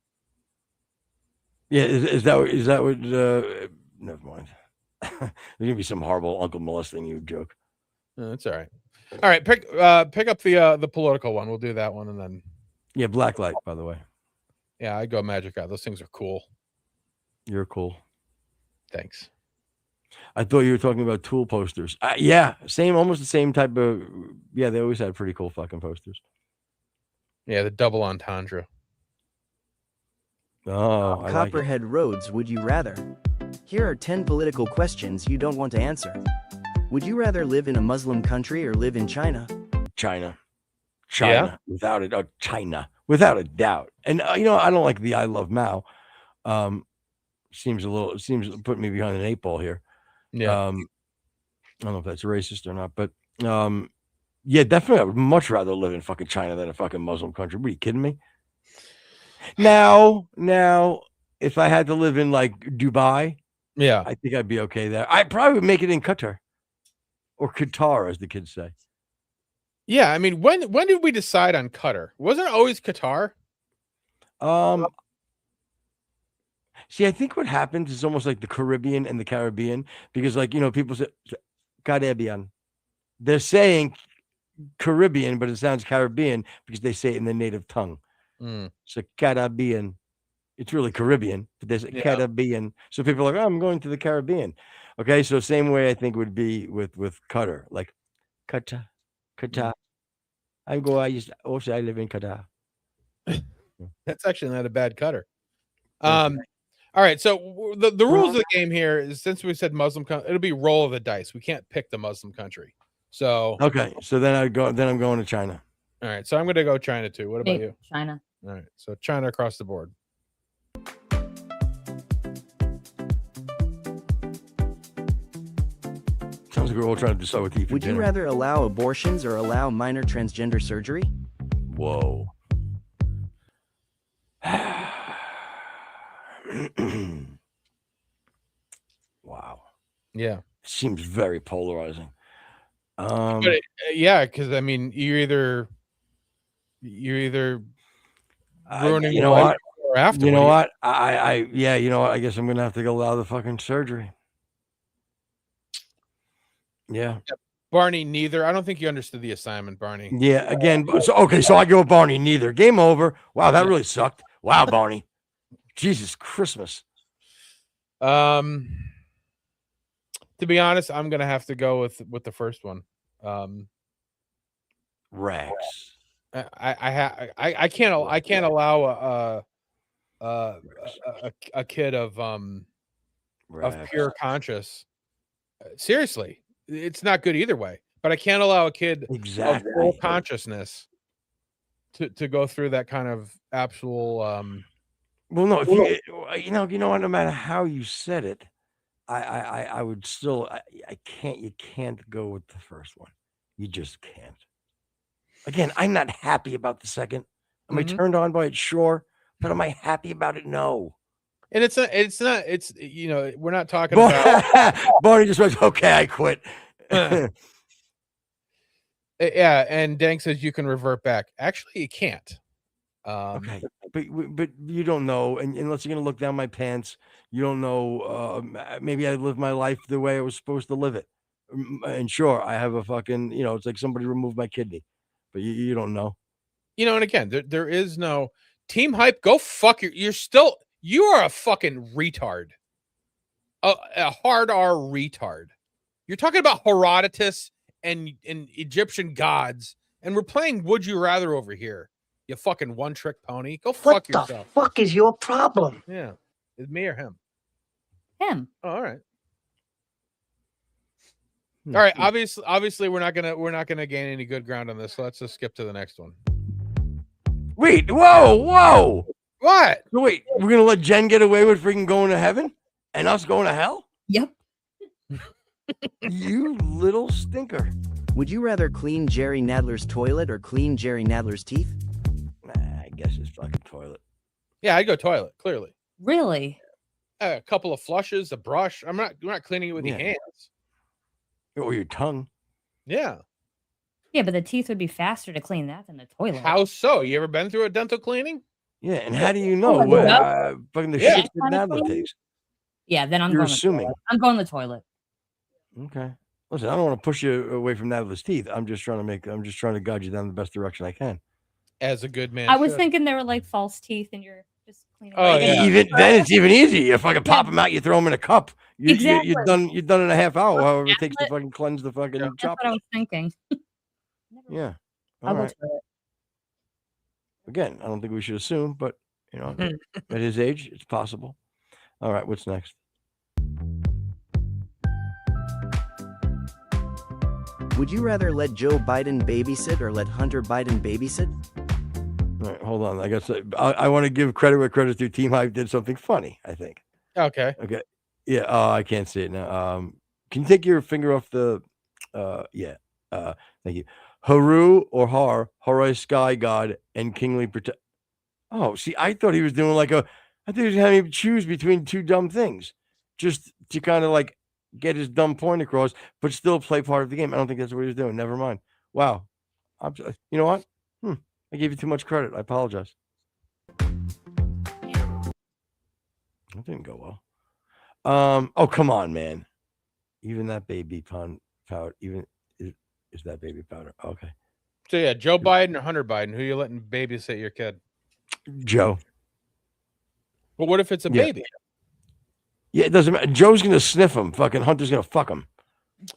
Yeah, is that what never mind. There's gonna be some horrible uncle molesting you joke. That's all right. All right, pick up the political one. We'll do that one and then blacklight, by the way. Yeah, I go magic eye. Those things are cool. You're cool. Thanks. I thought you were talking about Tool posters. Almost the same type of. Yeah, they always had pretty cool fucking posters. Yeah, the double entendre. Oh, Copperhead Roads, would you rather? Here are 10 political questions you don't want to answer. Would you rather live in a Muslim country or live in China? China, without it. China, without a doubt. And I don't like the I love Mao. Seems putting me behind an 8 ball here. Yeah. I don't know if that's racist or not, but definitely I would much rather live in fucking China than a fucking Muslim country. What, are you kidding me? Now, if I had to live in like Dubai, I think I'd be okay there. I probably would make it in Qatar or Qatar, as the kids say. Yeah, I mean, when did we decide on Qatar? Wasn't it always Qatar? See, I think what happens is almost like the Caribbean and the Caribbean, because people say Caribbean. They're saying Caribbean, but it sounds Caribbean because they say it in the native tongue. Mm. So Caribbean. It's really Caribbean, but there's a Yeah. Caribbean. So people are like, oh, I'm going to the Caribbean. Okay, so same way I think would be with Qatar, like Qatar. I live in Qatar. That's actually not a bad cutter. All right, so the rules of the game here is, since we said Muslim, it'll be roll of the dice. We can't pick the Muslim country. So okay, so then I'm going to China. All right, so I'm going to go China too. What about you? China. All right, so China across the board. Sounds like we're all trying to decide what to eat for Would you dinner. rather allow abortions or allow minor transgender surgery? Whoa. Wow. Yeah. Seems very polarizing. But yeah, because I mean, you're either ruining you know life what? or after. You know what? You know what? I guess I'm gonna have to allow the fucking surgery. Yeah. Barney, neither. I don't think you understood the assignment, Barney. Yeah. Again, so I go with Barney. Neither. Game over. Wow, that really sucked. Wow, Barney. Jesus Christmas. To be honest, I'm gonna have to go with the first one. Rex. I can't allow a kid of pure conscience. Seriously, it's not good either way. But I can't allow a kid of full consciousness to go through that kind of actual. Well, no, if you know what? No matter how you said it, I would still. I can't. You can't go with the first one. You just can't. Again, I'm not happy about the second. Am I turned on by it? Sure, but am I happy about it? No. And it's not. We're not talking about. Barney just went, okay, I quit. Yeah, and Dank says you can revert back. Actually, you can't. Okay, but you don't know, and unless you're gonna look down my pants, you don't know. Maybe I lived my life the way I was supposed to live it, and sure, I have a fucking. It's like somebody removed my kidney, but you don't know. And again, there is no team hype. Go fuck you are a fucking retard. A hard R retard. You're talking about Herodotus and Egyptian gods, and we're playing Would You Rather over here. You fucking one-trick pony. Go fuck yourself. What the fuck is your problem? Yeah. Is me or him? Him. Oh, all right. All right. Obviously, we're not gonna gain any good ground on this. So let's just skip to the next one. Wait, whoa. What? So wait, we're gonna let Jen get away with freaking going to heaven and us going to hell? Yep. You little stinker. Would you rather clean Jerry Nadler's toilet or clean Jerry Nadler's teeth? I guess it's fucking toilet. Yeah, I'd go toilet, clearly. Really? A couple of flushes, a brush. We're not cleaning it with your hands. Or your tongue. Yeah. Yeah, but the teeth would be faster to clean that than the toilet. How so? You ever been through a dental cleaning? Yeah, and how do you know what fucking the shit that Nadler takes? Yeah, then You're assuming. I'm going the toilet. Okay. Listen, I don't want to push you away from Nadler's teeth. I'm just trying to guide you down the best direction I can. As a good man. I was thinking they were like false teeth and you're just cleaning. Oh, yeah. Even then it's even easier. If I can pop them out, you throw them in a cup. You're done in a half hour, however it takes to fucking cleanse the fucking That's choppers. what I was thinking. Yeah. I'll go toilet. Again, I don't think we should assume, but at his age, it's possible. All right, what's next? Would you rather let Joe Biden babysit or let Hunter Biden babysit? All right, hold on. I guess I want to give credit where credit's due. Team Hype did something funny, I think. Okay. Yeah. I can't see it now. Can you take your finger off the? Thank you. Haru or Har, Harai Sky God, and Kingly Protect. Oh, see, I thought he was doing I thought he was having him choose between two dumb things, just to kind of like get his dumb point across, but still play part of the game. I don't think that's what he was doing. Never mind. Wow. You know what? I gave you too much credit. I apologize. That didn't go well. Oh, come on, man. Even that baby powder, is that baby powder? Okay. So yeah, Joe Biden or Hunter Biden? Who you letting babysit your kid? Joe. Well, what if it's a Yeah. baby? Yeah, it doesn't matter. Joe's gonna sniff him. Fucking Hunter's gonna fuck him.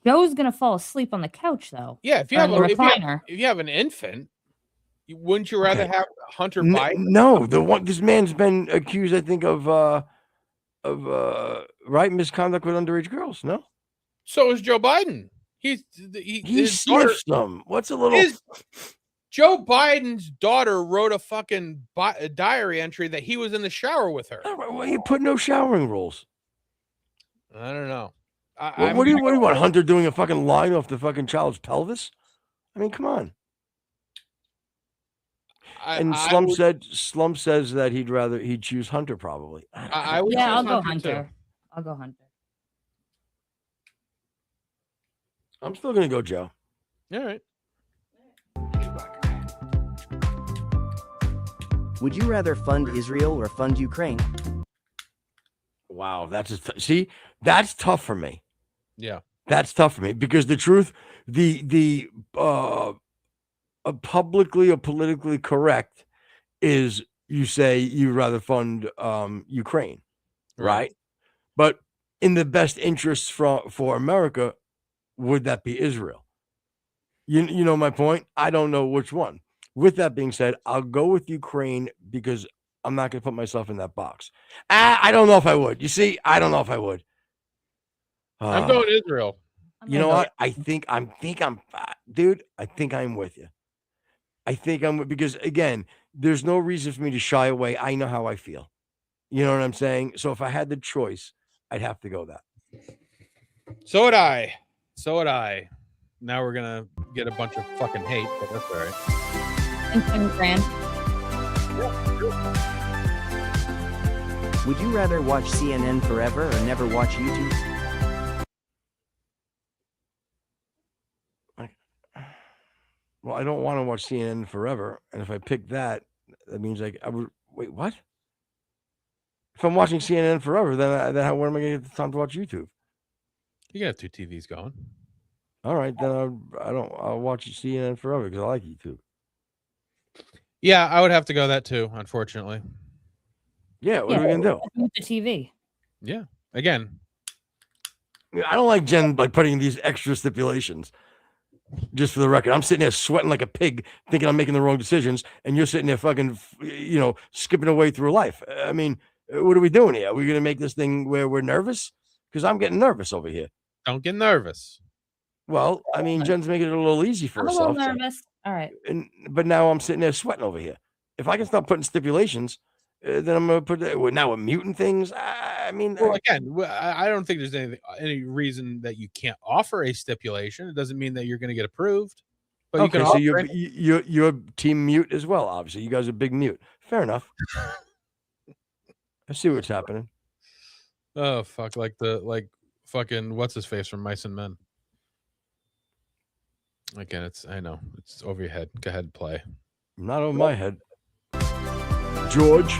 Joe's gonna fall asleep on the couch though. Yeah, if you Or have in the if recliner. you have an infant, wouldn't you rather have Hunter Biden? No, this man's been accused, I think, of right misconduct with underage girls. No, So is Joe Biden. he his daughter, sniffs them. What's a little? Joe Biden's daughter wrote a fucking diary entry that he was in the shower with her. Well, you put no showering rules. I don't know. What do you want? Hunter doing a fucking line off the fucking child's pelvis? I mean, come on. And Slump says that he'd choose Hunter probably. I would. Yeah, I'll go Hunter. Hunter. I'll go Hunter. I'm still gonna go Joe. All right. Would you rather fund Israel or fund Ukraine? Wow, that's tough for me. Yeah, that's tough for me because the truth, the publicly or politically correct is you say you'd rather fund Ukraine, right? But in the best interests for America, would that be Israel? You know my point? I don't know which one. With that being said, I'll go with Ukraine because I'm not going to put myself in that box. I don't know if I would. You see, I don't know if I would. I'm going Israel. You know what? I think I'm dude, I think I'm with you. I think I'm because again, there's no reason for me to shy away. I know how I feel. You know what I'm saying? So if I had the choice, I'd have to go that. So would I. Now we're gonna get a bunch of fucking hate, but that's all right. And 20 grand. Would you rather watch CNN forever or never watch YouTube? Well, I don't want to watch CNN forever, and if I pick that, that means I would wait. What? If I'm watching CNN forever, then where am I going to get the time to watch YouTube? You can have two TVs going. All right, then I'll watch CNN forever because I like YouTube. Yeah, I would have to go that too, unfortunately. Yeah, what are we gonna do? With the TV. Yeah, again, I don't like Jen putting these extra stipulations. Just for the record, I'm sitting there sweating like a pig, thinking I'm making the wrong decisions, and you're sitting there fucking, skipping away through life. I mean, what are we doing here? Are we gonna make this thing where we're nervous? Because I'm getting nervous over here. Don't get nervous. Well, I mean, Jen's making it a little easy for herself. I'm a little nervous. All right. But now I'm sitting there sweating over here. If I can stop putting stipulations, then I'm gonna put now we're muting things. I mean, well, again, I don't think there's any reason that you can't offer a stipulation. It doesn't mean that you're going to get approved. But okay, you so can you're team mute as well. Obviously, you guys are big mute. Fair enough. I see what's happening. Oh fuck! Like fucking what's his face from Mice and Men. Again, I know it's over your head. Go ahead and play. Not over my head. George.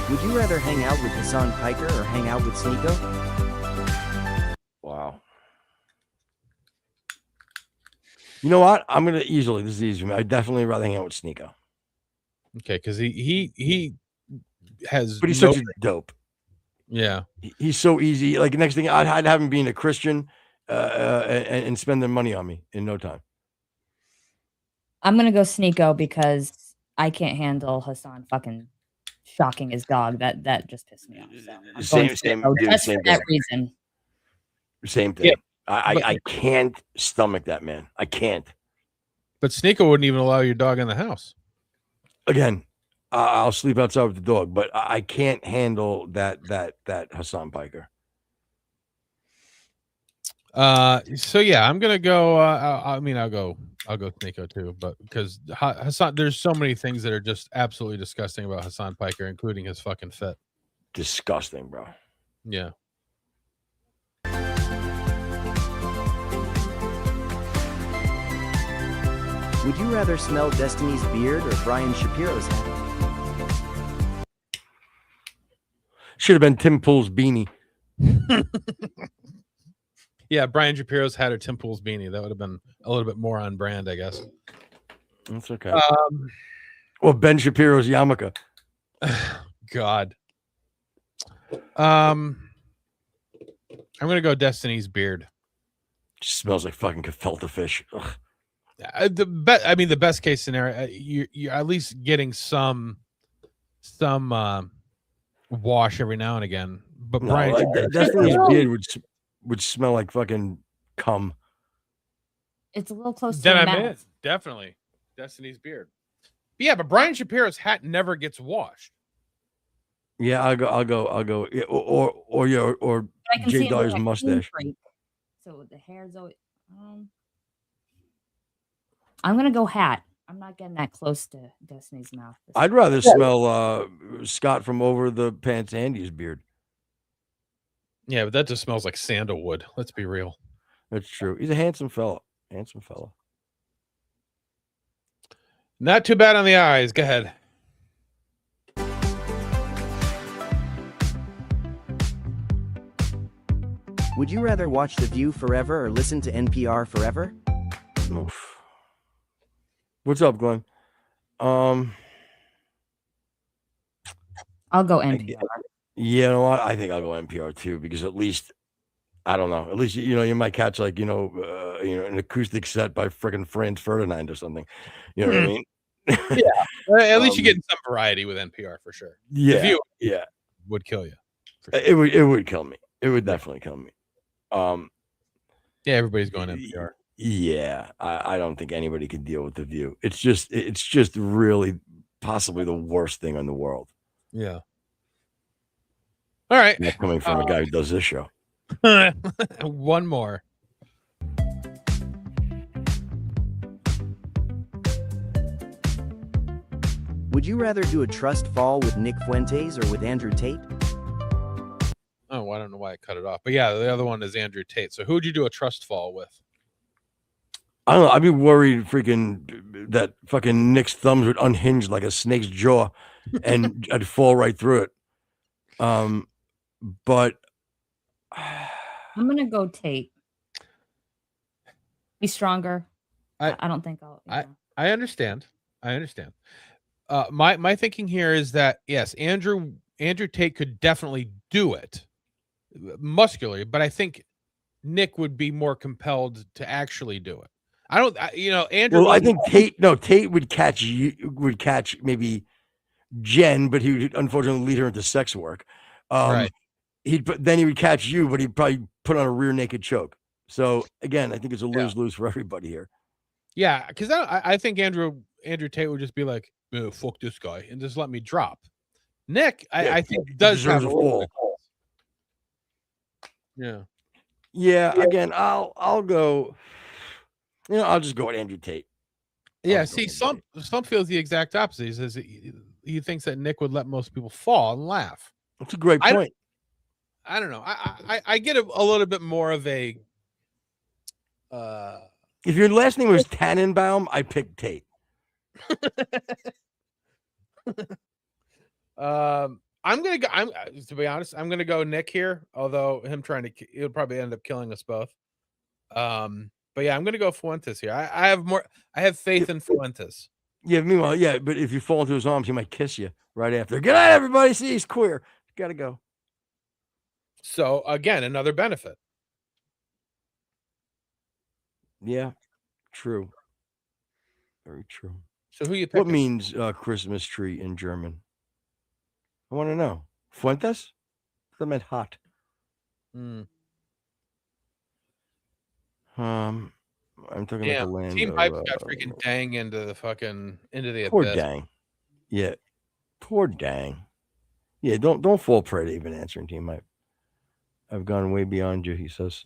Would you rather hang out with Hassan Piker or hang out with Sneeko? Wow. You know what? I'm gonna this is easy for me. I'd definitely rather hang out with Sneeko. Okay, because he has, but he's such a dope. Yeah, he's so easy. Like next thing, I'd have him being a Christian and spending money on me in no time. I'm gonna go Sneeko because I can't handle Hassan fucking shocking his dog. That just pissed me off. So Same for that reason. Same thing. Yeah, I can't stomach that man. I can't. But Sneeko wouldn't even allow your dog in the house. Again, I'll sleep outside with the dog, but I can't handle that Hassan Piker. So yeah, I'm gonna go. I'll go Sneeko too, but because Hassan, there's so many things that are just absolutely disgusting about Hassan Piker, including his fucking fit. Disgusting, bro. Yeah. Would you rather smell Destiny's beard or Brian Shapiro's head? Should have been Tim Pool's beanie. Yeah, Brian Shapiro's hat or Tim Pool's beanie. That would have been a little bit more on brand, I guess. That's okay. Well, Ben Shapiro's yarmulke. God. I'm gonna go Destiny's beard. Smells like fucking gefilte fish. Ugh. The best case scenario, you're at least getting some wash every now and again. But No, Brian Destiny's beard would smell like fucking cum. It's a little close to then the I'm in. mouth. Definitely Destiny's beard. But yeah, but Brian Shapiro's hat never gets washed. Yeah, I'll go. Yeah, or I can Jay see him Dyer's doing a clean mustache. break. So the hair's always. I'm gonna go hat. I'm not getting that close to Destiny's mouth. I'd rather smell Scott from Over the Pants Andy's beard. Yeah, but that just smells like sandalwood. Let's be real. That's true. He's a handsome fella. Not too bad on the eyes. Go ahead. Would you rather watch The View forever or listen to NPR forever? Oof. What's up, Glenn? I'll go NPR. Yeah, you know what? I think I'll go NPR too, because at least I don't know. At least you might catch like an acoustic set by freaking Franz Ferdinand or something. You know what I mean? Yeah. At least you're getting some variety with NPR for sure. Yeah, The View yeah, would kill you. It would kill me. It would definitely kill me. Yeah, everybody's going NPR. Yeah, I don't think anybody can deal with The View. It's just really possibly the worst thing in the world. Yeah. All right. Not coming from a guy who does this show. One more. Would you rather do a trust fall with Nick Fuentes or with Andrew Tate? Oh, I don't know why I cut it off. But yeah, the other one is Andrew Tate. So who would you do a trust fall with? I don't know. I'd be worried freaking that fucking Nick's thumbs would unhinge like a snake's jaw and I'd fall right through it. But I'm gonna go Tate. Be stronger. I don't think I'll. I understand. My thinking here is that yes, Andrew Tate could definitely do it muscularly, but I think Nick would be more compelled to actually do it. Andrew. Well, I think Tate would catch maybe Jen, but he would unfortunately lead her into sex work. Right. Then he would catch you, but he'd probably put on a rear naked choke. So again, I think it's a lose-lose for everybody here. Yeah, because I think Andrew Tate would just be like, oh, fuck this guy, and just let me drop. Nick, I think does have a fall. Yeah. Yeah. Again, I'll go. I'll just go with Andrew Tate. Yeah. See, some feels the exact opposite. He says he thinks that Nick would let most people fall and laugh. That's a great point. I don't know. I get a little bit more of a. If your last name was Tannenbaum, I picked Tate. To be honest, I'm gonna go Nick here. Although he'll probably end up killing us both. But yeah, I'm gonna go Fuentes here. I have faith in Fuentes. Yeah. Meanwhile, but if you fall into his arms, he might kiss you right after. Good night, everybody. See, he's queer. Gotta go. So again, another benefit. Yeah, true. Very true. So who you picking? What means Christmas tree in German? I want to know. Fuentes? That meant hot. I'm talking about the land. Team Hype's got freaking Dang into the poor abyss. Dang. Yeah. Poor Dang. Yeah, don't fall prey to even answering Team Hype. I've gone way beyond you, he says.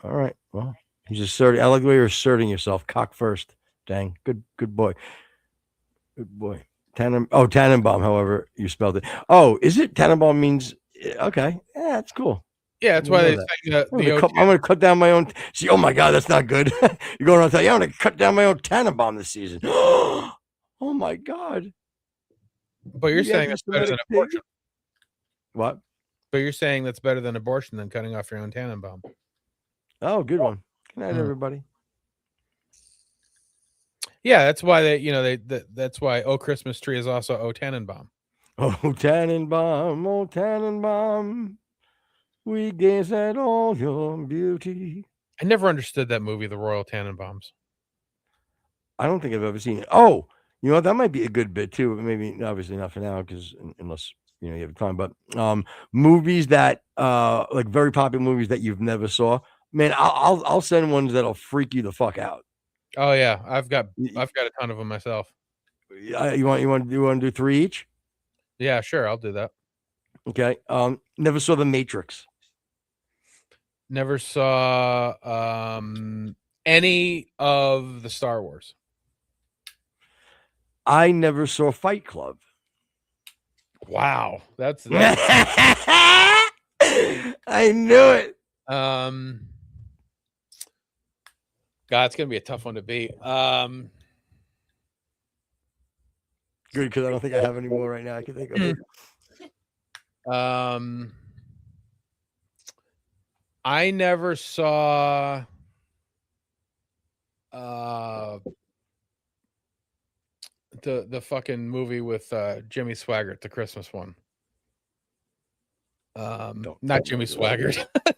All right. Well, he's asserting. I like the way you're asserting yourself. Cock first. Dang. Good boy. Good boy. Tannenbaum, however you spelled it. Oh, is it? Tannenbaum means okay. Yeah, that's cool. Yeah, that's why they say I'm going to cut down my own. See, oh my God, that's not good. You're going around saying, I'm going to cut down my own Tannenbaum this season. Oh my God. But you're saying that's better than abortion. What? But you're saying that's better than abortion than cutting off your own Tannenbaum. Oh, good one. Good night, Mm. everybody. Yeah, that's why that's why Oh Christmas Tree is also Oh Tannenbaum. Oh, Tannenbaum, oh, Tannenbaum, we gaze at all your beauty. I never understood that movie, The Royal Tannenbaums. I don't think I've ever seen it. Oh, you know what? That might be a good bit too. Maybe obviously not for now because unless you have time. But movies that like very popular movies that you've never saw. Man, I'll send ones that'll freak you the fuck out. Oh yeah, I've got a ton of them myself. You want to do 3 each? Yeah, sure, I'll do that. Okay. Never saw The Matrix. Never saw any of the Star Wars. I never saw Fight Club. Wow, that's I knew it. God, it's gonna be a tough one to beat. Good, because I don't think I have any more right now. I can think of it. I never saw the fucking movie with Jimmy Swaggart, the Christmas one. Not Jimmy Swaggart. I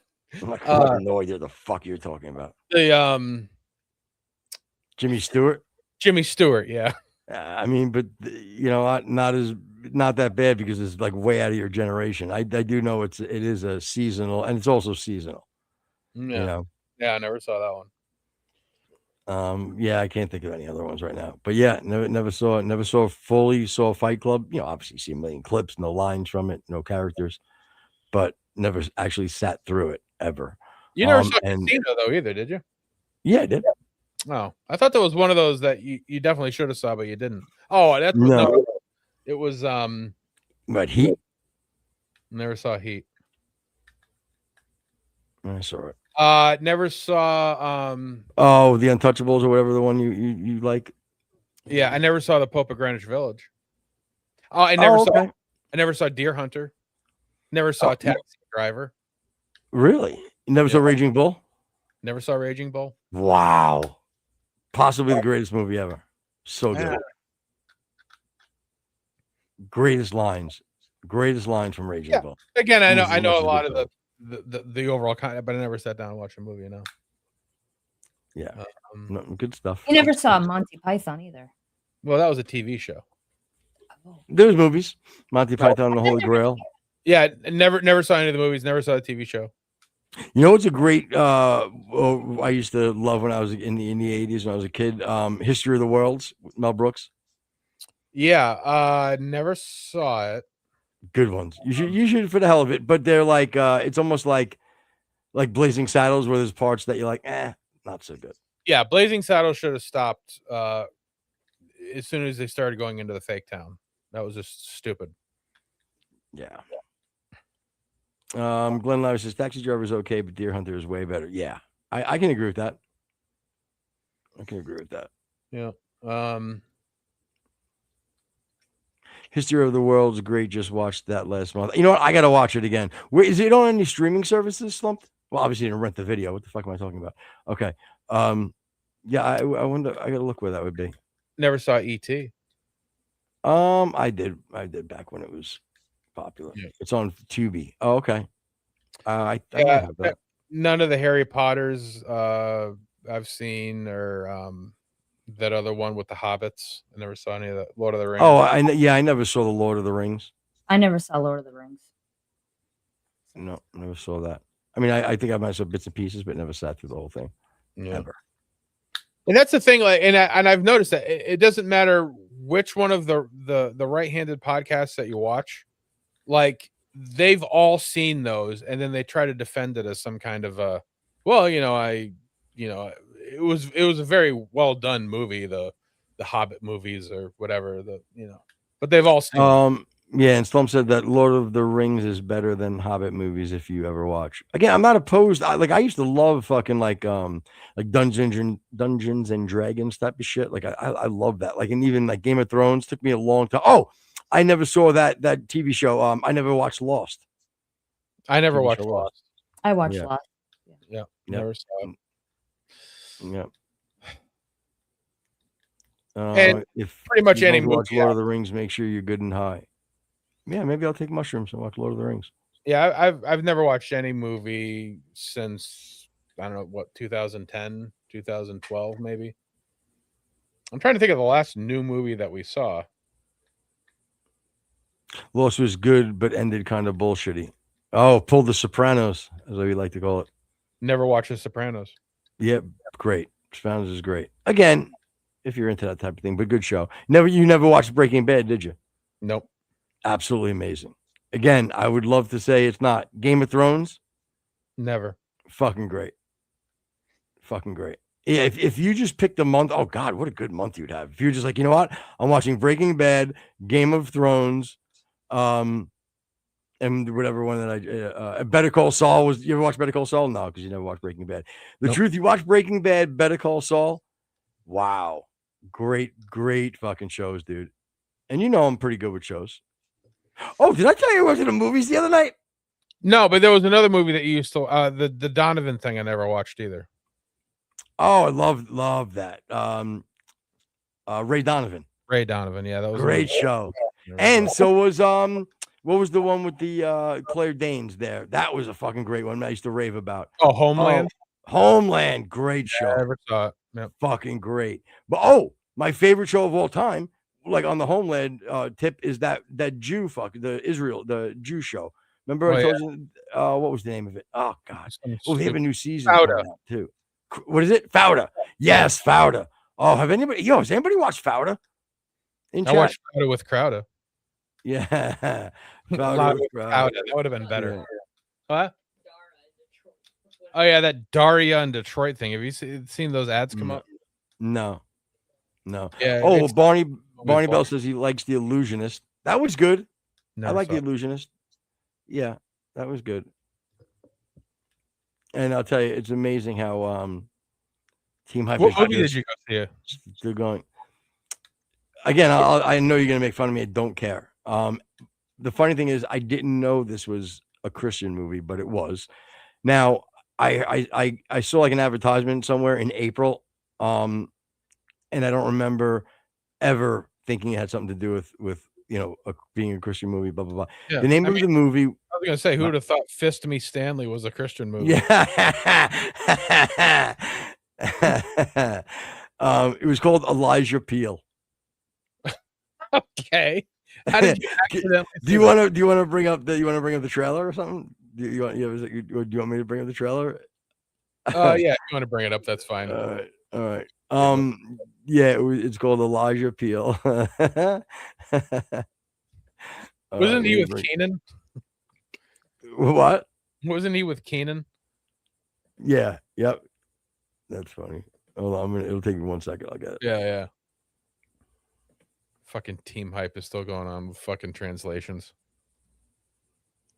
have no idea what the fuck you're talking about. The Jimmy Stewart. Jimmy Stewart, yeah. I mean, but not that bad because it's like way out of your generation. I do know it is a seasonal, and it's also seasonal. Yeah. Yeah, I never saw that one. Yeah, I can't think of any other ones right now. But yeah, never fully saw Fight Club. Obviously see a million clips, no lines from it, no characters, but never actually sat through it ever. You never saw Casino though either, did you? Yeah, I did. Oh, I thought that was one of those that you definitely should have saw, but you didn't. Oh, that's no. It was But Heat. Never saw Heat. I saw it. Never saw Oh, The Untouchables or whatever the one you like. Yeah, I never saw The Pope of Greenwich Village. Oh, I never saw Deer Hunter. Never saw Taxi Driver. Really? You never saw Raging Bull? Never saw Raging Bull. Wow. Possibly the greatest movie ever. So good. Greatest lines from Raging Bull. Again, I know a lot of the overall content, but I never sat down and watched a movie, Yeah. Good stuff. You never saw Monty Python either. Well, that was a TV show. There's movies. Monty Python and the Holy Grail. Yeah, never saw any of the movies, never saw the TV show. You know what's a great I used to love when I was in the 80s when I was a kid? History of the Worlds with Mel Brooks. Yeah, never saw it. Good ones. You should for the hell of it, but they're like it's almost like Blazing Saddles where there's parts that you're like, not so good. Yeah, Blazing Saddles should have stopped as soon as they started going into the fake town. That was just stupid. Yeah. Glenn Lowry says Taxi Driver is okay, but Deer Hunter is way better. Yeah, I can agree with that. Yeah. History of the World is great. Just watched that last month. You know what? I got to watch it again. Wait, is it on any streaming services, Slumped? Well, obviously you didn't rent the video. What the fuck am I talking about? Okay. Yeah, I wonder. I got to look where that would be. Never saw E.T. I did back when it was popular. Yeah. It's on Tubi. Oh, okay. I have that. None of the Harry Potters I've seen, or that other one with the Hobbits. I never saw any of the Lord of the Rings. Oh, I never saw the Lord of the Rings. I never saw Lord of the Rings. No, never saw that. I mean, I think I might have saw bits and pieces, but never sat through the whole thing. Yeah. Ever. And that's the thing, like, and I've noticed that it doesn't matter which one of the right-handed podcasts that you watch, like they've all seen those, and then they try to defend it as some kind of a, well, it was a very well done movie, the Hobbit movies or whatever, but they've all seen. Yeah, and Slump said that Lord of the Rings is better than Hobbit movies if you ever watch. Again, I'm not opposed. I used to love fucking like Dungeons and Dragons type of shit. Like I love that. Like, and even like Game of Thrones took me a long time. Oh, I never saw that TV show. I never watched Lost. I never watched Lost. I watched Lost. Yeah, Yep. never saw it. Yep. And If pretty much you're any going to watch movie, Lord of the Rings, make sure you're good and high. Yeah, maybe I'll take mushrooms and watch Lord of the Rings. Yeah, I've never watched any movie since I don't know what 2010, 2012 maybe. I'm trying to think of the last new movie that we saw. Lost was good, but ended kind of bullshitty. Oh, pulled The Sopranos, as we like to call it. Never watched The Sopranos. Yep, great. Sopranos is great. Again, if you're into that type of thing, but good show. You never watched Breaking Bad, did you? Nope. Absolutely amazing. Again, I would love to say it's not. Game of Thrones, Never. fucking great. Fucking great. Yeah, if you just picked a month, oh God, what a good month you'd have. If you're just like, you know what? I'm watching Breaking Bad, Game of Thrones, and whatever one that I Better Call Saul was. You ever watch Better Call Saul? No, because you never watched Breaking Bad. The Nope. truth, you watch Breaking Bad, Better Call Saul. Wow. Great fucking shows, dude. And you know I'm pretty good with shows. Oh, did I tell you I went to the movies the other night? No, but there was another movie that you used to the Donovan thing I never watched either. Oh, I love that. Ray Donovan. Ray Donovan, yeah, that was Great show. And so was what was the one with the Claire Danes there? That was a fucking great one I used to rave about. Oh, Homeland. Homeland, great Yeah, show. I never saw it. Yep. Fucking great. But my favorite show of all time, like on the Homeland tip, is that Jew the Jew show. Remember I told you what was the name of it? Oh God. Oh, they have a new season coming out too. What is it? Fauda. Yes, Fauda. Oh, has anybody watched Fauda? I watched Fauda with Crowder. Yeah. Fauda with Crowder. That would have been better. Yeah. What? Oh yeah, that Daria in Detroit thing. Have you seen those ads come up? No. Yeah. Barney Bell says he likes The Illusionist. That was good. I like The Illusionist. Yeah, that was good. And I'll tell you, it's amazing how Team Hype. What movie did you go see? They're going. Again, I know you're gonna make fun of me. I don't care. The funny thing is, I didn't know this was a Christian movie, but it was. Now, I saw like an advertisement somewhere in April, and I don't remember ever thinking it had something to do with being a Christian movie. Blah blah blah. Yeah, the name of the movie. I was gonna say, who would have thought Fist Me Stanley was a Christian movie? Yeah. It was called Elijah Peel. Okay. How did you accidentally do you want to bring up the trailer or something? Do you want me to bring up the trailer? Yeah, if you want to bring it up, that's fine. All right. Yeah, it's called Elijah Peel. Wasn't he with Keenan? What? Wasn't he with Keenan? Yeah. Yep. That's funny. Hold on, it'll take me 1 second. I'll get it. Yeah. Fucking Team Hype is still going on with fucking translations.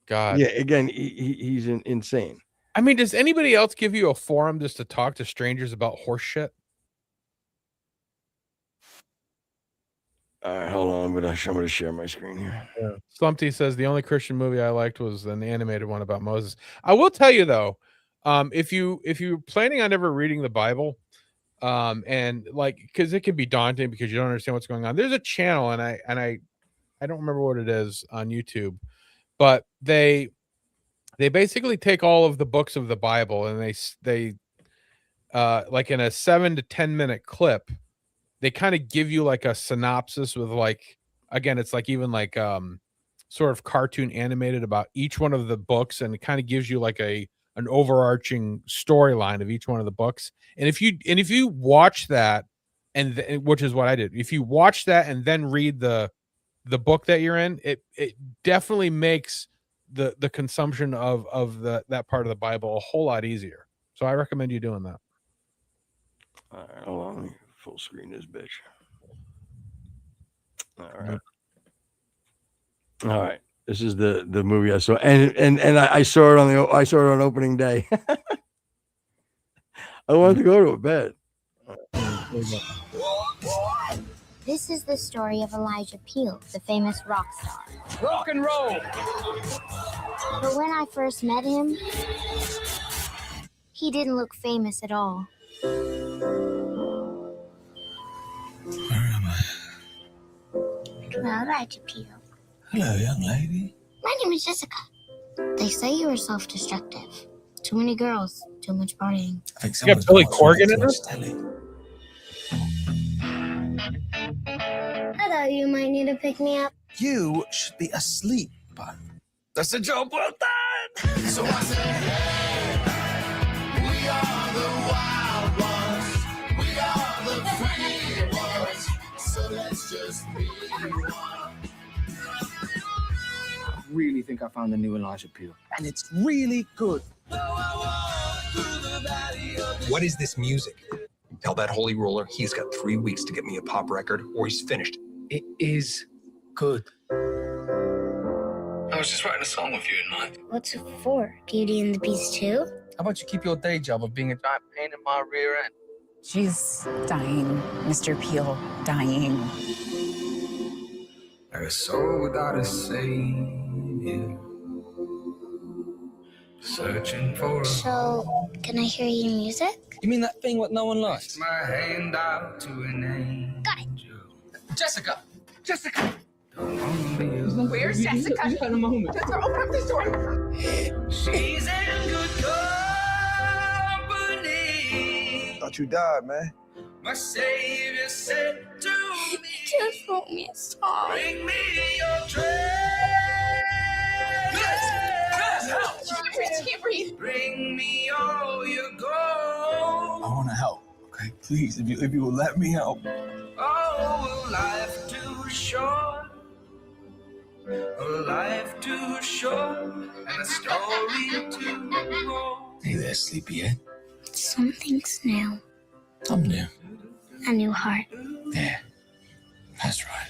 God. Yeah. Again, he's insane. I mean, does anybody else give you a forum just to talk to strangers about horse shit? All right, hold on. I'm gonna share my screen here. Yeah. Slumpty says the only Christian movie I liked was an animated one about Moses. I will tell you though, if you're planning on ever reading the Bible, and like, because it can be daunting because you don't understand what's going on. There's a channel, and I don't remember what it is on YouTube, but they basically take all of the books of the Bible and they like in a 7 to 10 minute clip, they kind of give you like a synopsis with like, again, it's like even like sort of cartoon animated about each one of the books, and it kind of gives you like an overarching storyline of each one of the books. And if you watch that, which is what I did, if you watch that and then read the book that you're in, it definitely makes the consumption of that part of the Bible a whole lot easier. So I recommend you doing that. All right, hold on. Let me full screen this bitch. All right. This is the movie I saw, and I saw it on opening day. I wanted to go to bed. This is the story of Elijah Peel, the famous rock star. Rock and roll! But when I first met him, He didn't look famous at all. Where am I? Well, Elijah Peel. Hello, young lady. My name is Jessica. They say you were self-destructive. Too many girls, too much partying. I think You got Billy Corgan in this? I thought you might need to pick me up. You should be asleep, but that's a job well done. So I said, hey, we are the wild ones. We are the free ones. So let's just be one. I really think I found the new Elijah Peel. And it's really good. What is this music? Tell that holy roller he's got 3 weeks to get me a pop record or he's finished. It is good. I was just writing a song with you in mind. What's it for? Beauty and the Beast 2? How about you keep your day job of being a giant pain in my rear end? She's dying, Mr. Peel, dying. Like a soul without a savior, searching for a So, can I hear your music? You mean that thing what no one likes? my hand out to an angel. Got it. Jessica! Jessica! Where's Jessica? Just had a moment. Jessica, open up this door. She's in good company. Thought you died, man. My savior said to me, Just wrote me a song. bring me your treasure. Help! She can't breathe. Bring me all your I gold. want to help. Okay, please, if you will let me help. Oh, a life too short. A life too short. And a story too long. Hey there, sleepyhead. Something's new. I'm new. A new heart. Yeah, that's right.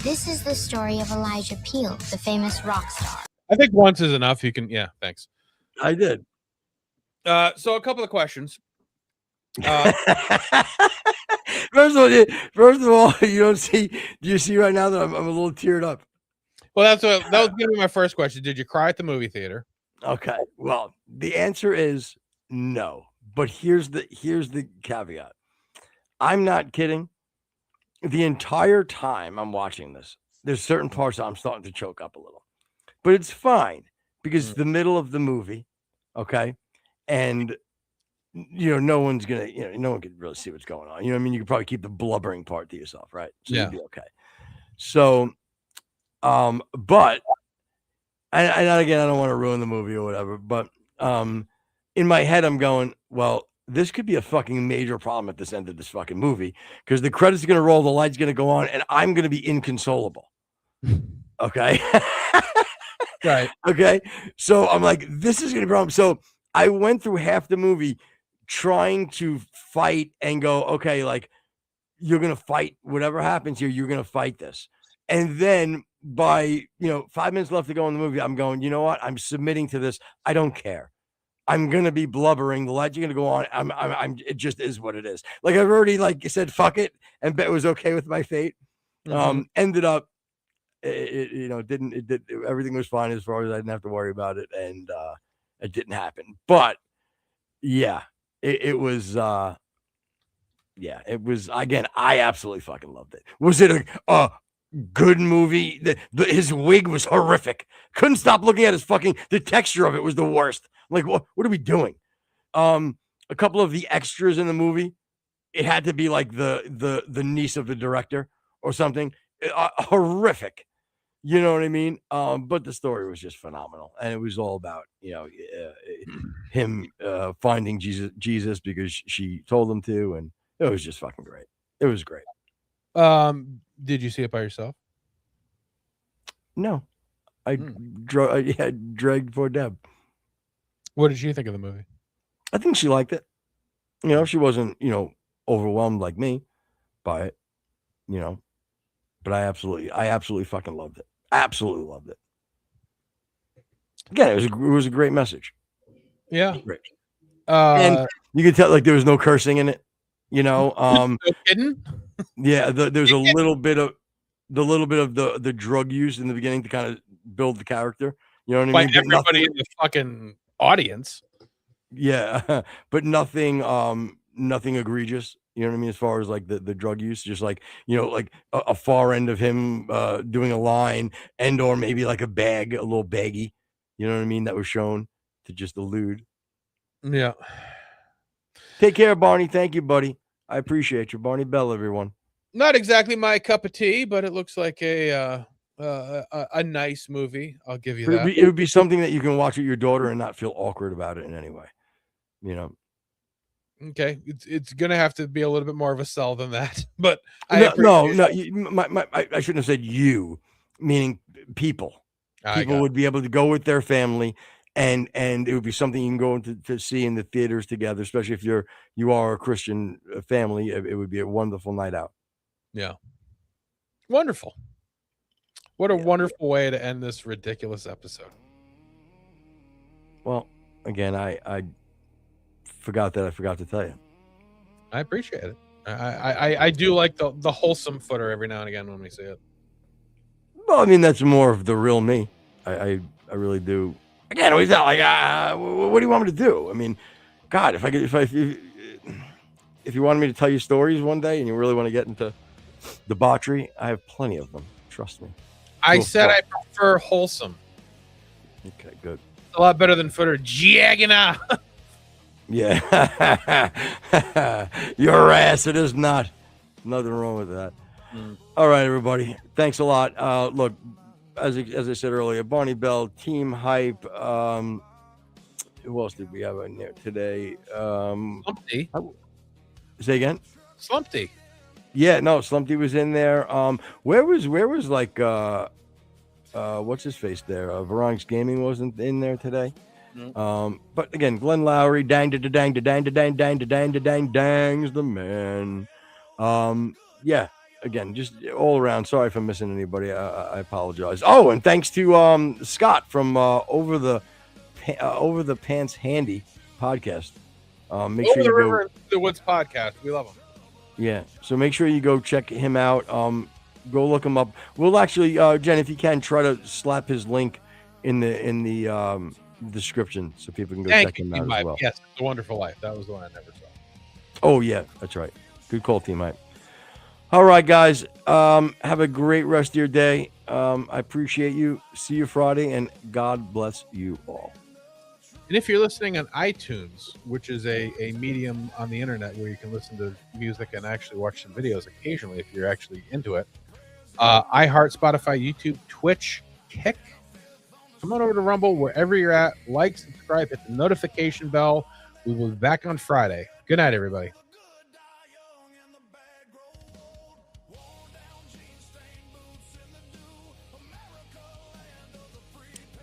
This is the story of Elijah Peel, the famous rock star. I think once is enough. You can, yeah, thanks. I did. So a couple of questions. First of all, you don't see. Do you see right now that I'm a little teared up? Well, that was going to be my first question. Did you cry at the movie theater? Okay. Well, the answer is no. But here's the caveat. I'm not kidding. The entire time I'm watching this, there's certain parts I'm starting to choke up a little, but it's fine because it's the middle of the movie. Okay. And no one's gonna, no one could really see what's going on. You know what I mean? You could probably keep the blubbering part to yourself, right? So Yeah. you'd be okay. So, but, and again, I don't want to ruin the movie or whatever, but in my head, I'm going, well, this could be a fucking major problem at this end of this fucking movie because the credits are going to roll, the light's going to go on, and I'm going to be inconsolable. Okay. Right. Okay. So I'm like, this is going to be a problem. So I went through half the movie trying to fight and go, okay, like you're going to fight whatever happens here. You're going to fight this. And then by, 5 minutes left to go in the movie, I'm going, you know what? I'm submitting to this. I don't care. I'm going to be blubbering. The lights are going to go on. It just is what it is. Like I've already said, fuck it. And bet was okay with my fate. Ended up, everything was fine as far as I didn't have to worry about it. And, it didn't happen, but yeah, it was, again, I absolutely fucking loved it. Was it a good movie? His wig was horrific. Couldn't stop looking at the texture of it was the worst. Like, what are we doing? A couple of the extras in the movie, it had to be like the niece of the director or something. Horrific. You know what I mean? But the story was just phenomenal. And it was all about, him finding Jesus because she told him to. And it was just fucking great. It was great. Did you see it by yourself? No. I dragged poor Deb. What did she think of the movie? I think she liked it. She wasn't, overwhelmed like me by it, but I absolutely fucking loved it. Absolutely loved it. Again, it was a great message. Yeah. Great. And you could tell there was no cursing in it. No kidding? Yeah, there's a little bit of the drug use in the beginning to kind of build the character. You know what I By mean? But everybody nothing, in the fucking audience. yeah, but nothing egregious. You know what I mean? As far as like the drug use, just like, you know, like a far end of him doing a line and or maybe like a little baggie. You know what I mean? That was shown to just allude. Yeah. Take care, Barney. Thank you, buddy. I appreciate you, Barney Bell. Everyone. Not exactly my cup of tea, but it looks like a nice movie. I'll give you But that. it would be something that you can watch with your daughter and not feel awkward about it in any way. You know. Okay, it's gonna have to be a little bit more of a sell than that, but No. I shouldn't have said you, meaning people. People would be able to go with their family, and it would be something you can go to see in the theaters together, especially if you are a Christian family. It would be a wonderful night out. Yeah, wonderful. What a wonderful way to end this ridiculous episode. Well, again, I forgot to tell you. I appreciate it. I do like the wholesome footer every now and again when we see it. Well, I mean, that's more of the real me. I really do. Again, always not like, what do you want me to do? I mean, God, if you wanted me to tell you stories one day and you really want to get into debauchery, I have plenty of them. Trust me. I said I prefer wholesome. Okay, good. It's a lot better than footer jagging out. Yeah. Your ass, it is not. Nothing wrong with that. All right, everybody. Thanks a lot. Look, as I said earlier, Barney Bell, Team Hype. Who else did we have in there today? Slumpty. Say again? Slumpty. Yeah, no, Slumpty was in there. Where was like what's his face there? Veronic's Gaming wasn't in there today. But again, Glenn Lowry, dang da dang da dang da dang dang da dang da dang dang's the man. Yeah, again, just all around. Sorry if I'm missing anybody. I apologize. Oh, and thanks to Scott from Over the Pants Handy podcast. Make sure you River go. and the Woods podcast. We love them. Yeah, so make sure you go check him out. Go look him up. We'll actually, Jen, if you can, try to slap his link in the description so people can go check him out as well. Yes, The Wonderful Life. That was the one I never saw. Oh yeah, that's right. Good call, Team Hype. All right, guys. Have a great rest of your day. I appreciate you. See you Friday, and God bless you all. And if you're listening on iTunes, which is a medium on the internet where you can listen to music and actually watch some videos occasionally if you're actually into it, iHeart, Spotify, YouTube, Twitch, Kick, come on over to Rumble, wherever you're at. Like, subscribe, hit the notification bell. We will be back on Friday. Good night, everybody.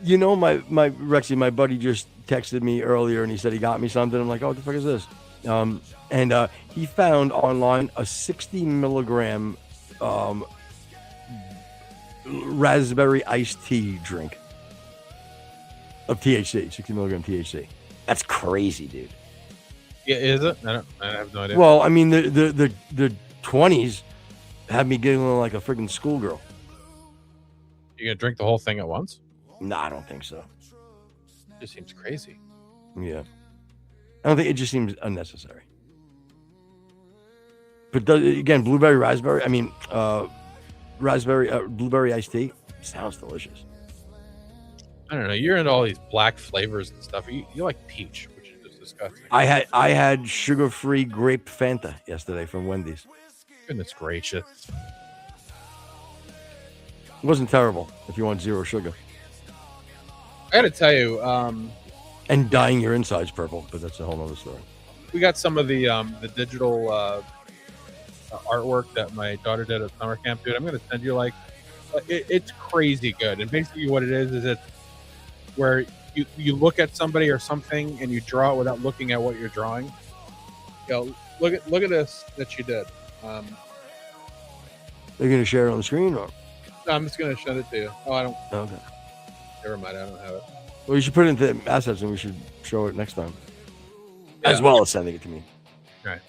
You know, my Rexy, my buddy just texted me earlier and he said he got me something. I'm like, oh, what the fuck is this? And he found online a 60 milligram raspberry iced tea drink of THC, 60 milligram THC. That's crazy, dude. Yeah, is it? I have no idea. Well, I mean, the 20s had me giggling like a freaking schoolgirl. You gonna drink the whole thing at once? No, I don't think so. It just seems crazy. Yeah. I don't think it just seems unnecessary. But again, blueberry raspberry, I mean, blueberry iced tea sounds delicious. I don't know. You're into all these black flavors and stuff. You like peach, which is just disgusting. I had sugar-free grape Fanta yesterday from Wendy's. Goodness gracious. It wasn't terrible if you want zero sugar. I gotta tell you, and dyeing your insides purple, but that's a whole other story. we got some of the digital artwork that my daughter did at summer camp, dude. I'm gonna send you it's crazy good. And basically what it is it's where you look at somebody or something and you draw it without looking at what you're drawing. You know, look at this that you did. Are you gonna share it on the screen or? No, I'm just gonna send it to you. Oh, I don't. Okay. Never mind, I don't have it. Well, you should put it into assets and we should show it next time. As well as sending it to me. Right.